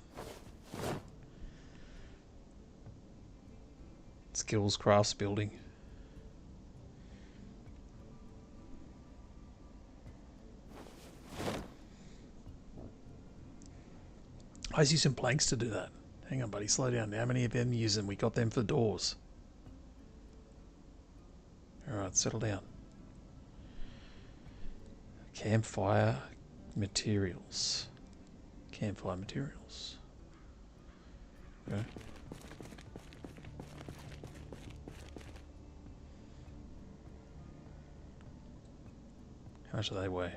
Skills, crafts, building. I was using planks to do that. Hang on, buddy, slow down. How many of them using? We got them for doors. Alright, settle down. Campfire materials. Campfire materials. Okay. How much do they weigh?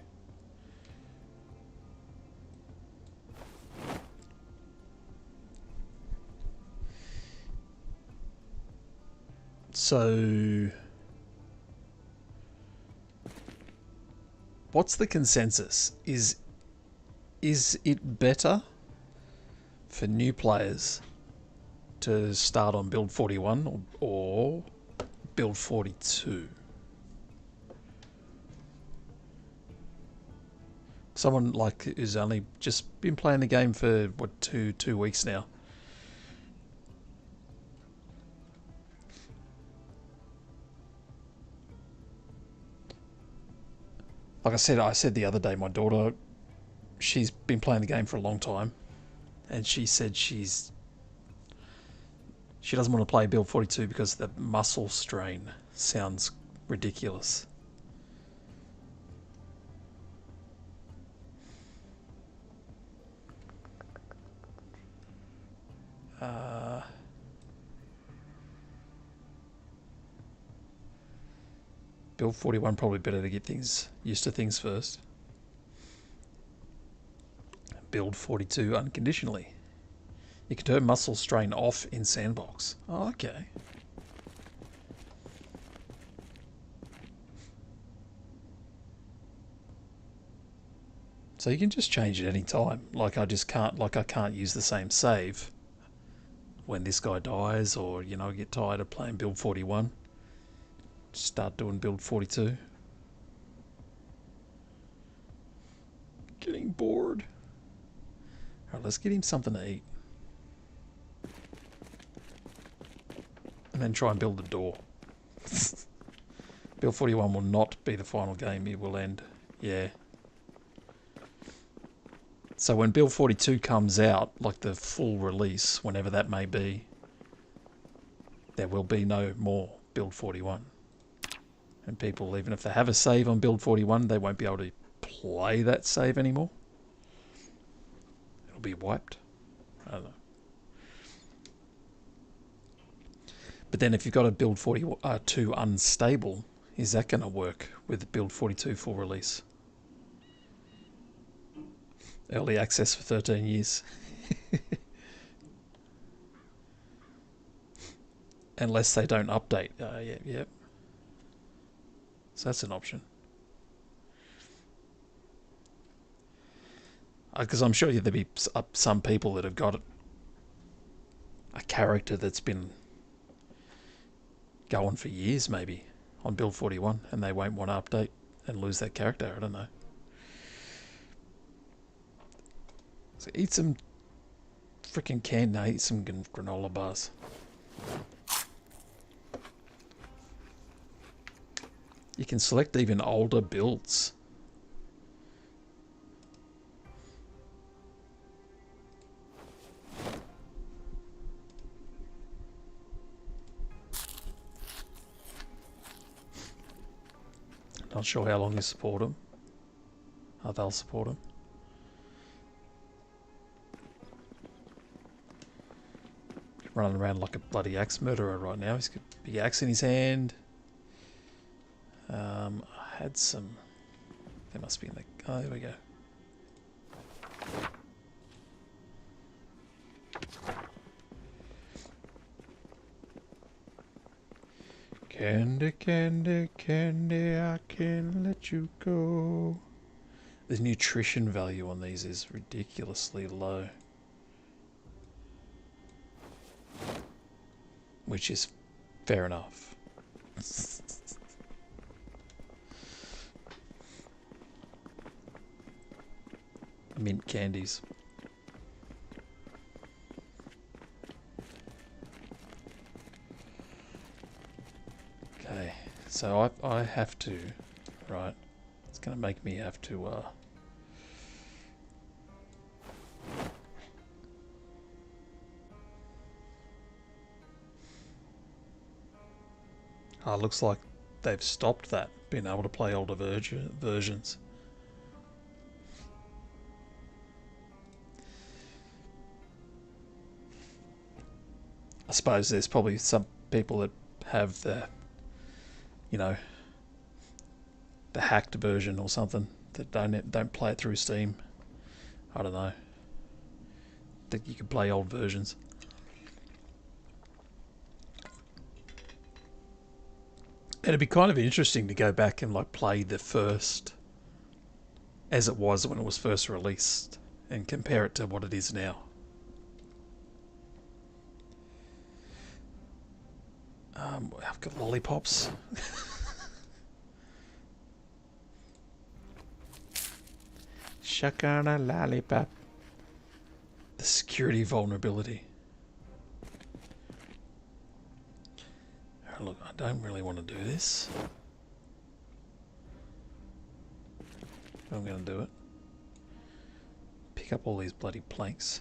So, what's the consensus? Is it better for new players to start on build 41 or build 42? Someone like who's only just been playing the game for what two weeks now. Like I said the other day, my daughter, she's been playing the game for a long time, and she said she doesn't want to play Build 42 because the muscle strain sounds ridiculous. Build 41 probably better to get things used to things first. Build 42 unconditionally. You can turn muscle strain off in sandbox. Oh, okay. So you can just change it any time. Like I can't use the same save when this guy dies, or get tired of playing build 41. Start doing build 42. Getting bored. Alright, let's get him something to eat. And then try and build the door. Build 41 will not be the final game. It will end. Yeah. So when Build 42 comes out, like the full release, whenever that may be, there will be no more Build 41. And people, even if they have a save on Build 41, they won't be able to play that save anymore. It'll be wiped. I don't know. But then if you've got a Build 42 unstable, is that going to work with Build 42 full release? Early access for 13 years. Unless they don't update. Yeah. So that's an option. Because I'm sure there'll be some people that have got a character that's been going for years maybe on Build 41, and they won't want to update and lose that character. I don't know. So eat some freaking candy. No, eat some granola bars. You can select even older builds. Not sure how long you support them. How they'll support them. Running around like a bloody axe murderer right now. He's got a big axe in his hand. I had some... There must be in the... Oh, there we go. Candy, candy, candy, I can't let you go. The nutrition value on these is ridiculously low. Which is fair enough. Mint candies. Okay, so I have to, right, it's going to make me have to, looks like they've stopped that, being able to play older versions. I suppose there's probably some people that have the, the hacked version or something that don't play it through Steam. I don't know. That you can play old versions. It'd be kind of interesting to go back and like play the first as it was when it was first released and compare it to what it is now. I've got lollipops. Shakana lollipop. The security vulnerability. Look, I don't really want to do this. I'm going to do it. Pick up all these bloody planks.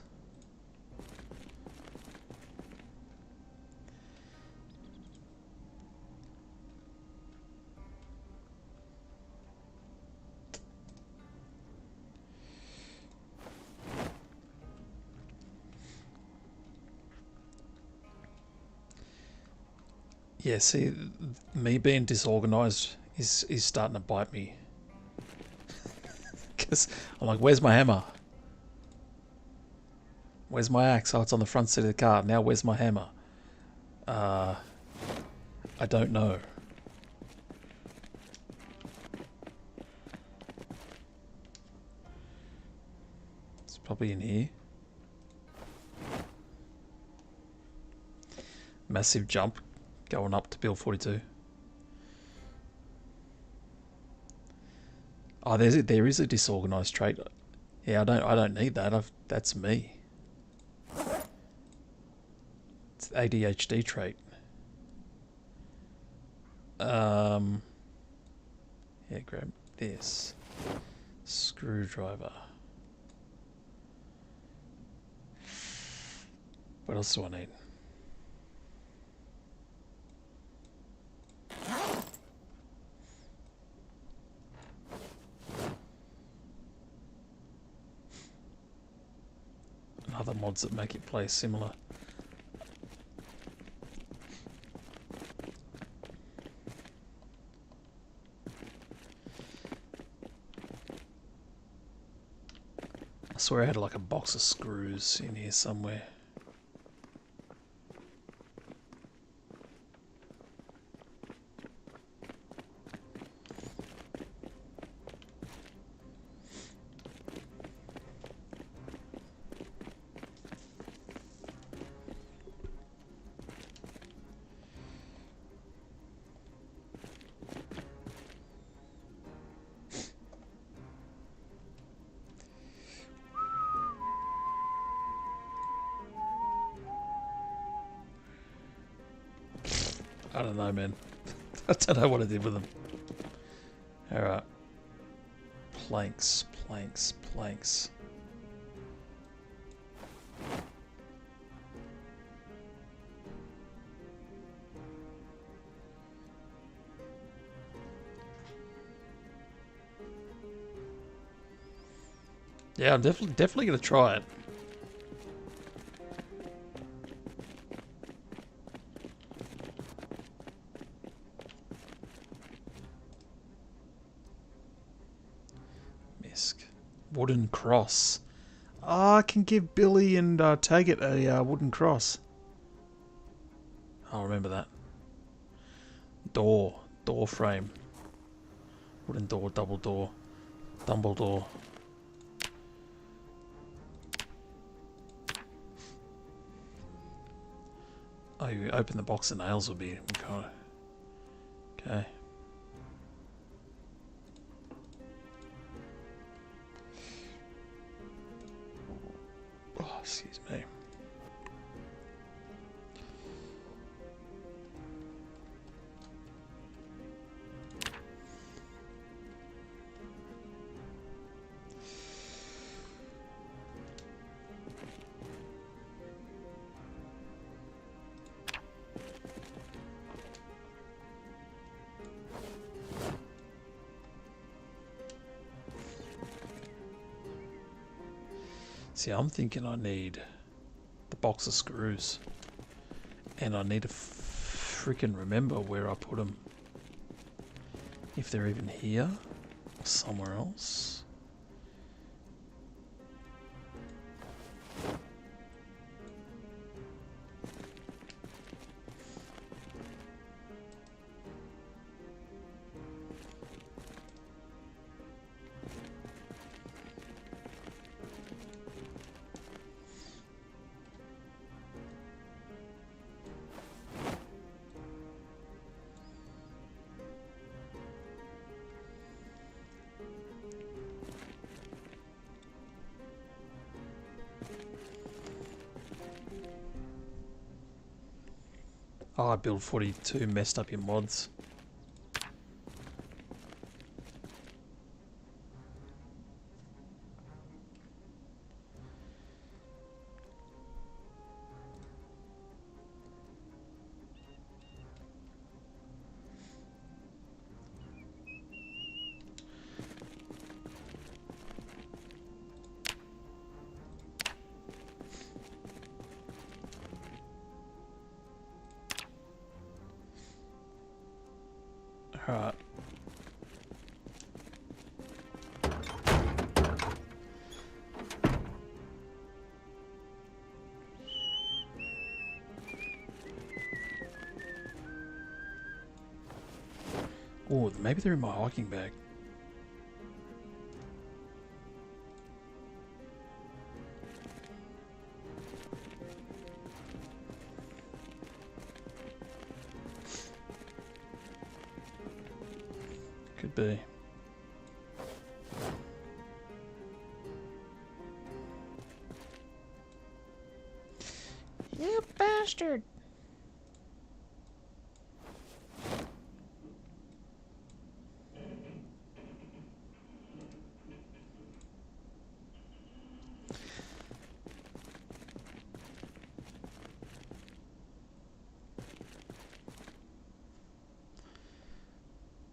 Yeah, see, me being disorganised is starting to bite me. Because I'm like, where's my hammer? Where's my axe? Oh, it's on the front seat of the car. Now where's my hammer? I don't know. It's probably in here. Massive jump going up to build 42. Oh, there is a disorganized trait. Yeah, I don't need that. That's me. It's ADHD trait. Yeah, grab this. Screwdriver. What else do I need? And other mods that make it play similar. I swear I had like a box of screws in here somewhere. I don't know, man. I don't know what I did with them. Alright. Planks, planks, planks. Yeah, I'm definitely gonna try it. Wooden cross. Oh, I can give Billy and Taggart a wooden cross. I'll remember that. Door frame. Wooden door, double door, Dumbledore. Oh, you open the box of nails will be kind of... Okay. Oh, excuse me. See, I'm thinking I need the box of screws. And I need to freaking remember where I put them. If they're even here or somewhere else. Oh, build 42 messed up your mods. Alright. Oh, maybe they're in my hiking bag. Could be. You bastard!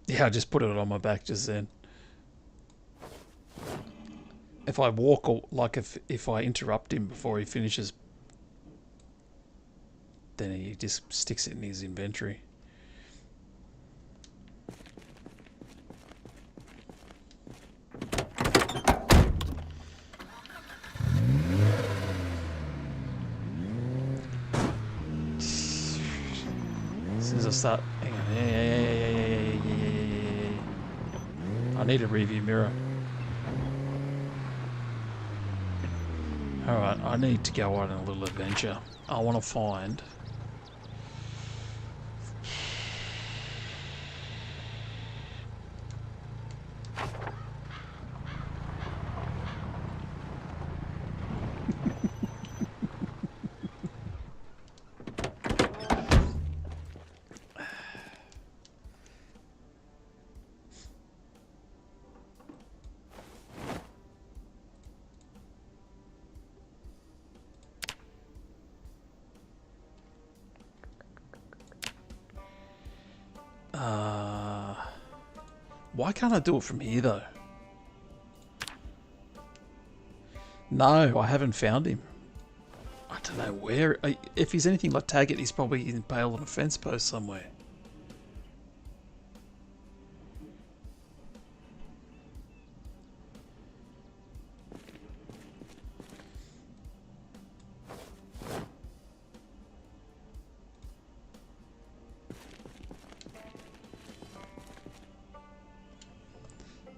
Yeah, I just put it on my back just then. If I walk, or like if I interrupt him before he finishes, then he just sticks it in his inventory. As soon as I start, hang on, I need a review mirror. Alright, I need to go on a little adventure. I want to find... why can't I do it from here though? No, I haven't found him. I don't know where. If he's anything like Taggart, he's probably impaled on a fence post somewhere.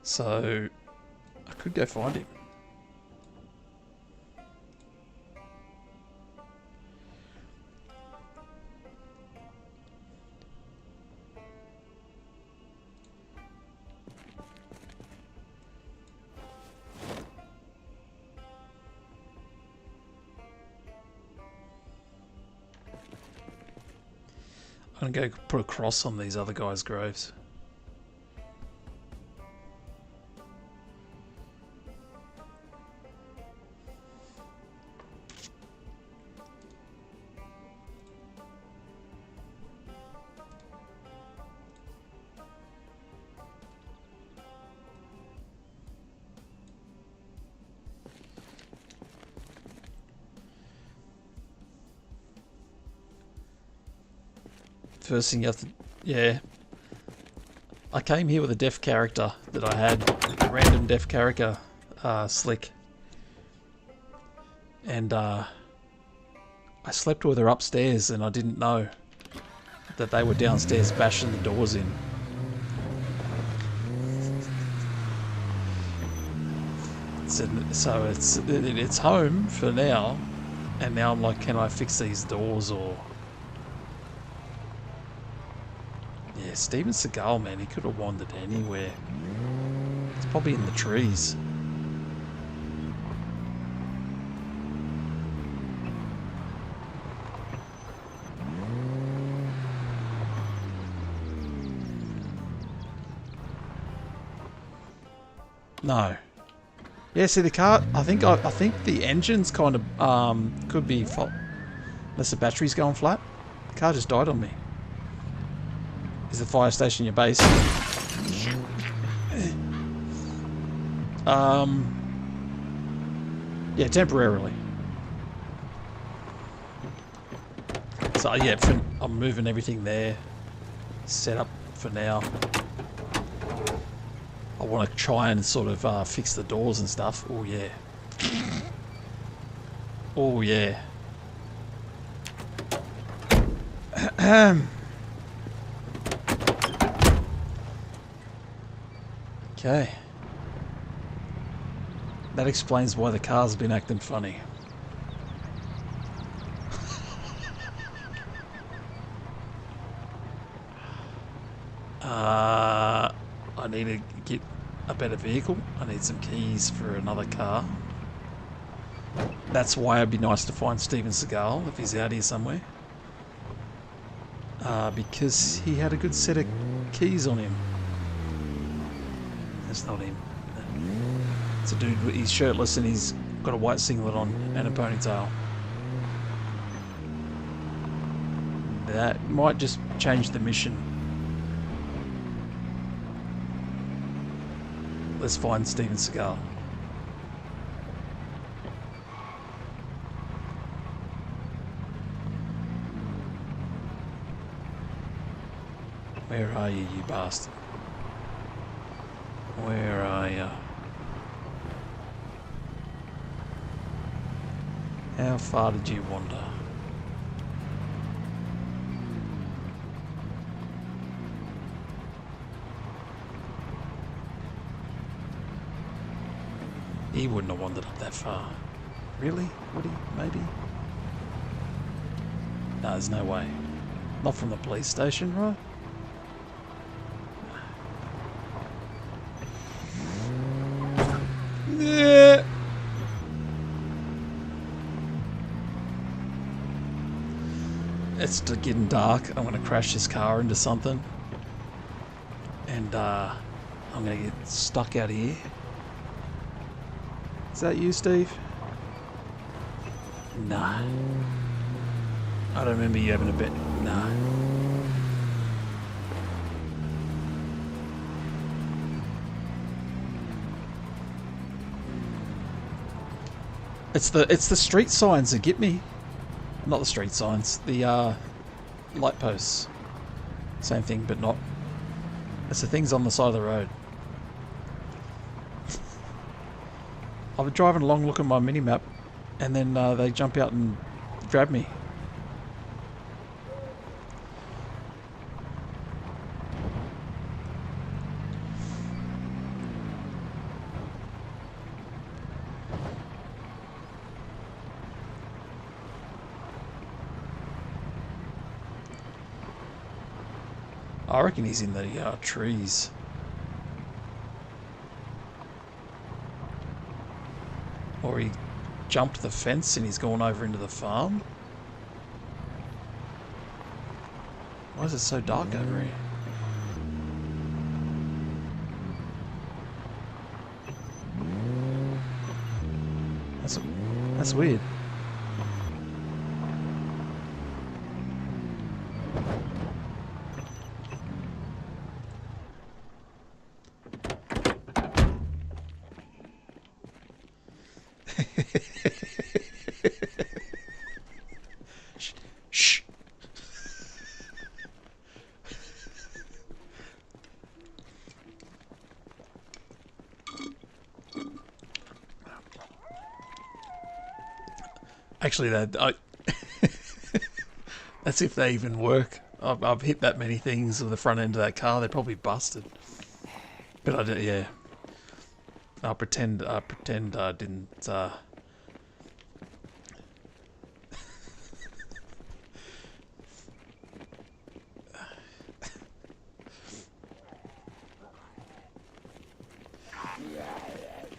So, I could go find him. I'm going to go put a cross on these other guys' graves. First thing you have to... Yeah. I came here with a deaf character that I had. A random deaf character. Slick. And I slept with her upstairs and I didn't know that they were downstairs bashing the doors in. So it's home for now. And now I'm like, can I fix these doors or... Yeah, Steven Seagal, man, he could have wandered anywhere. It's probably in the trees. No. Yeah, see the car. I think the engine's kind of could be fault unless the battery's going flat. The car just died on me. Is the fire station your base? Yeah, temporarily. So yeah, I'm moving everything there. Set up for now. I want to try and sort of fix the doors and stuff. Oh yeah. Oh yeah. Okay. That explains why the car's been acting funny. I need to get a better vehicle. I need some keys for another car. That's why it'd be nice to find Steven Seagal if he's out here somewhere. Because he had a good set of keys on him. That's not him. It's a dude, he's shirtless and he's got a white singlet on and a ponytail. That might just change the mission. Let's find Steven Seagal. Where are you, you bastard? Where are you? How far did you wander? He wouldn't have wandered up that far. Really? Would he? Maybe? No, there's no way. Not from the police station, right? Yeah. It's getting dark. I'm going to crash this car into something. And I'm going to get stuck out here. Is that you, Steve? Nah. I don't remember you having a bet. Nah. It's the street signs that get me. Not the street signs. The light posts. Same thing, but not. It's the things on the side of the road. I've been driving along looking at my mini-map, and then they jump out and grab me. I reckon he's in the trees. Or he jumped the fence and he's gone over into the farm. Why is it so dark over here? That's weird. Shh. Actually, that's if they even work. I've hit that many things with the front end of that car. They're probably busted. But I did, yeah. I'll pretend I didn't.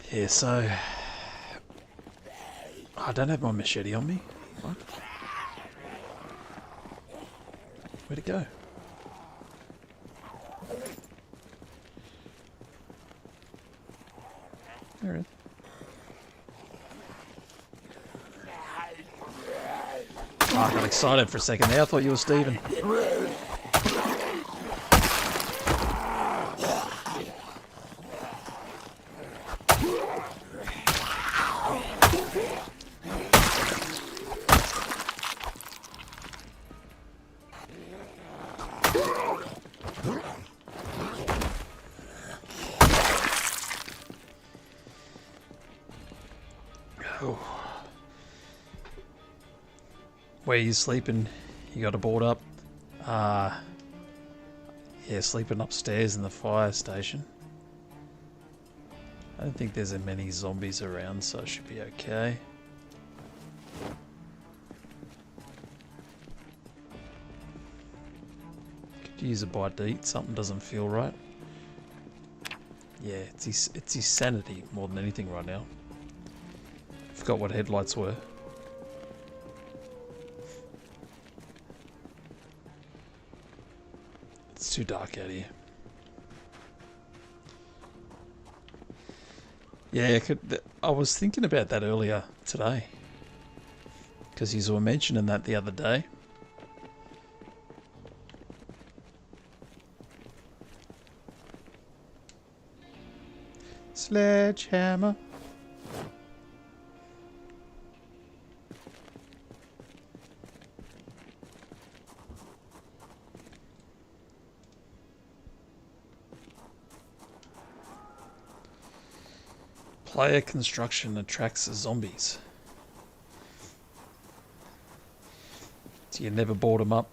Yeah, so I don't have my machete on me. What? Where'd it go? There it is. Oh, I got excited for a second there. I thought you were Steven. Where you sleeping? You got a board up? Yeah, sleeping upstairs in the fire station. I don't think there's many zombies around, so it should be okay. Could use a bite to eat. Something doesn't feel right. Yeah, it's his sanity more than anything right now. Forgot what headlights were. It's too dark out here. Yeah, I was thinking about that earlier today. Because you were mentioning that the other day. Sledgehammer. Player construction attracts zombies. So you never board them up.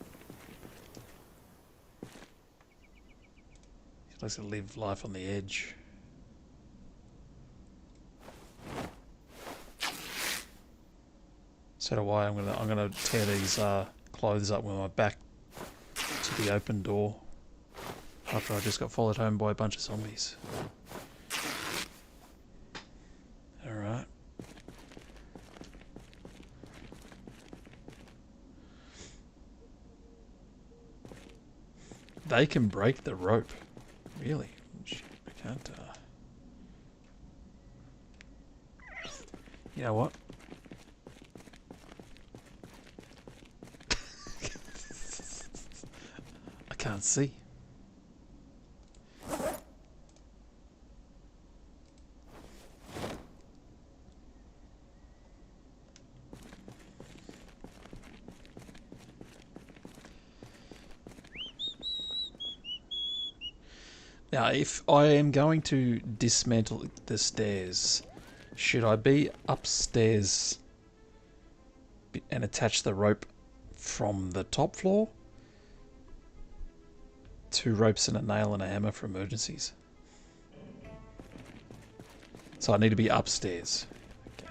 He likes to live life on the edge. So do I. I'm gonna tear these clothes up with my back to the open door after I just got followed home by a bunch of zombies. Alright. They can break the rope. Really? Shit, I can't. You know what? I can't see. Now, if I am going to dismantle the stairs, should I be upstairs and attach the rope from the top floor? 2 ropes and a nail and a hammer for emergencies. So I need to be upstairs. Okay.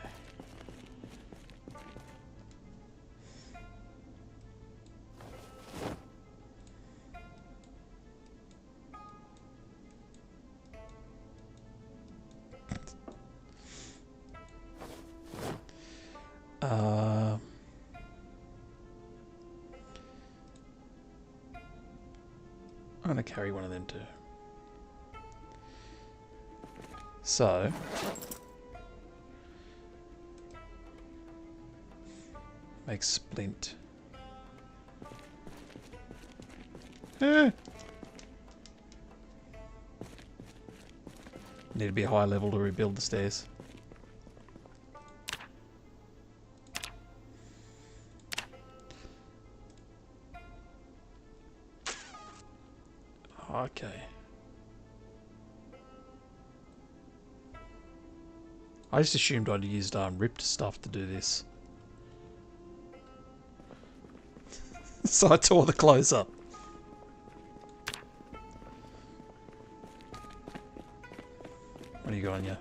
I'm going to carry one of them too. So, make splint. Need to be a high level to rebuild the stairs. Okay. I just assumed I'd used ripped stuff to do this. So I tore the clothes up. What do you got on you?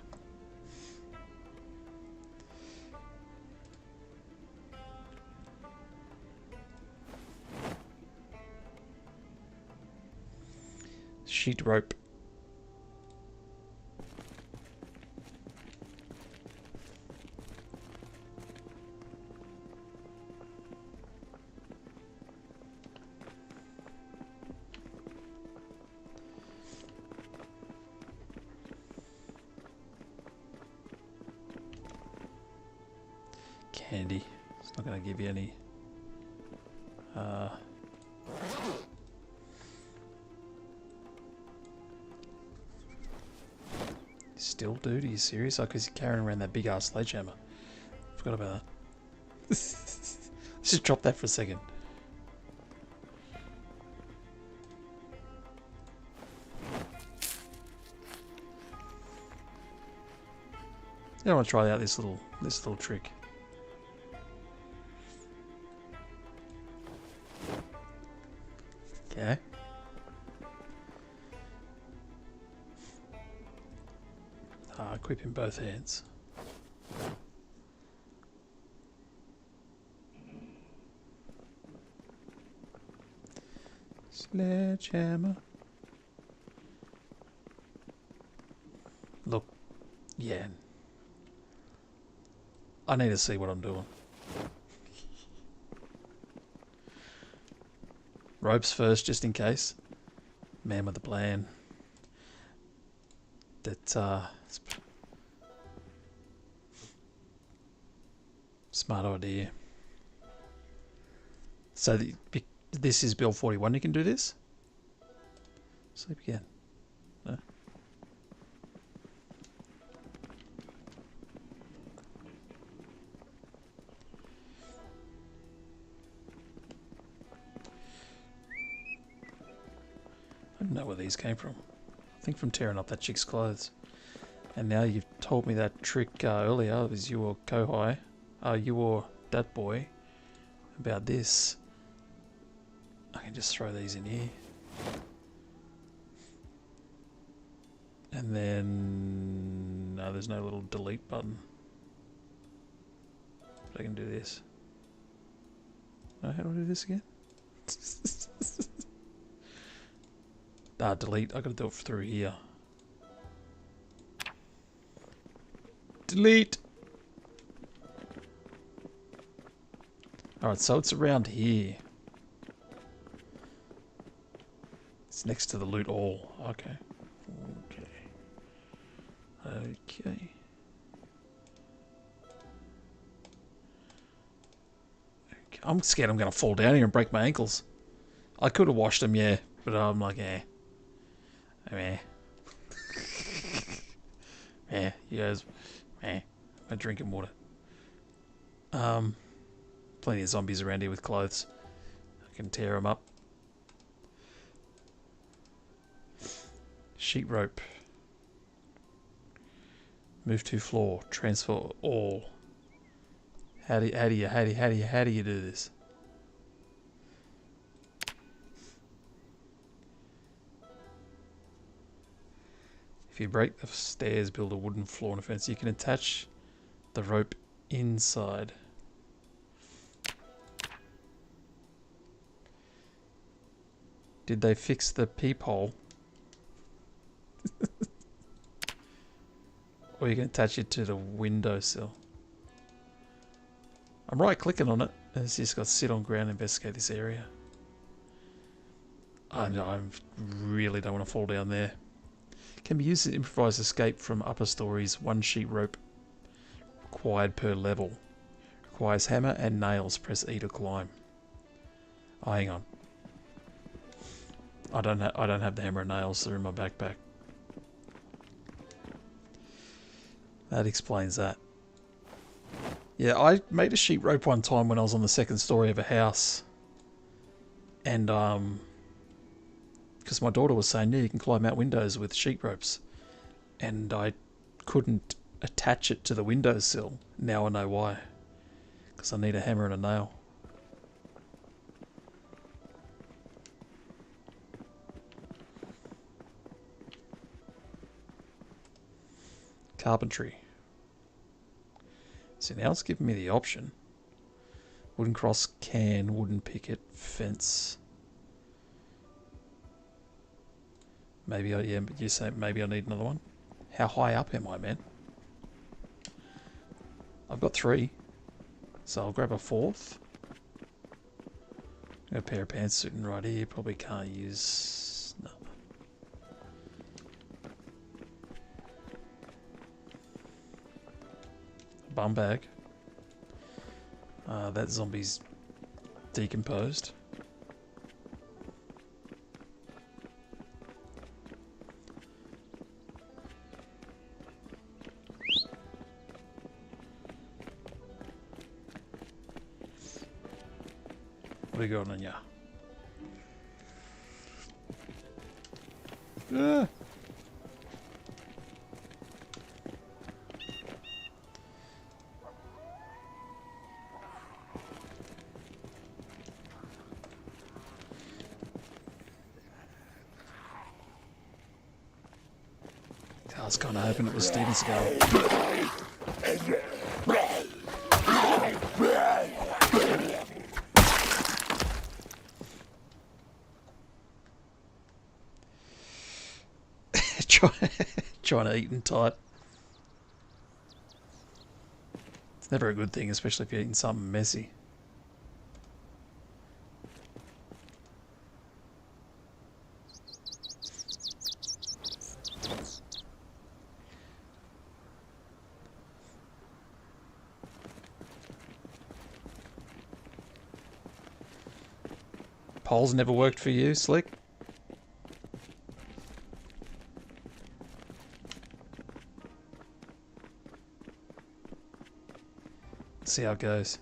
Sheet rope. Candy. It's not going to give you any. Still, dude? Are you serious? Oh, because you're carrying around that big ass sledgehammer. Forgot about that. Let's just drop that for a second. I want to try out this little trick. Okay. Equip in both hands. Sledgehammer. Look, yeah. I need to see what I'm doing. Ropes first, just in case. Man with a plan. That, smart idea. So this is Bill 41. You can do this? Sleep again. No? I don't know where these came from. I think from tearing up that chick's clothes. And now you've told me that trick earlier, was you or Kohai, you or that boy, about this. I can just throw these in here. And then... no, there's no little delete button. But I can do this. No, how do I do this again? Delete. I gotta do it through here. Delete! Alright, so it's around here. It's next to the loot all. Okay. Okay. I'm scared I'm going to fall down here and break my ankles. I could have washed them, yeah. But I'm like, yeah, you guys, I'm drinking water. Plenty of zombies around here with clothes. I can tear them up. Sheet rope. Move to floor. Transfer all. How do you do this? If you break the stairs, build a wooden floor and a fence. You can attach the rope inside. Did they fix the peephole? Or you can attach it to the windowsill. I'm right clicking on it. And it's just got sit on ground and investigate this area. I really don't want to fall down there. Can be used to improvise escape from upper stories. One sheet rope required per level. Requires hammer and nails. Press E to climb. Oh, hang on. I don't have the hammer and nails. They're in my backpack. That explains that. Yeah, I made a sheet rope one time when I was on the second story of a house. And, because my daughter was saying, yeah, you can climb out windows with sheet ropes. And I couldn't attach it to the windowsill. Now I know why. Because I need a hammer and a nail. Carpentry. So now it's giving me the option. Wooden cross, can, wooden picket, fence. Maybe yeah, but you say maybe I need another one. How high up am I, man? I've got 3. So I'll grab a 4th. Got a pair of pants sitting right here. Probably can't use... no. Bum bag. That zombie's decomposed. What are you going on here? Ah. I was kind of hoping it was Steven Seagal. Trying to eat and tight. It's never a good thing, especially if you're eating something messy. Poles never worked for you, Slick? See how it goes.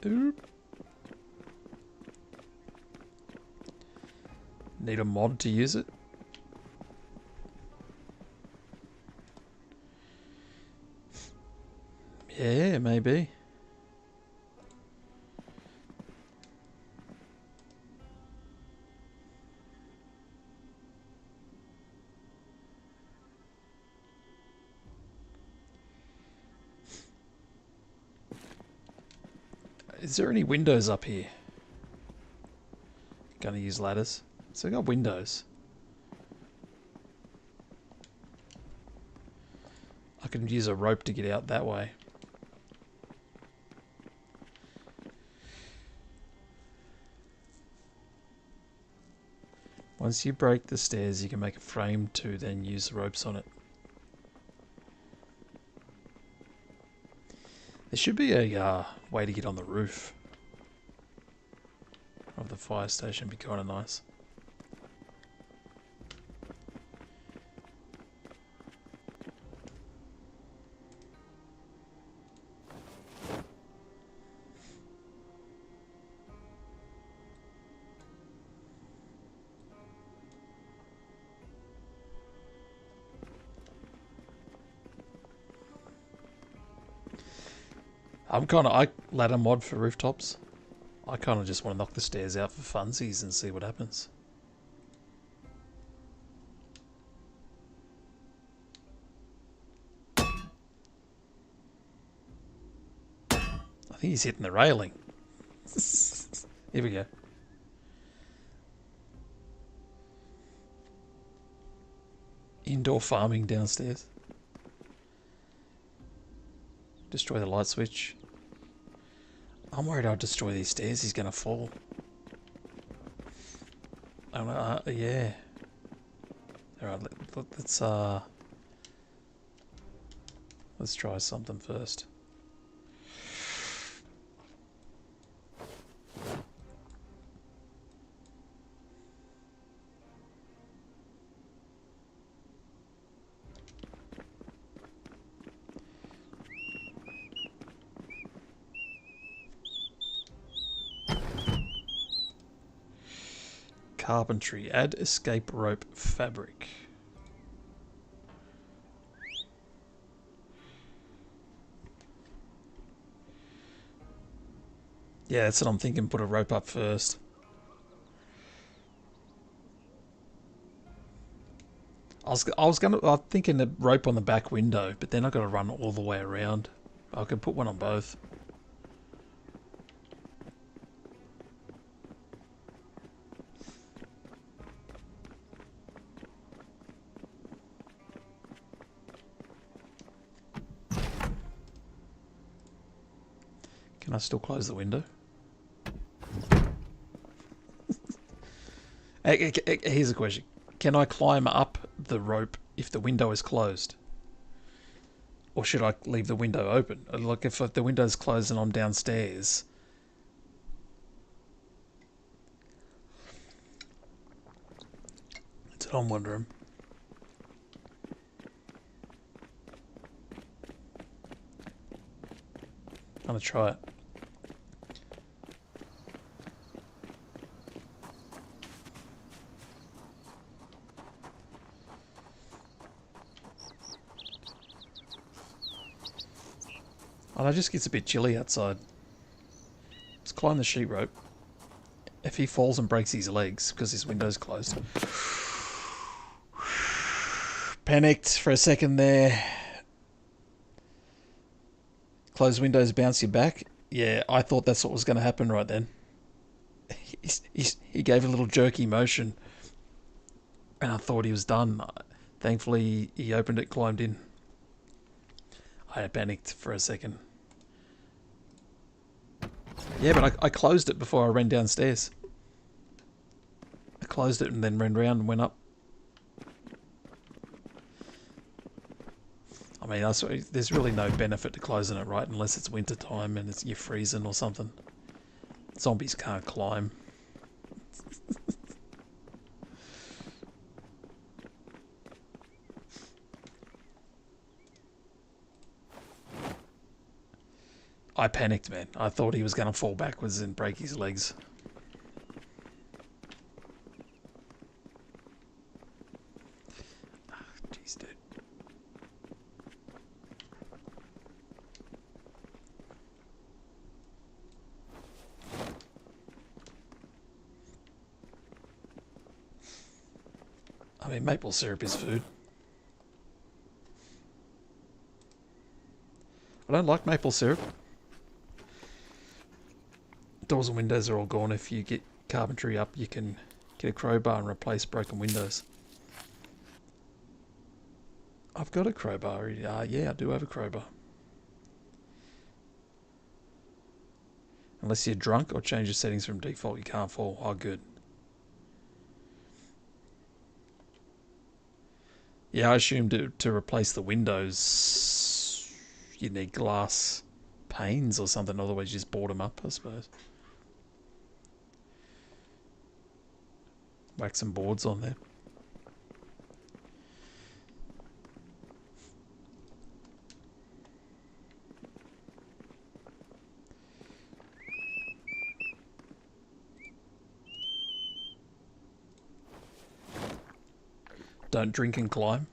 Oop. Need a mod to use it? Yeah, maybe. Is there any windows up here? Gonna use ladders. So we got windows. I can use a rope to get out that way. Once you break the stairs, you can make a frame to then use the ropes on it. There should be a way to get on the roof of the fire station. Be kind of nice. I ladder mod for rooftops. I kind of just want to knock the stairs out for funsies and see what happens. I think he's hitting the railing. Here we go. Indoor farming downstairs. Destroy the light switch. I'm worried I'll destroy these stairs. He's going to fall. Yeah. Alright, let's try something first. Carpentry. Add escape rope fabric. Yeah, that's what I'm thinking. Put a rope up first. I'm thinking a rope on the back window, but then I've got to run all the way around. I could put one on both. Can I still close the window? Here's a question. Can I climb up the rope if the window is closed? Or should I leave the window open? Like if the window's closed and I'm downstairs. That's what I'm wondering. I'm gonna try it. Oh, it just gets a bit chilly outside. Let's climb the sheet rope. If he falls and breaks his legs because his window's closed. Panicked for a second there. Close windows, bounce you back. Yeah, I thought that's what was going to happen right then. He gave a little jerky motion, and I thought he was done. Thankfully, he opened it, climbed in. I panicked for a second. Yeah, but I closed it before I ran downstairs. I closed it and then ran round and went up. I mean, there's really no benefit to closing it, right? Unless it's winter time and you're freezing or something. Zombies can't climb. I panicked, man. I thought he was going to fall backwards and break his legs. Jeez, dude. I mean, maple syrup is food. I don't like maple syrup. Doors and windows are all gone. If you get carpentry up, you can get a crowbar and replace broken windows. I've got a crowbar. Yeah, I do have a crowbar. Unless you're drunk or change your settings from default, you can't fall. Oh, good. Yeah, I assumed to replace the windows, you need glass panes or something. Otherwise, you just board them up, I suppose. Whack some boards on there. Don't drink and climb.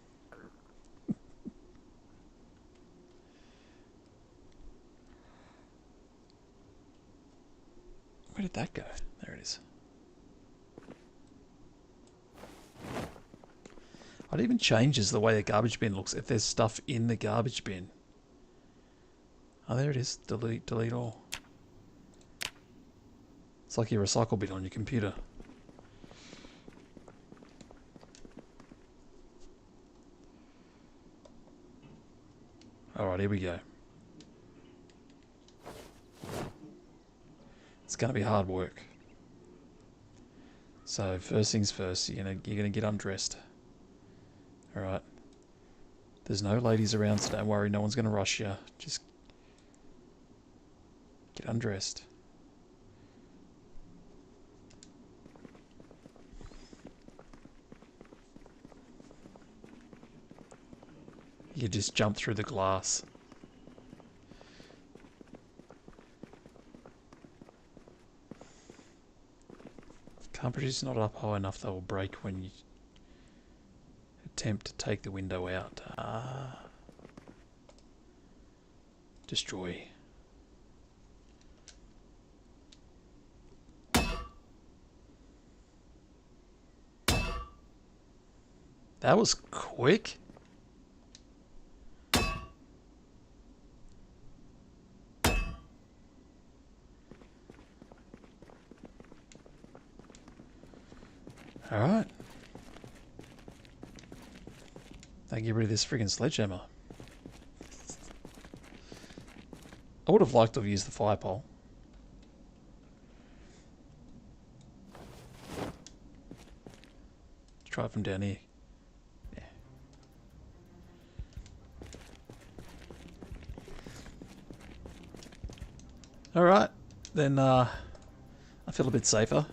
Where did that go? There it is. It even changes the way the garbage bin looks if there's stuff in the garbage bin. Oh, there it is. Delete all. It's like your recycle bin on your computer. Alright, here we go. It's going to be hard work. So first things first, you're gonna get undressed. Alright. There's no ladies around, so don't worry, no one's going to rush you. Just get undressed. You just jump through the glass. Carpentry's not up high enough, they will break when you attempt to take the window out. Destroy. That was quick. Alright. Now get rid of this friggin' sledgehammer. I would have liked to have used the fire pole. Let's try it from down here. Yeah. Alright. Then I feel a bit safer.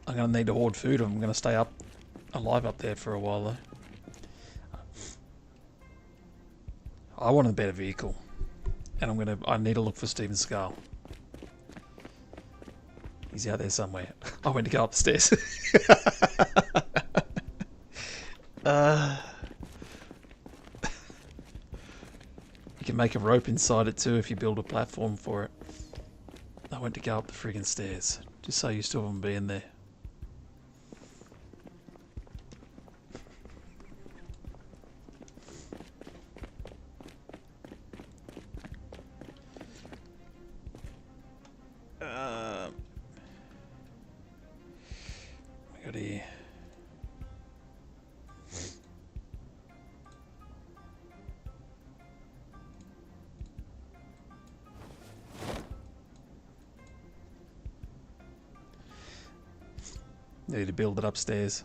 I'm going to need to hoard food. I'm going to stay alive up there for a while though. I want a better vehicle. And I need to look for Steven Seagal. He's out there somewhere. I went to go up the stairs. You can make a rope inside it too if you build a platform for it. I went to go up the friggin' stairs. Just so used to them being there. here? Need to build it upstairs.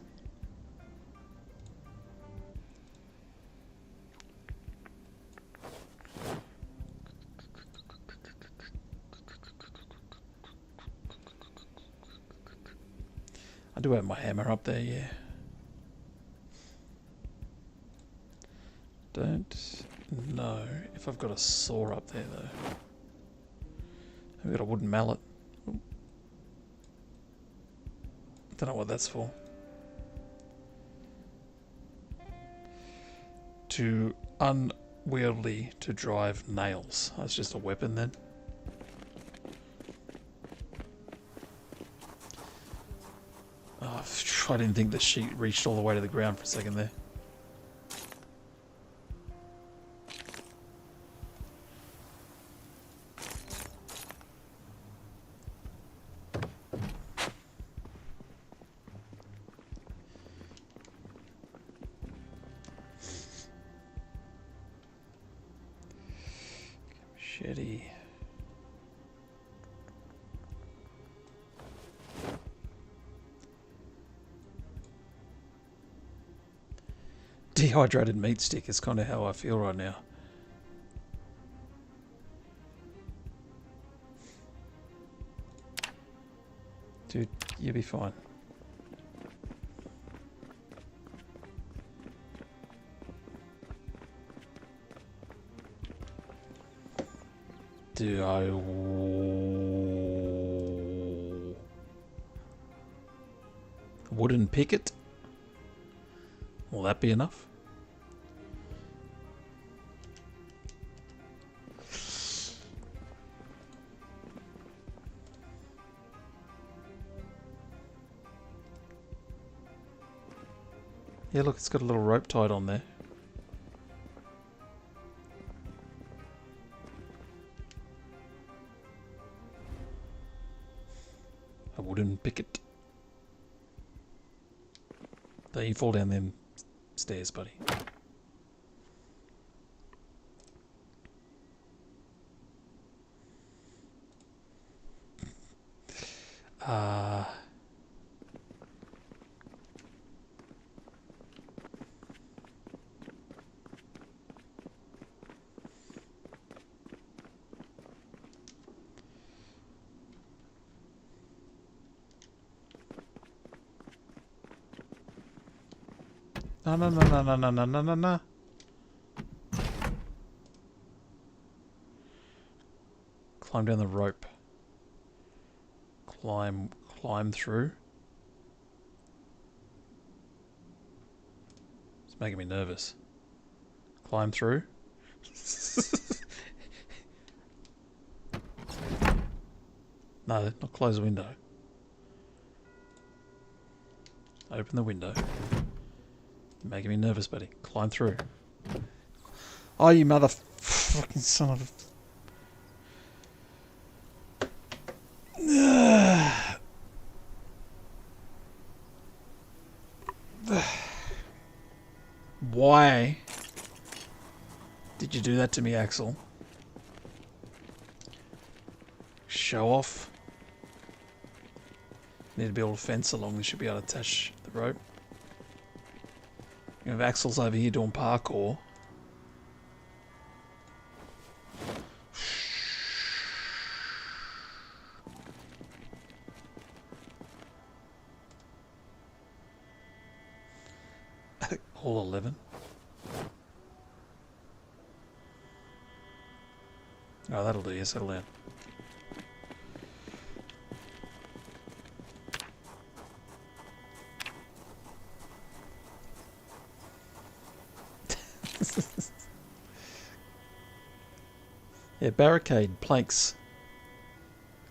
I do have my hammer up there, yeah. Don't know if I've got a saw up there though. I've got a wooden mallet. Ooh. Don't know what that's for. Too unwieldy to drive nails. That's just a weapon then. Oh, I didn't think the sheet reached all the way to the ground for a second there. Machete. Dehydrated meat stick is kind of how I feel right now. Dude, you'll be fine. Do I... wooden picket? Will that be enough? Yeah, look, it's got a little rope tied on there. A wooden picket. Don't you fall down them stairs, buddy. No, no, no, no, no, no, no, no, no, no. Climb down the rope. Climb through. It's making me nervous. Climb through. No, not close the window. Open the window. You're making me nervous, buddy. Climb through. Oh, you motherfucking son of a... Why did you do that to me, Axel? Show off. Need to build a fence along. We should be able to attach the rope. You have Axel's over here doing parkour. All 11. Oh, that'll do. You settle down. Yeah, barricade planks.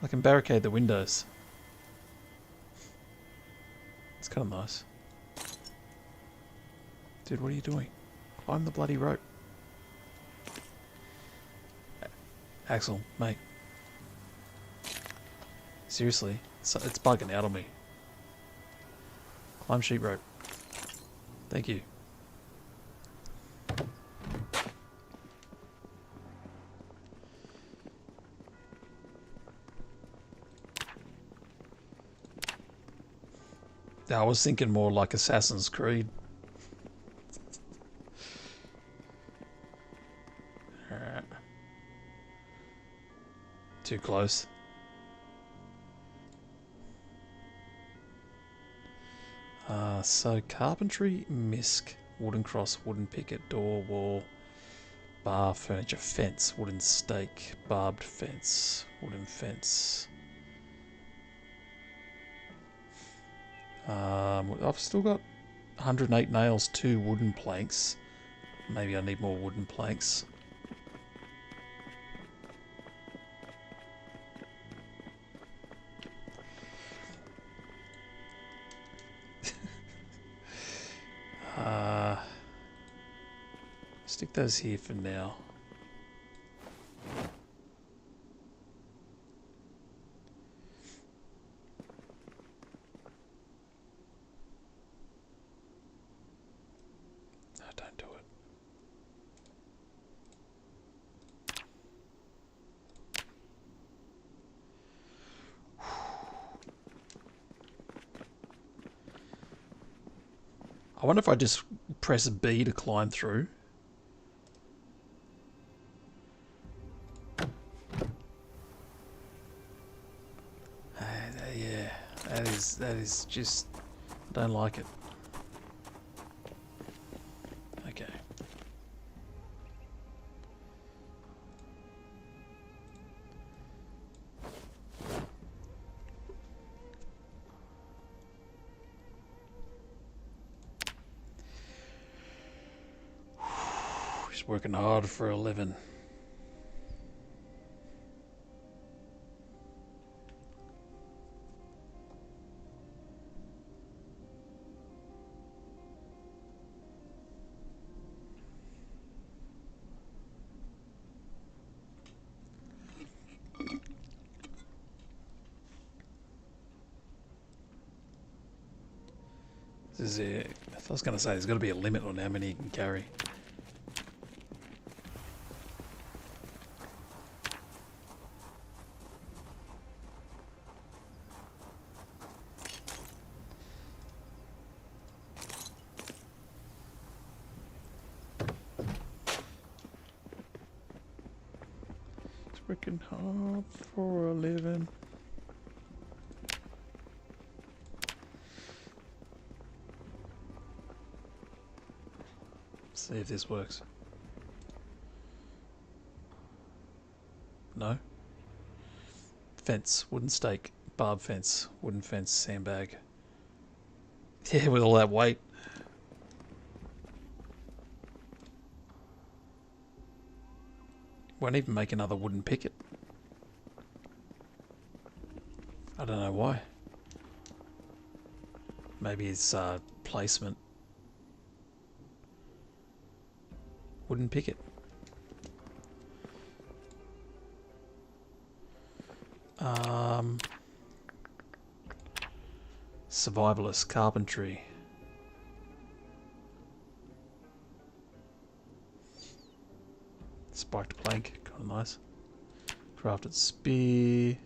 I can barricade the windows. It's kind of nice. Dude, what are you doing? Climb the bloody rope. Axel, mate. Seriously, it's bugging out on me. Climb sheep rope. Thank you. I was thinking more like Assassin's Creed. Alright. Too close. So carpentry, misc, wooden cross, wooden picket, door, wall, bar, furniture, fence, wooden stake, barbed fence, wooden fence. I've still got 108 nails, 2 wooden planks. Maybe I need more wooden planks. Stick those here for now. No, don't do it. I wonder if I just press B to climb through. Yeah, that is just, I don't like it. Okay. He's working hard for a living. This is it. I was going to say there's got to be a limit on how many you can carry. He's working hard for a living. See if this works. No. Fence, wooden stake, barb fence, wooden fence, sandbag. Yeah, with all that weight. Won't even make another wooden picket. I don't know why. Maybe it's placement. Wooden picket. Survivalist carpentry. Spiked plank, kind of nice. Crafted spear.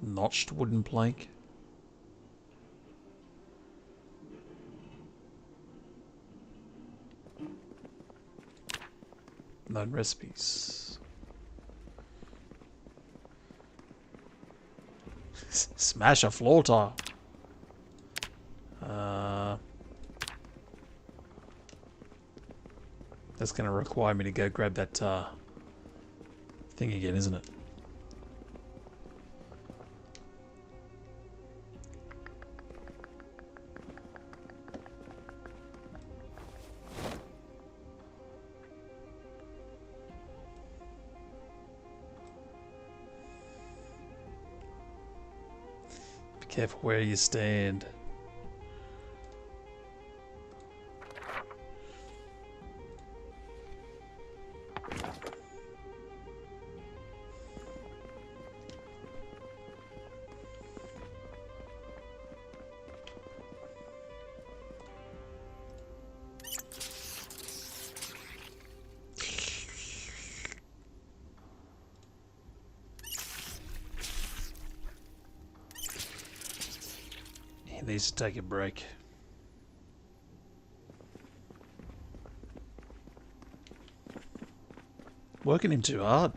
Notched wooden plank. Known recipes. Smash a floor tile. That's going to require me to go grab that thing again, isn't it? Be careful where you stand. He needs to take a break. Working him too hard.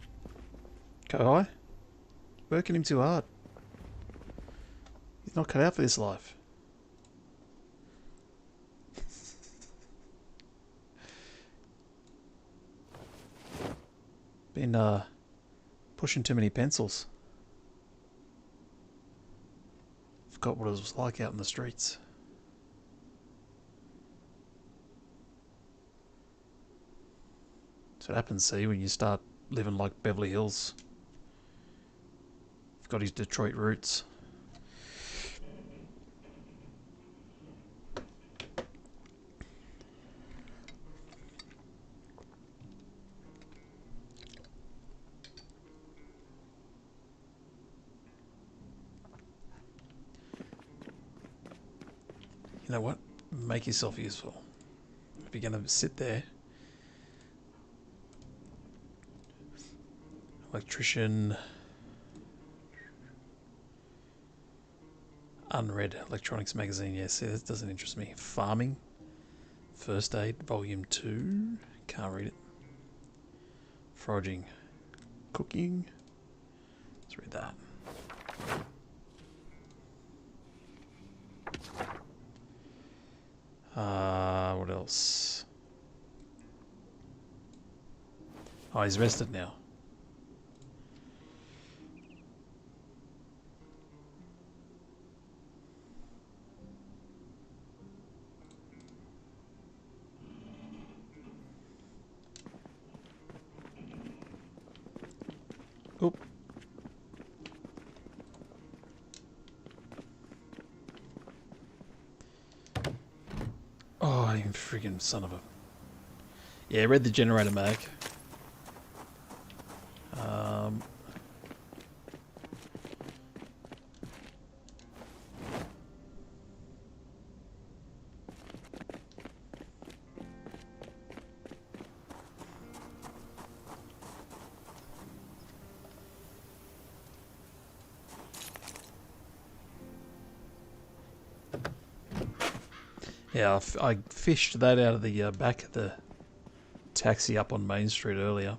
Kohai? Working him too hard. He's not cut out for this life. Been pushing too many pencils. Forgot what it was like out in the streets. That's what happens, see, when you start living like Beverly Hills. You've got his Detroit roots. You know what? Make yourself useful. If you're going to sit there. Electrician. Unread electronics magazine. Yeah, see, that doesn't interest me. Farming. First aid, volume 2. Can't read it. Foraging. Cooking. Let's read that. What else? Oh, he's rested now. Oop. Oh, you freaking son of a... Yeah, read the generator mag. Yeah, I fished that out of the back of the taxi up on Main Street earlier.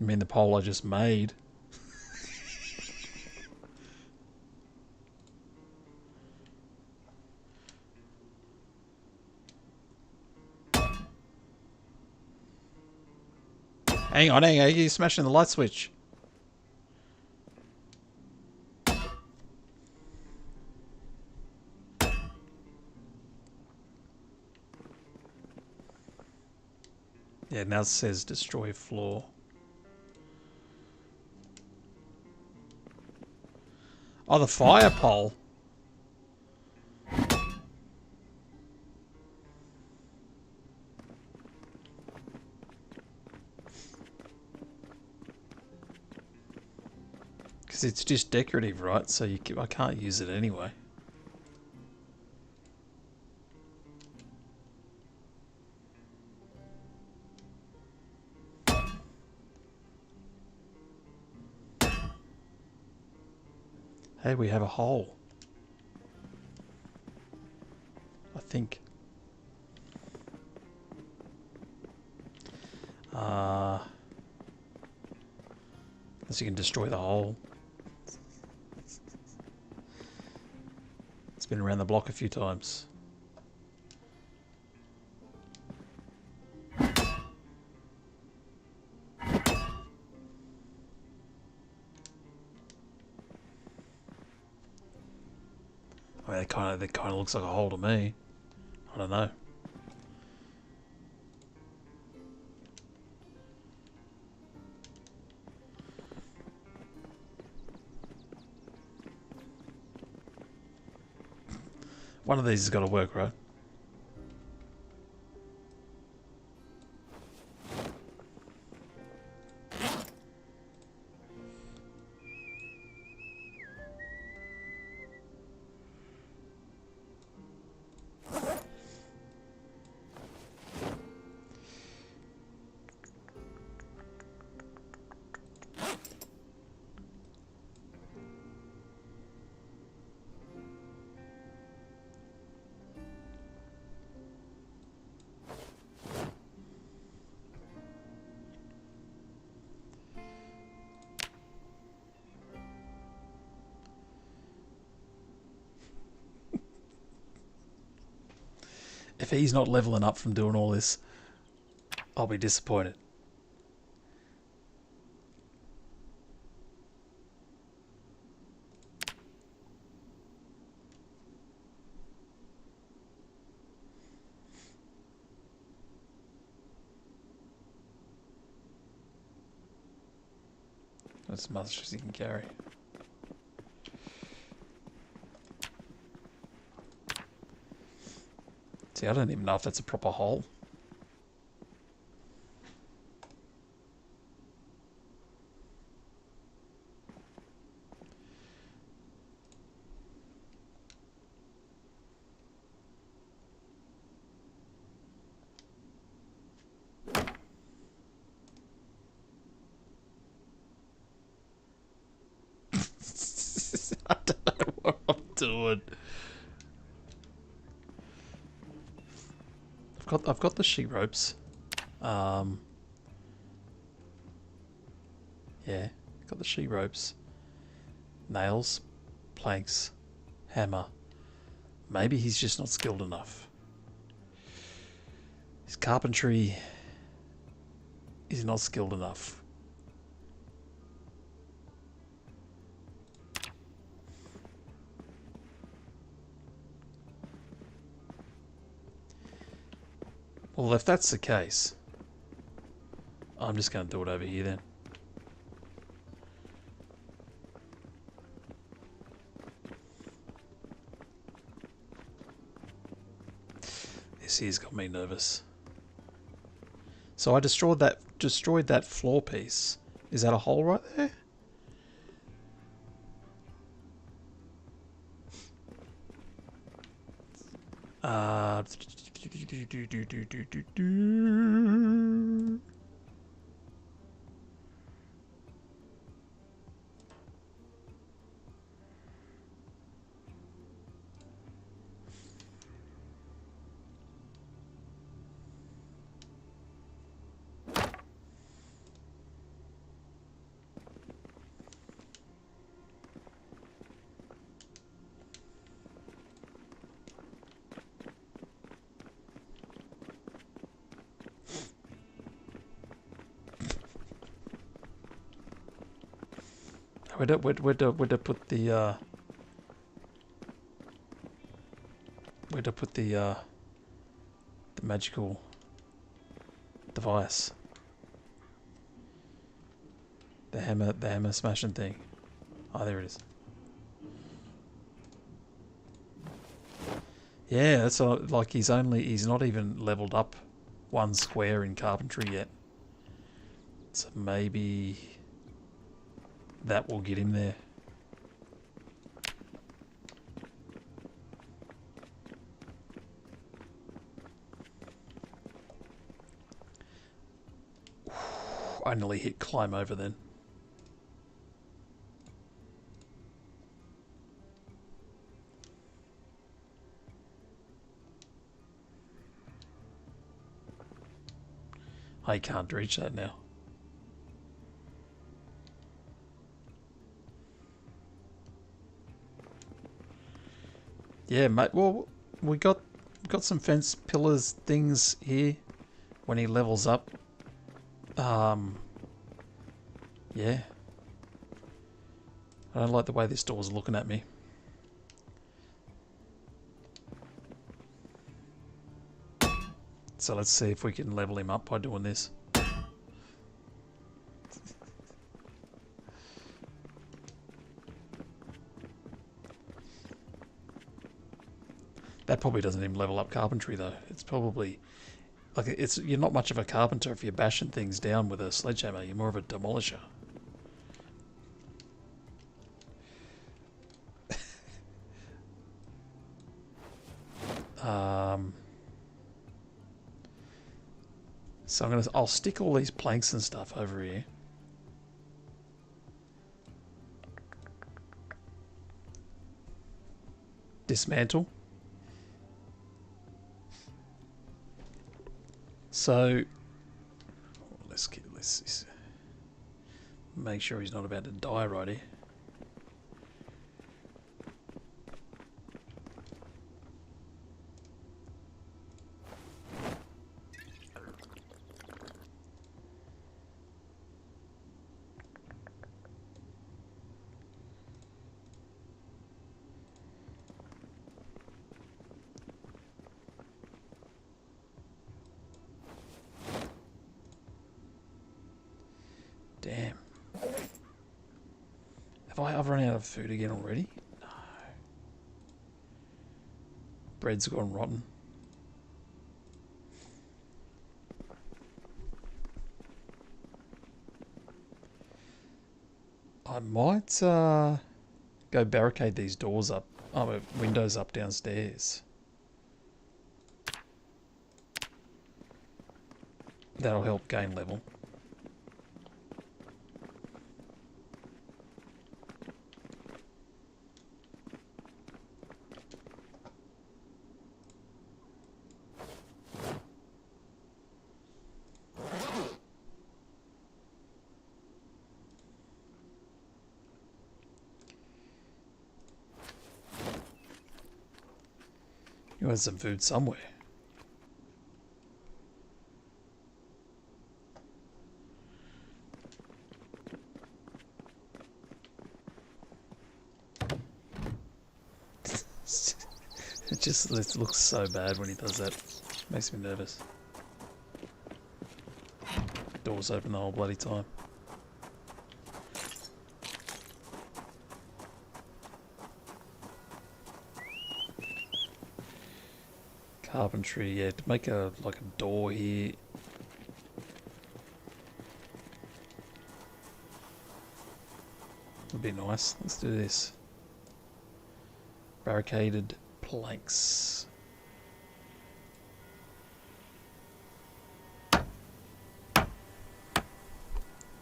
I mean, the pole I just made. Hang on, you're smashing the light switch. Yeah, now it says destroy floor. Oh, the fire pole. Because it's just decorative, right? So I can't use it anyway. Hey, we have a hole. I think. Unless you can destroy the hole. It's been around the block a few times. I mean, that kind of looks like a hole to me. I don't know. One of these has got to work, right? If he's not leveling up from doing all this, I'll be disappointed. That's as much as he can carry. See, I don't even know if that's a proper hole. I don't know what I'm doing. I've got the sheet ropes. Yeah, got the sheet ropes. Nails, planks, hammer. Maybe he's just not skilled enough. His carpentry is not skilled enough. Well, if that's the case, I'm just going to do it over here then. This here's got me nervous. So I destroyed that floor piece. Is that a hole right there? Where'd I put the magical device? The hammer smashing thing. Oh, there it is. Yeah, that's like he's not even leveled up one square in carpentry yet. So maybe that will get him there. I nearly hit climb over then. I can't reach that now. Yeah, mate. Well, we got some fence pillars things here when he levels up. Yeah. I don't like the way this door's looking at me. So let's see if we can level him up by doing this. That probably doesn't even level up carpentry though. It's probably like you're not much of a carpenter if you're bashing things down with a sledgehammer. You're more of a demolisher. So I'll stick all these planks and stuff over here. Dismantle. So let's make sure he's not about to die right here. I've run out of food again already? No. Bread's gone rotten. I might go barricade these doors up. Oh, windows up downstairs. That'll help gain level. You had some food somewhere. It looks so bad when he does that. Makes me nervous. Doors open the whole bloody time. Carpentry, yeah, to make a door here. Would be nice. Let's do this. Barricaded planks.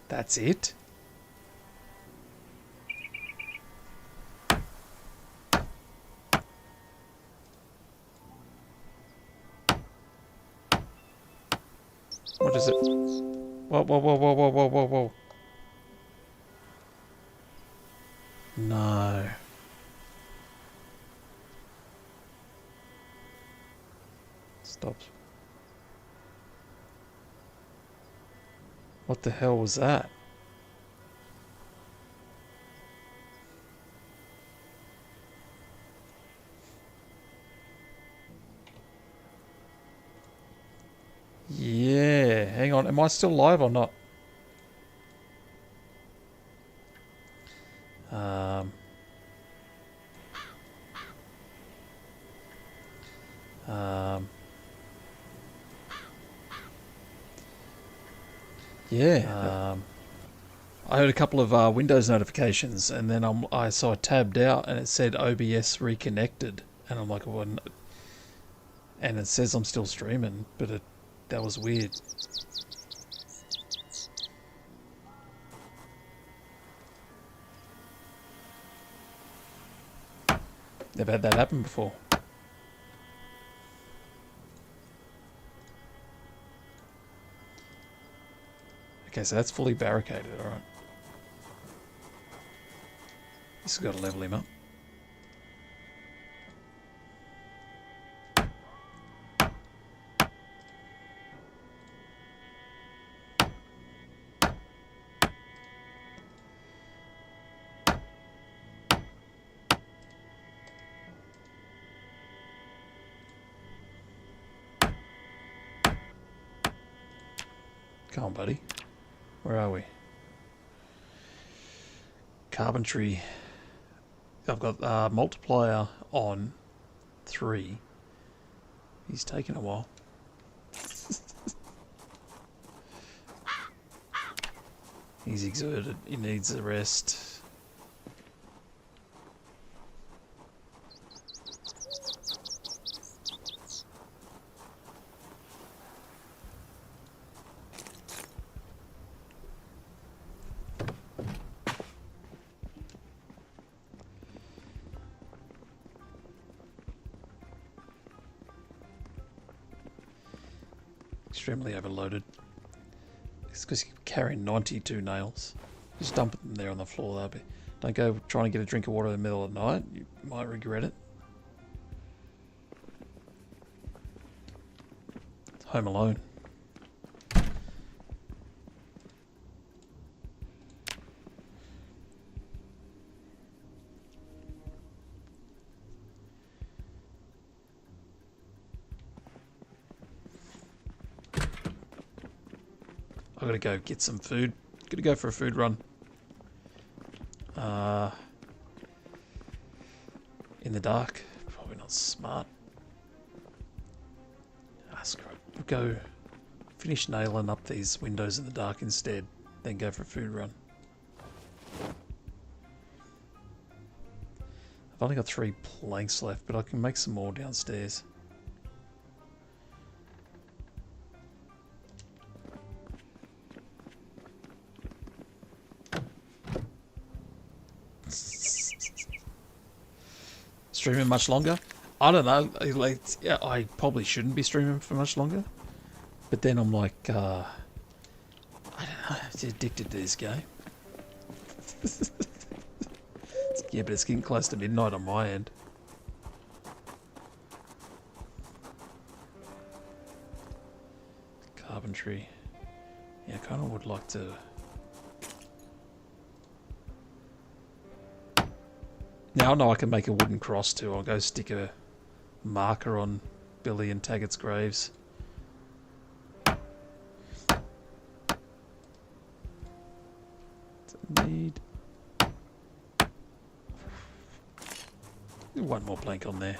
That's it? What is it? Whoa, whoa, whoa, whoa, whoa, whoa, whoa, whoa. No. Stops. What the hell was that? Yeah, hang on. Am I still live or not? Yeah. I heard a couple of Windows notifications, and then I tabbed out, and it said OBS reconnected, and I'm like, well, no. And it says I'm still streaming, but that was weird. Never had that happen before. Okay, so that's fully barricaded, alright. This has got to level him up. Come on, buddy. Where are we? Carpentry. I've got multiplier on 3. He's taking a while. He's exerted. He needs a rest. Extremely overloaded. It's because you're carrying 92 nails. Just dump them there on the floor. Don't go trying to get a drink of water in the middle of the night. You might regret it. It's Home Alone. I gotta go get some food. Gotta go for a food run. in the dark. Probably not smart. Ah, screw it. We'll go finish nailing up these windows in the dark instead, then go for a food run. I've only got 3 planks left, but I can make some more downstairs. Streaming much longer? I don't know. Like, yeah, I probably shouldn't be streaming for much longer. But then I'm like, I don't know. I'm addicted to this game. Yeah, but it's getting close to midnight on my end. Carpentry. Yeah, I kind of would like to. Now I know I can make a wooden cross too. I'll go stick a marker on Billy and Taggart's graves. Need one more plank on there.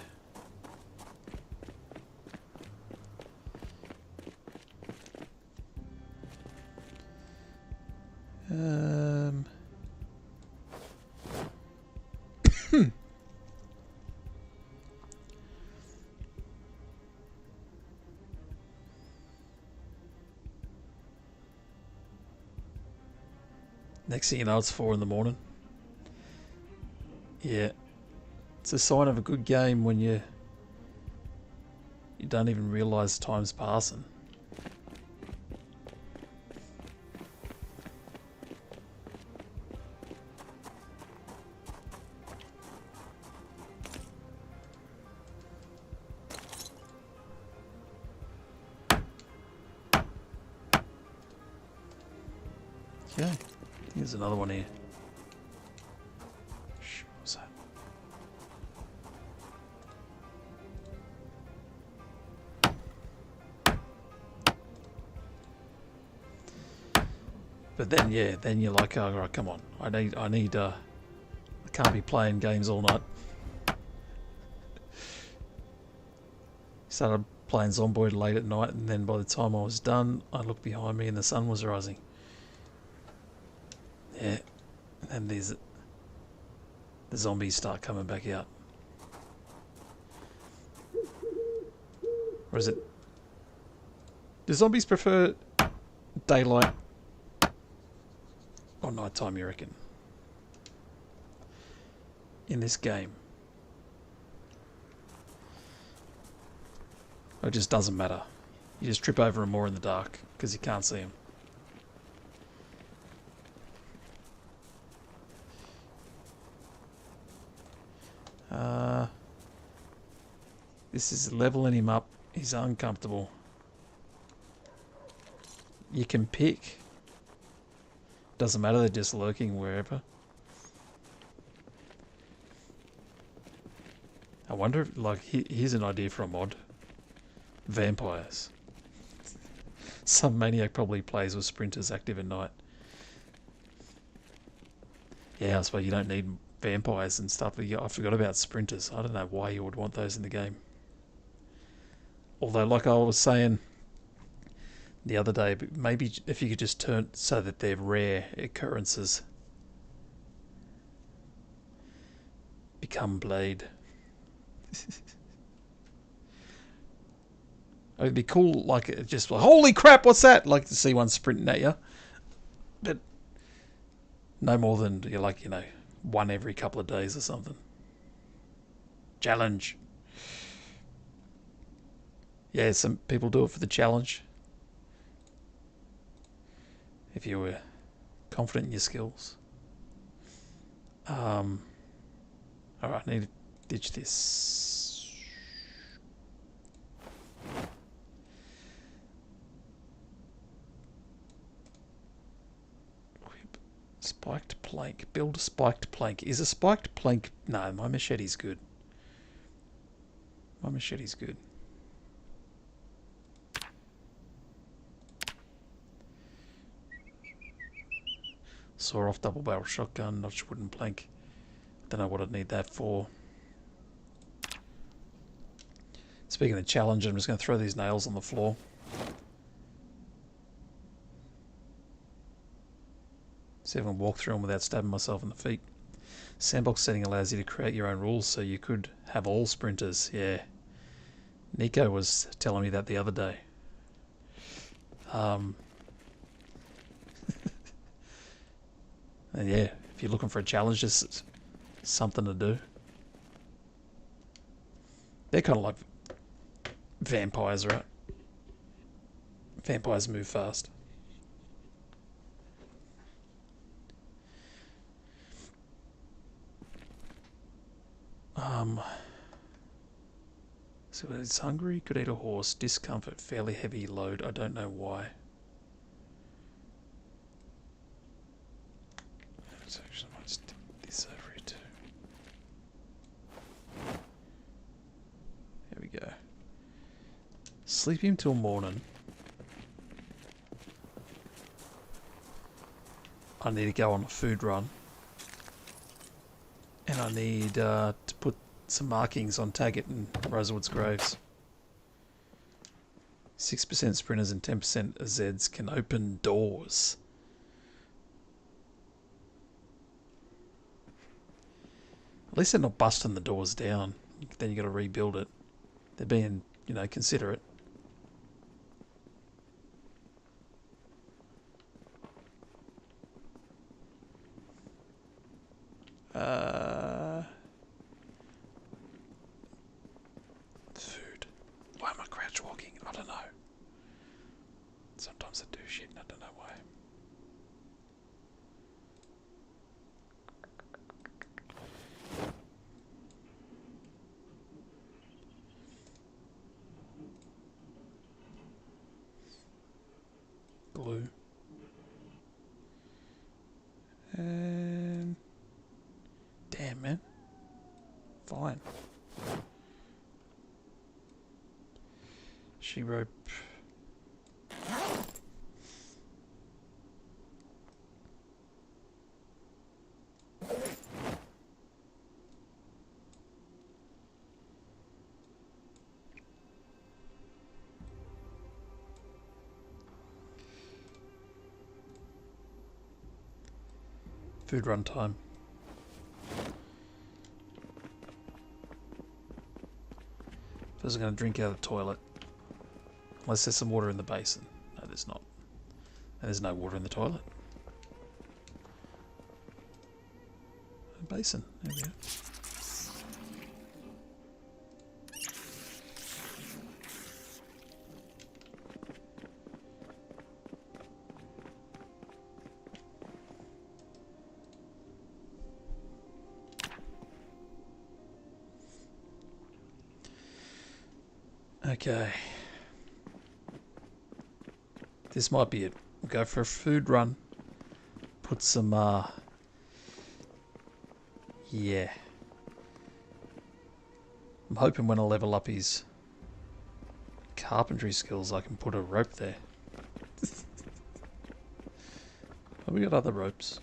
Next thing you know, it's 4 in the morning. Yeah. It's a sign of a good game when you don't even realise time's passing. Okay. Here's another one here. What's that? But then, yeah, then you're like, oh, right, come on. I can't be playing games all night. Started playing Zomboid late at night, and then by the time I was done, I looked behind me and the sun was rising. Yeah, and then the zombies start coming back out. Or is it... Do zombies prefer daylight or nighttime, you reckon? In this game? Or it just doesn't matter? You just trip over them more in the dark because you can't see them. This is leveling him up. He's uncomfortable. You can pick. Doesn't matter, they're just lurking wherever. I wonder if, like, here's an idea for a mod. Vampires. Some maniac probably plays with sprinters active at night. Yeah, I suppose you don't need vampires and stuff. I forgot about sprinters. I don't know why you would want those in the game. Although, like I was saying the other day, maybe if you could just turn so that they're rare occurrences. Become Blade. It'd be cool, like, just like, holy crap, what's that? Like to see one sprinting at you. But no more than, like, you know, one every couple of days or something. Challenge. Yeah, some people do it for the challenge. If you were confident in your skills. Alright, I need to ditch this. Spiked plank. Build a spiked plank. Is a spiked plank... No, my machete's good. My machete's good. Saw off double barrel shotgun, notch wooden plank. Don't know what I'd need that for. Speaking of challenge, I'm just going to throw these nails on the floor. See if I can walk through them without stabbing myself in the feet. Sandbox setting allows you to create your own rules, so you could have all sprinters. Yeah. Nico was telling me that the other day. And yeah, if you're looking for a challenge, just something to do. They're kind of like vampires, right? Vampires move fast. So it's hungry, could eat a horse, discomfort, fairly heavy load. I don't know why. So actually, I might stick this over here too. There we go. Sleep him till morning. I need to go on a food run. And I need to put some markings on Taggart and Rosewood's graves. 6% sprinters and 10% Zeds can open doors. At least they're not busting the doors down. Then you got to rebuild it. They're being, considerate. Food. Why am I crouch walking? I don't know. Sometimes I do shit and I don't know why. Glue. And damn, man. Fine. She rope. Food run time. First I'm going to drink out of the toilet. Unless there's some water in the basin. No, there's not. And there's no water in the toilet. A basin. There we go. Okay. This might be it. We'll go for a food run. Put some, yeah. I'm hoping when I level up his carpentry skills, I can put a rope there. Have we got other ropes?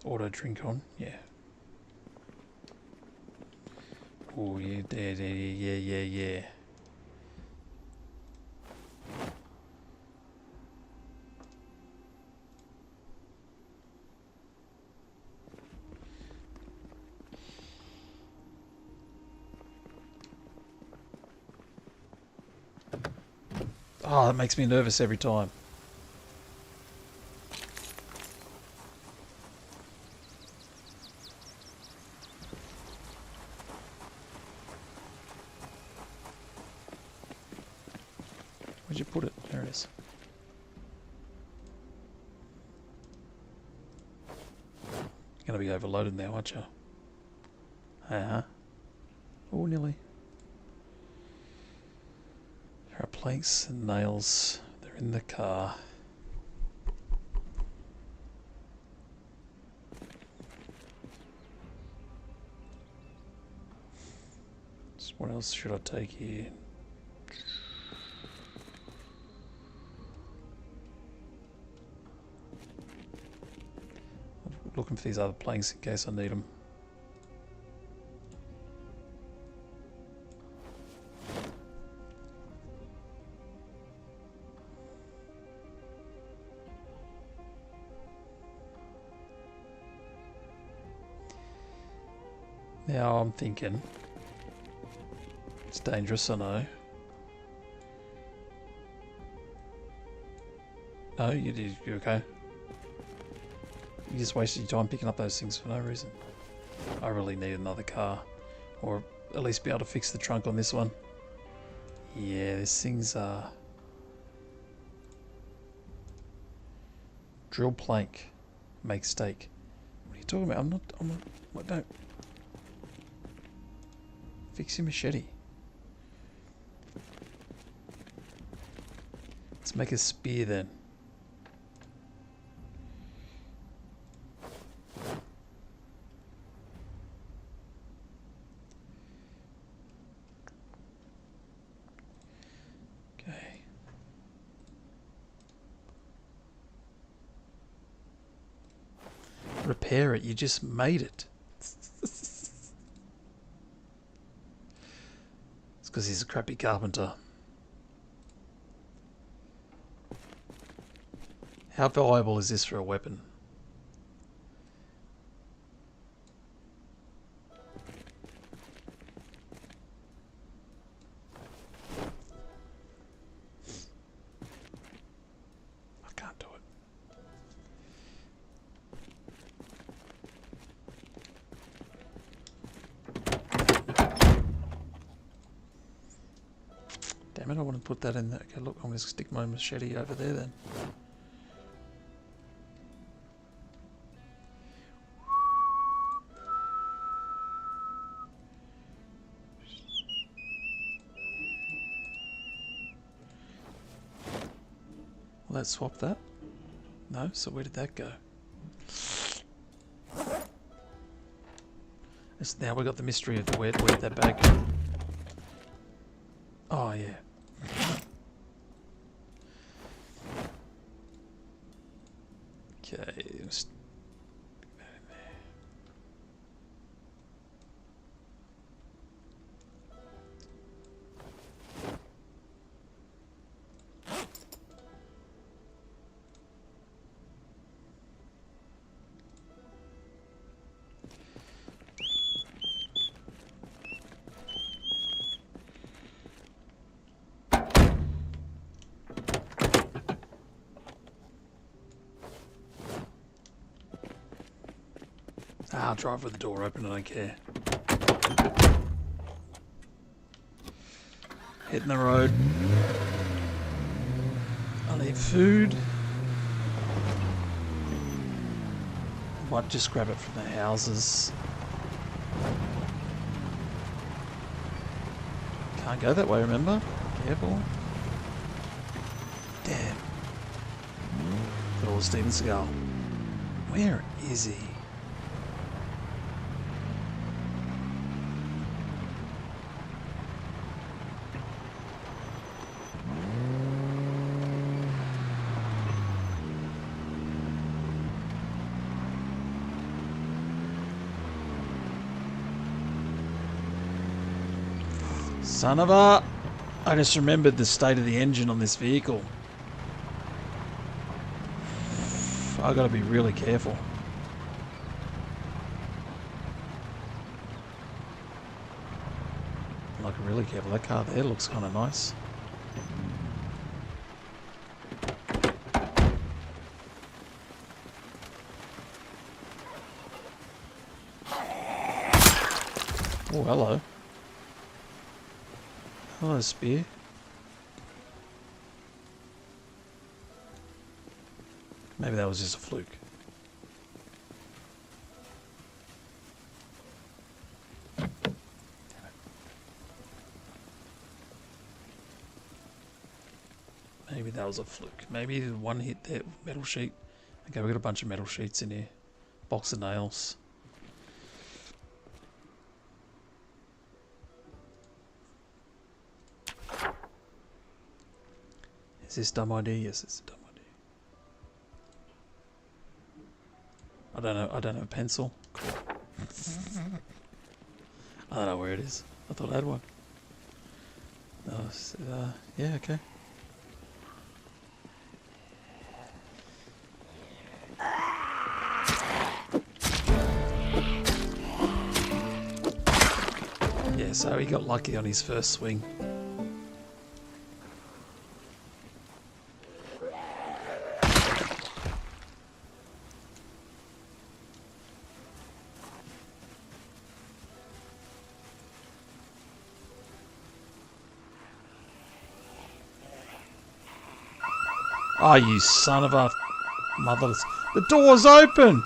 Auto drink on, yeah. Oh, yeah, yeah. Oh, that makes me nervous every time. Where'd you put it? There it is. You're gonna be overloaded now, aren't you? Uh-huh. Oh, nearly. There are planks and nails. There They're in the car. So what else should I take here? I'm looking for these other planks in case I need them. Now I'm thinking, it's dangerous, I know. No, you're okay. You just wasted your time picking up those things for no reason. I really need another car, or at least be able to fix the trunk on this one. Yeah, this thing's drill plank, make steak. What are you talking about? I'm not. What? Don't. Fix your machete. Let's make a spear then. Okay. Repair it. You just made it. Because he's a crappy carpenter. How valuable is this for a weapon? I can't do it. Damn it, I want to put that in there. Okay, look, I'm going to stick my machete over there then. Will that swap that? No, so where did that go? Now we got the mystery of the where did that bag go? Oh yeah. Okay. I'll drive with the door open, I don't care. Hitting the road. I need food. Might just grab it from the houses. Can't go that way, remember? Careful. Damn. Good old Taxi Seagal. Where is he? Son of a... I just remembered the state of the engine on this vehicle. I gotta be really careful. Like really careful. That car there looks kind of nice. Oh, hello. Hello, spear. Maybe that was just a fluke. Maybe that was a fluke. Maybe one hit there, metal sheet. Okay, we got a bunch of metal sheets in here. Box of nails. Is this dumb idea? Yes, it's a dumb idea. I don't have a pencil. Cool. I don't know where it is. I thought I had one. Yeah, okay. Yeah, so he got lucky on his first swing. Oh, you son of a motherless. The door's open!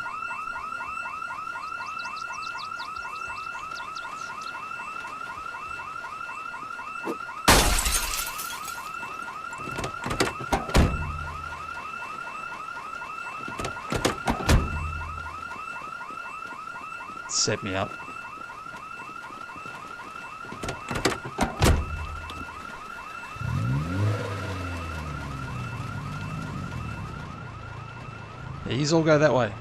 Set me up. He's all go that way.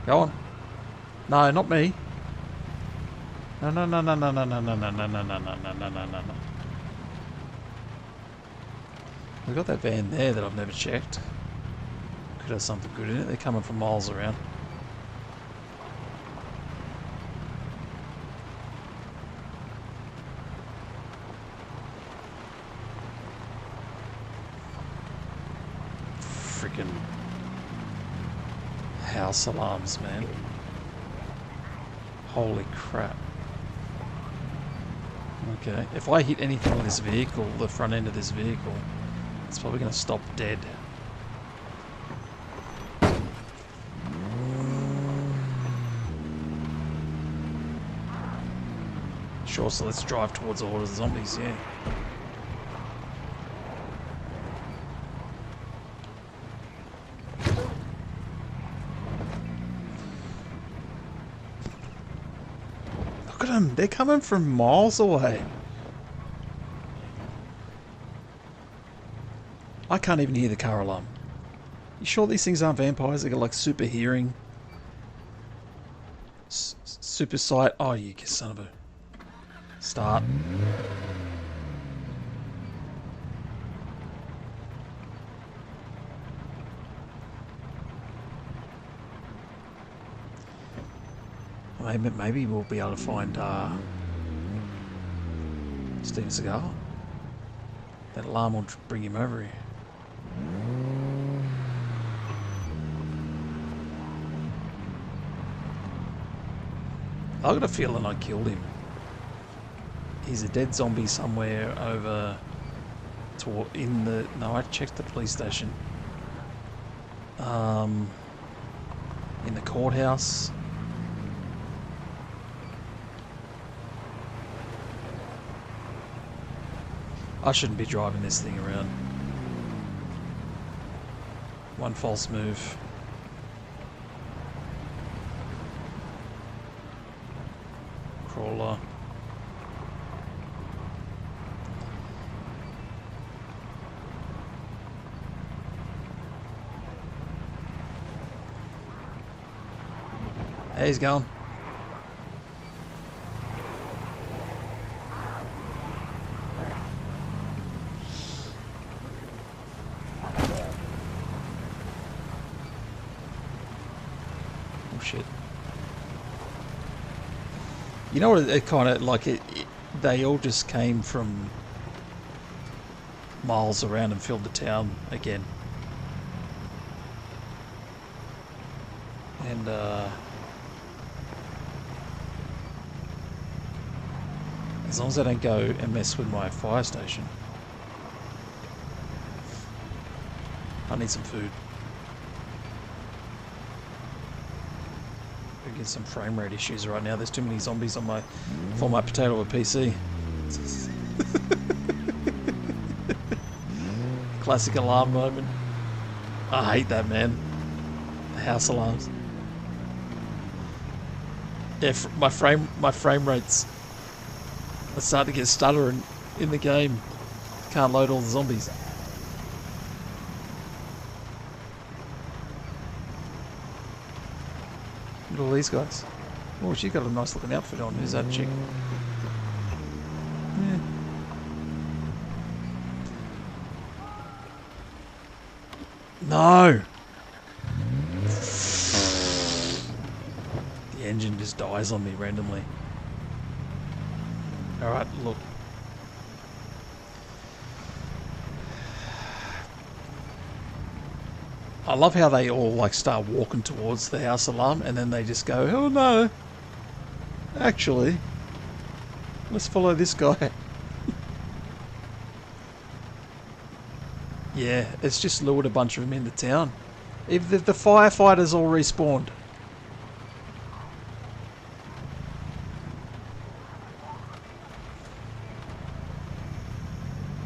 Go on. No, not me. No, no, no, no, no, no, no, no, no, no, no, no, no, no, no, no, no. We've got that van there that I've never checked. Could have something good in it. They're coming from miles around. Freaking house alarms, man. Holy crap. Okay, if I hit anything on this vehicle, the front end of this vehicle, it's probably going to stop dead. Sure, so let's drive towards the horde of zombies, yeah. Look at them, they're coming from miles away. I can't even hear the car alarm. You sure these things aren't vampires? They got like super hearing, super sight. Oh, you son of a... Start. Maybe we'll be able to find Steven Seagal. That alarm will bring him over here. I got a feeling I killed him. He's a dead zombie somewhere over in the... No, I checked the police station. In the courthouse. I shouldn't be driving this thing around. One false move. Crawler. Hey, he's gone. Oh shit. You know what, it kind of like they all just came from miles around and filled the town again. And as long as I don't go and mess with my fire station. I need some food. I get some frame rate issues right now. There's too many zombies on for my potato or PC. classic alarm moment. I hate that, man. The house alarms. Yeah, my frame rates are starting to get stuttering in the game. Can't load all the zombies. Look at all these guys. Oh, she got a nice looking outfit on. Who's that chick? Yeah. No! The engine just dies on me randomly. Alright, look. I love how they all like start walking towards the house alarm and then they just go, oh no, actually, let's follow this guy. Yeah, it's just lured a bunch of them into town. If the firefighters all respawned.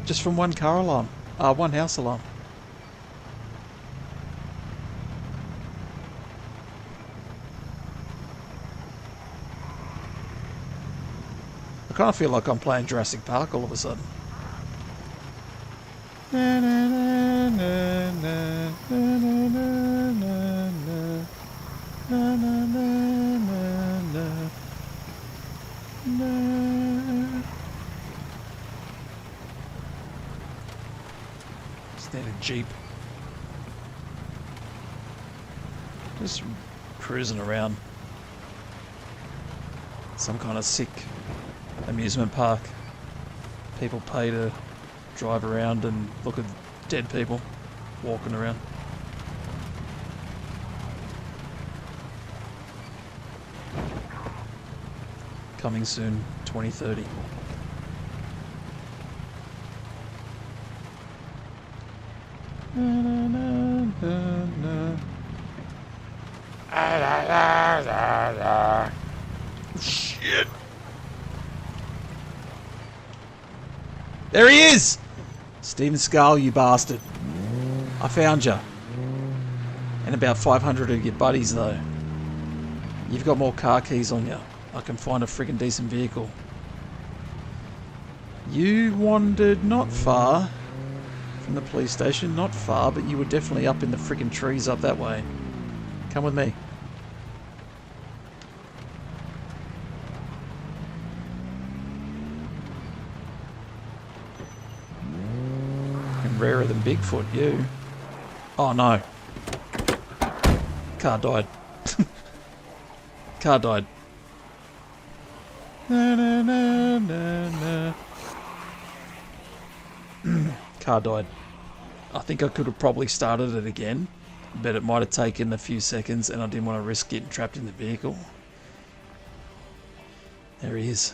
Just from one car alarm. One house alarm. I kind of feel like I'm playing Jurassic Park all of a sudden. Just need a Jeep. Just cruising around. Some kind of sick amusement park. People pay to drive around and look at dead people walking around. Coming soon, 2030. Shit. There he is! Steven Seagal, you bastard. I found you. And about 500 of your buddies, though. You've got more car keys on you. I can find a freaking decent vehicle. You wandered not far from the police station. Not far, but you were definitely up in the freaking trees up that way. Come with me. Rarer than Bigfoot, you. Oh no. Car died. Car died. Car died. I think I could have probably started it again, but it might have taken a few seconds and I didn't want to risk getting trapped in the vehicle. There he is.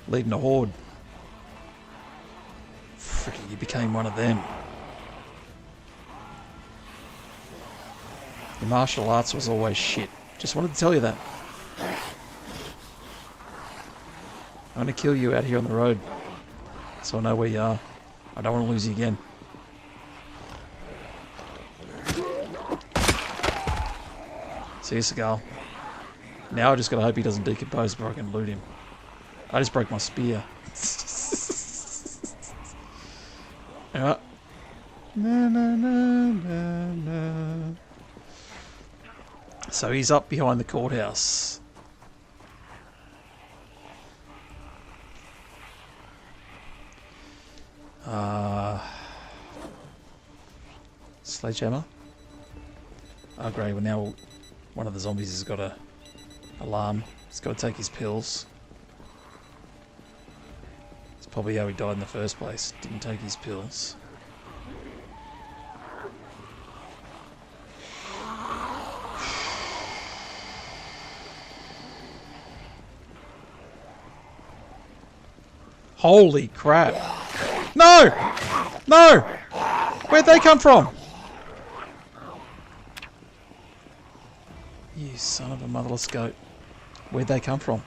Leading a horde. Freaking, you became one of them. Your martial arts was always shit. Just wanted to tell you that. I'm going to kill you out here on the road, so I know where you are. I don't want to lose you again. See you, Seagal. Now I just got to hope he doesn't decompose before I can loot him. I just broke my spear. Alright. So he's up behind the courthouse. Sledgehammer. Oh great, well now one of the zombies has got a alarm. He's got to take his pills. Probably how he died in the first place. Didn't take his pills. Holy crap. No! No! Where'd they come from? You son of a motherless goat. Where'd they come from?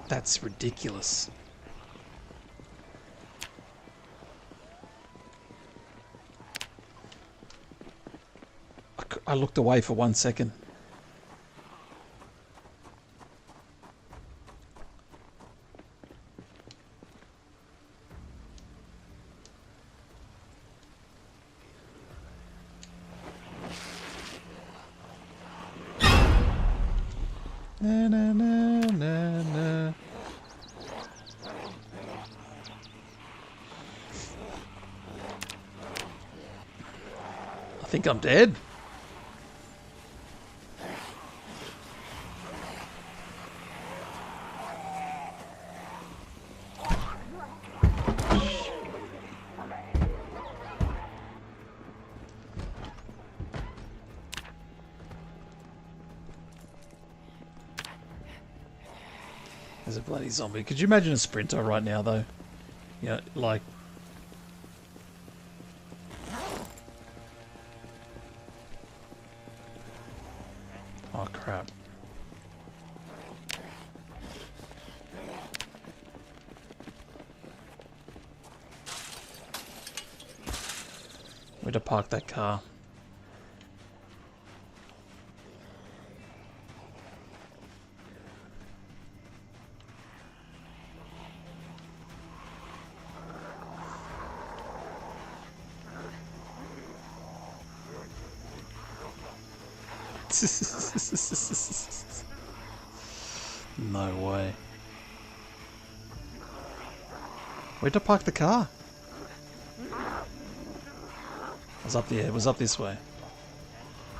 That's ridiculous. I looked away for 1 second. Na, na, na, na, na. I think I'm dead. There's a bloody zombie. Could you imagine a sprinter right now, though? You know, like... Oh, crap. Where'd I park that car? No way. Where'd I park the car? It was up this way.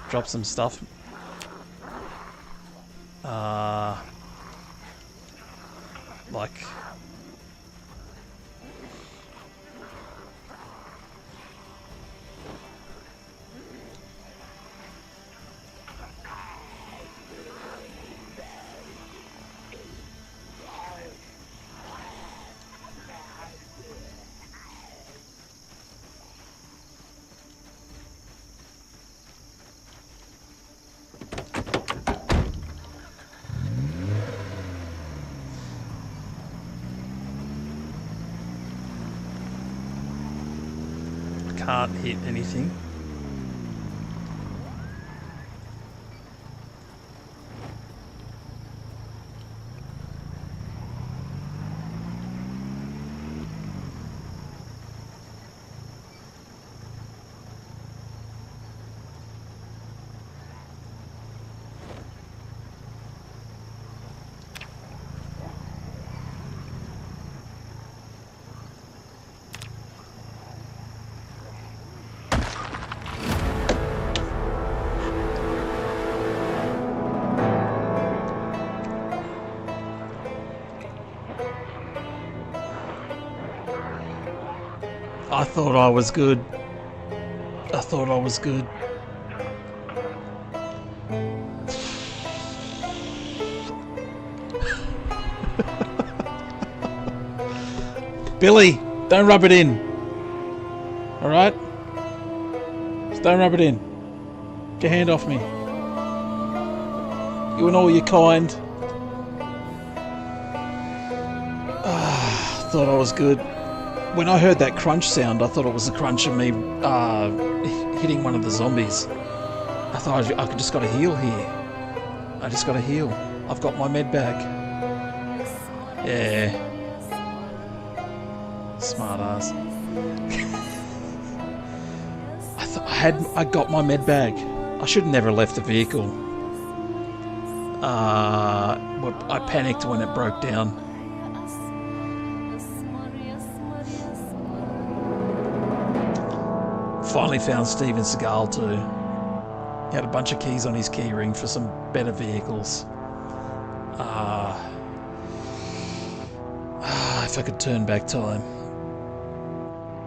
Drop some stuff. Like... Can't hit anything. I thought I was good. I thought I was good. Billy, don't rub it in. Alright? Just don't rub it in. Get your hand off me. You and all your kind. Thought I was good. When I heard that crunch sound, I thought it was the crunch of me hitting one of the zombies. I thought I just got to heal here. I just got to heal. I've got my med bag. Yeah. Smart ass. I got my med bag. I should have never left the vehicle. I panicked when it broke down. Finally found Steven Seagal too. He had a bunch of keys on his key ring for some better vehicles. If I could turn back time,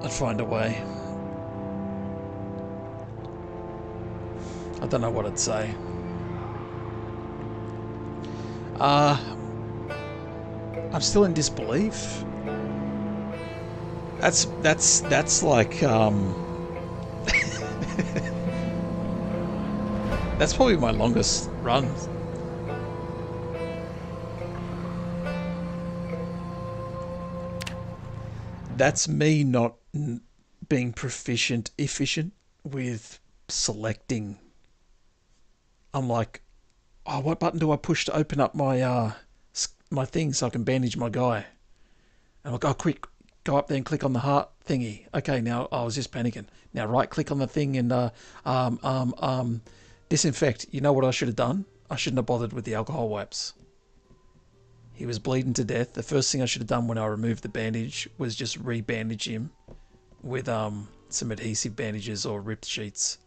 I'd find a way. I don't know what I'd say. I'm still in disbelief. That's like that's probably my longest run. That's me not being efficient with selecting. I'm like, oh, what button do I push to open up my thing so I can bandage my guy? And I'm like, oh, quick, go up there and click on the heart thingy. Okay, now I was just panicking. Now right click on the thing and disinfect. You know what I should have done? I shouldn't have bothered with the alcohol wipes. He was bleeding to death. The first thing I should have done when I removed the bandage was just re-bandage him with some adhesive bandages or ripped sheets.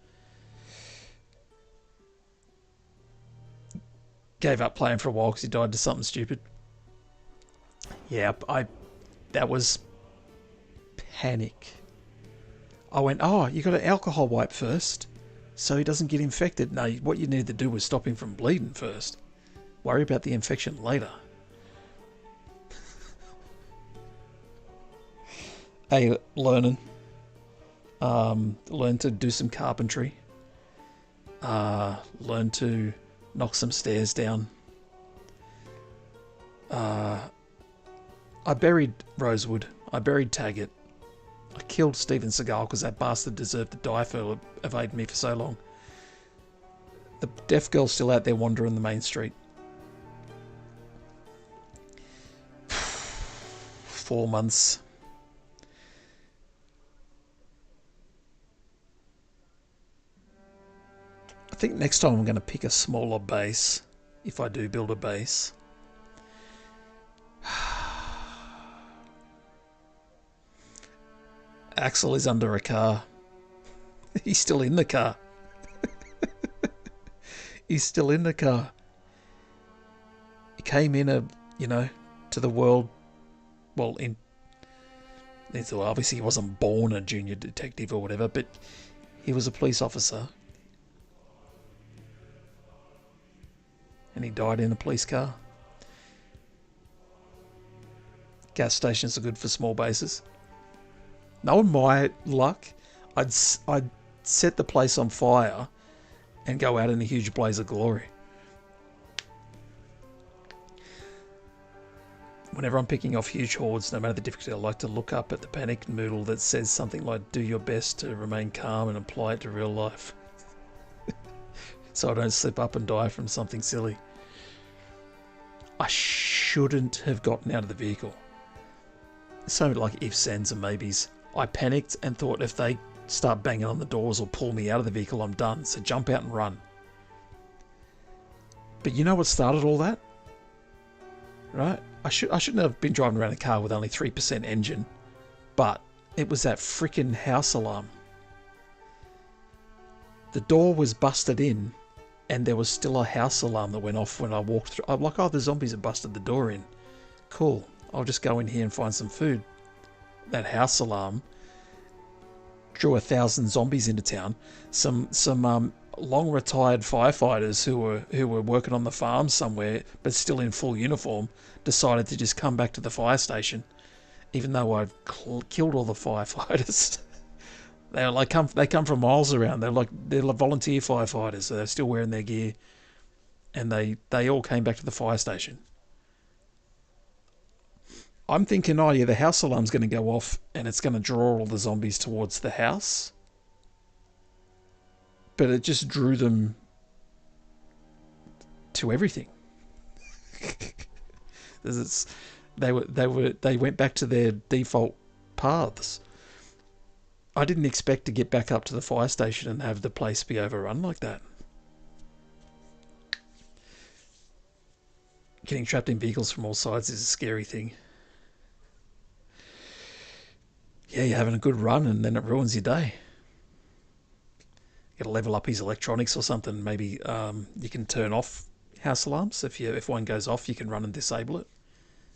Gave up playing for a while because he died to something stupid. Yeah, that was panic. I went, oh, you got an alcohol wipe first so he doesn't get infected. No, what you needed to do was stop him from bleeding first. Worry about the infection later. Hey, learn to do some carpentry. Learn to knock some stairs down. I buried Rosewood. I buried Taggart. I killed Steven Seagal because that bastard deserved to die for evading me for so long. The deaf girl's still out there wandering the main street. 4 months. I think next time I'm going to pick a smaller base, if I do build a base. Axel is under a car. He's still in the car. He's still in the car. He came in to the world. Well, obviously he wasn't born a junior detective or whatever, but he was a police officer. And he died in a police car. Gas stations are good for small bases. Knowing my luck, I'd set the place on fire and go out in a huge blaze of glory. Whenever I'm picking off huge hordes, no matter the difficulty, I like to look up at the panic noodle that says something like, do your best to remain calm and apply it to real life. So I don't slip up and die from something silly. I shouldn't have gotten out of the vehicle. So like ifs, ands and maybes. I panicked and thought if they start banging on the doors or pull me out of the vehicle, I'm done. So jump out and run. But you know what started all that? Right? I shouldn't have been driving around a car with only 3% engine. But it was that freaking house alarm. The door was busted in and there was still a house alarm that went off when I walked through. I'm like, oh, the zombies have busted the door in. Cool. I'll just go in here and find some food. That house alarm drew 1,000 zombies into town. Some long retired firefighters who were working on the farm somewhere but still in full uniform decided to just come back to the fire station, even though I'd killed all the firefighters. They come from miles around. They're volunteer firefighters, so they're still wearing their gear, and they all came back to the fire station. I'm thinking, oh yeah, the house alarm's going to go off and it's going to draw all the zombies towards the house. But it just drew them to everything. They went back to their default paths. I didn't expect to get back up to the fire station and have the place be overrun like that. Getting trapped in vehicles from all sides is a scary thing. Yeah, you're having a good run and then it ruins your day. You got to level up his electronics or something. Maybe you can turn off house alarms. If one goes off, you can run and disable it.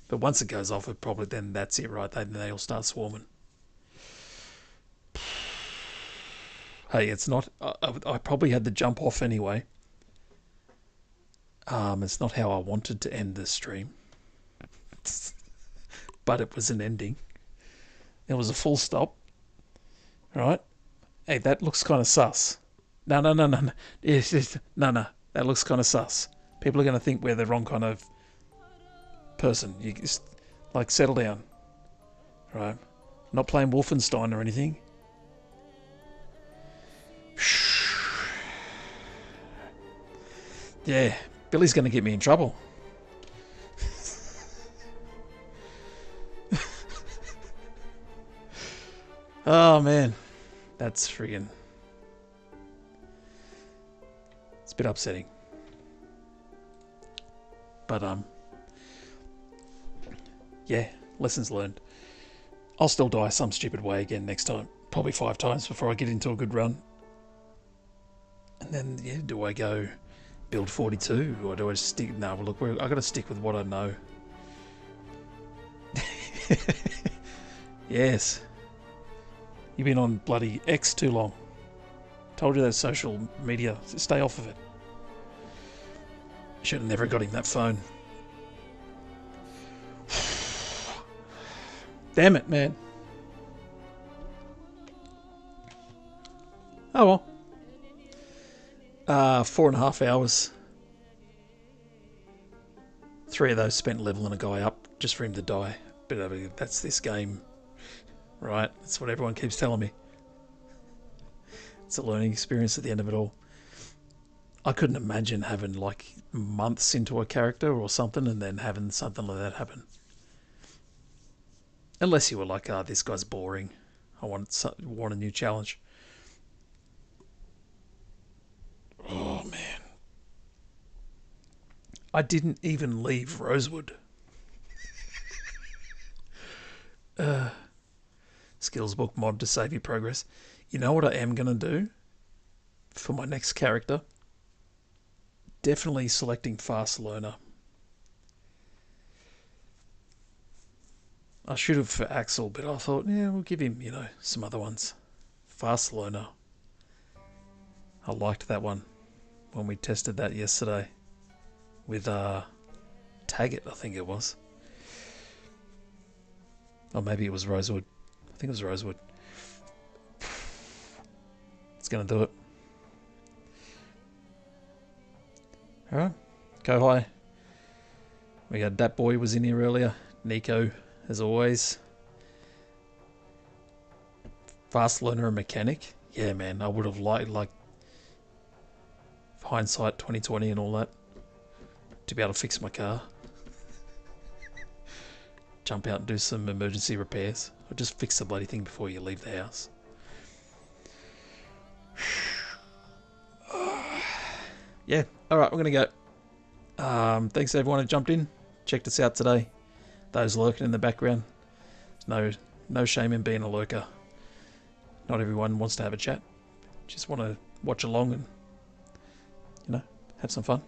But once it goes off, then that's it, right? Then they all start swarming. Hey, it's not. I probably had the jump off anyway. It's not how I wanted to end this stream, but it was an ending. There was a full stop. Right? Hey, that looks kind of sus. No. Yes, no. That looks kind of sus. People are going to think we're the wrong kind of person. You just, settle down. Right? Not playing Wolfenstein or anything. Yeah, Billy's going to get me in trouble. Oh, man. That's friggin'... It's a bit upsetting. But, yeah, lessons learned. I'll still die some stupid way again next time. Probably 5 times before I get into a good run. And then, yeah, do I go build 42? Or do I stick... No, look, I've got to stick with what I know. Yes. You've been on bloody X too long. Told you that social media. Stay off of it. Should have never got him that phone. Damn it, man. Oh well. 4.5 hours. 3 of those spent leveling a guy up just for him to die. But that's this game, right? That's what everyone keeps telling me. It's a learning experience at the end of it all. I couldn't imagine having like months into a character or something and then having something like that happen. Unless you were like, this guy's boring. I want a new challenge. Oh, man. I didn't even leave Rosewood. Skills book mod to save your progress. You know what I am going to do for my next character? Definitely selecting fast learner. I should have for Axel, but I thought, yeah, we'll give him, some other ones. Fast learner. I liked that one when we tested that yesterday with Taggart, I think it was. Or maybe it was Rosewood. I think it was Rosewood. It's going to do it. Alright, go high. We got that boy was in here earlier. Nico, as always. Fast learner and mechanic. Yeah, man, I would have liked, hindsight 2020 and all that, to be able to fix my car. Jump out and do some emergency repairs. Or just fix the bloody thing before you leave the house. Yeah, alright, we're going to go. Thanks to everyone who jumped in. Checked us out today. Those lurking in the background. There's no shame in being a lurker. Not everyone wants to have a chat. Just want to watch along and, have some fun.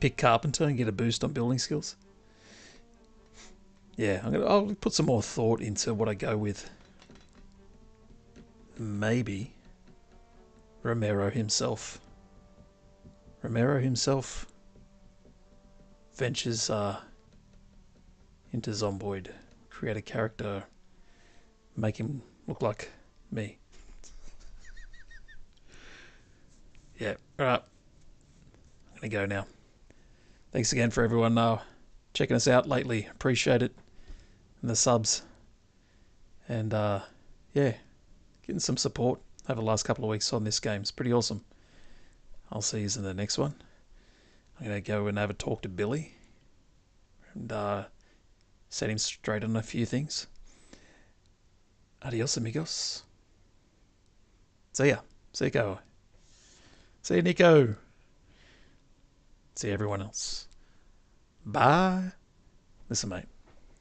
Pick Carpenter and get a boost on building skills. Yeah, I'll put some more thought into what I go with. Maybe Romero himself. Romero himself ventures into Zomboid. Create a character. Make him look like me. Yeah, alright. I'm going to go now. Thanks again for everyone checking us out lately. Appreciate it. And the subs. And, yeah, getting some support over the last couple of weeks on this game. It's pretty awesome. I'll see you in the next one. I'm going to go and have a talk to Billy. And set him straight on a few things. Adios, amigos. See ya. See you, go. See you, Nico. See everyone else. Bye. Listen, mate.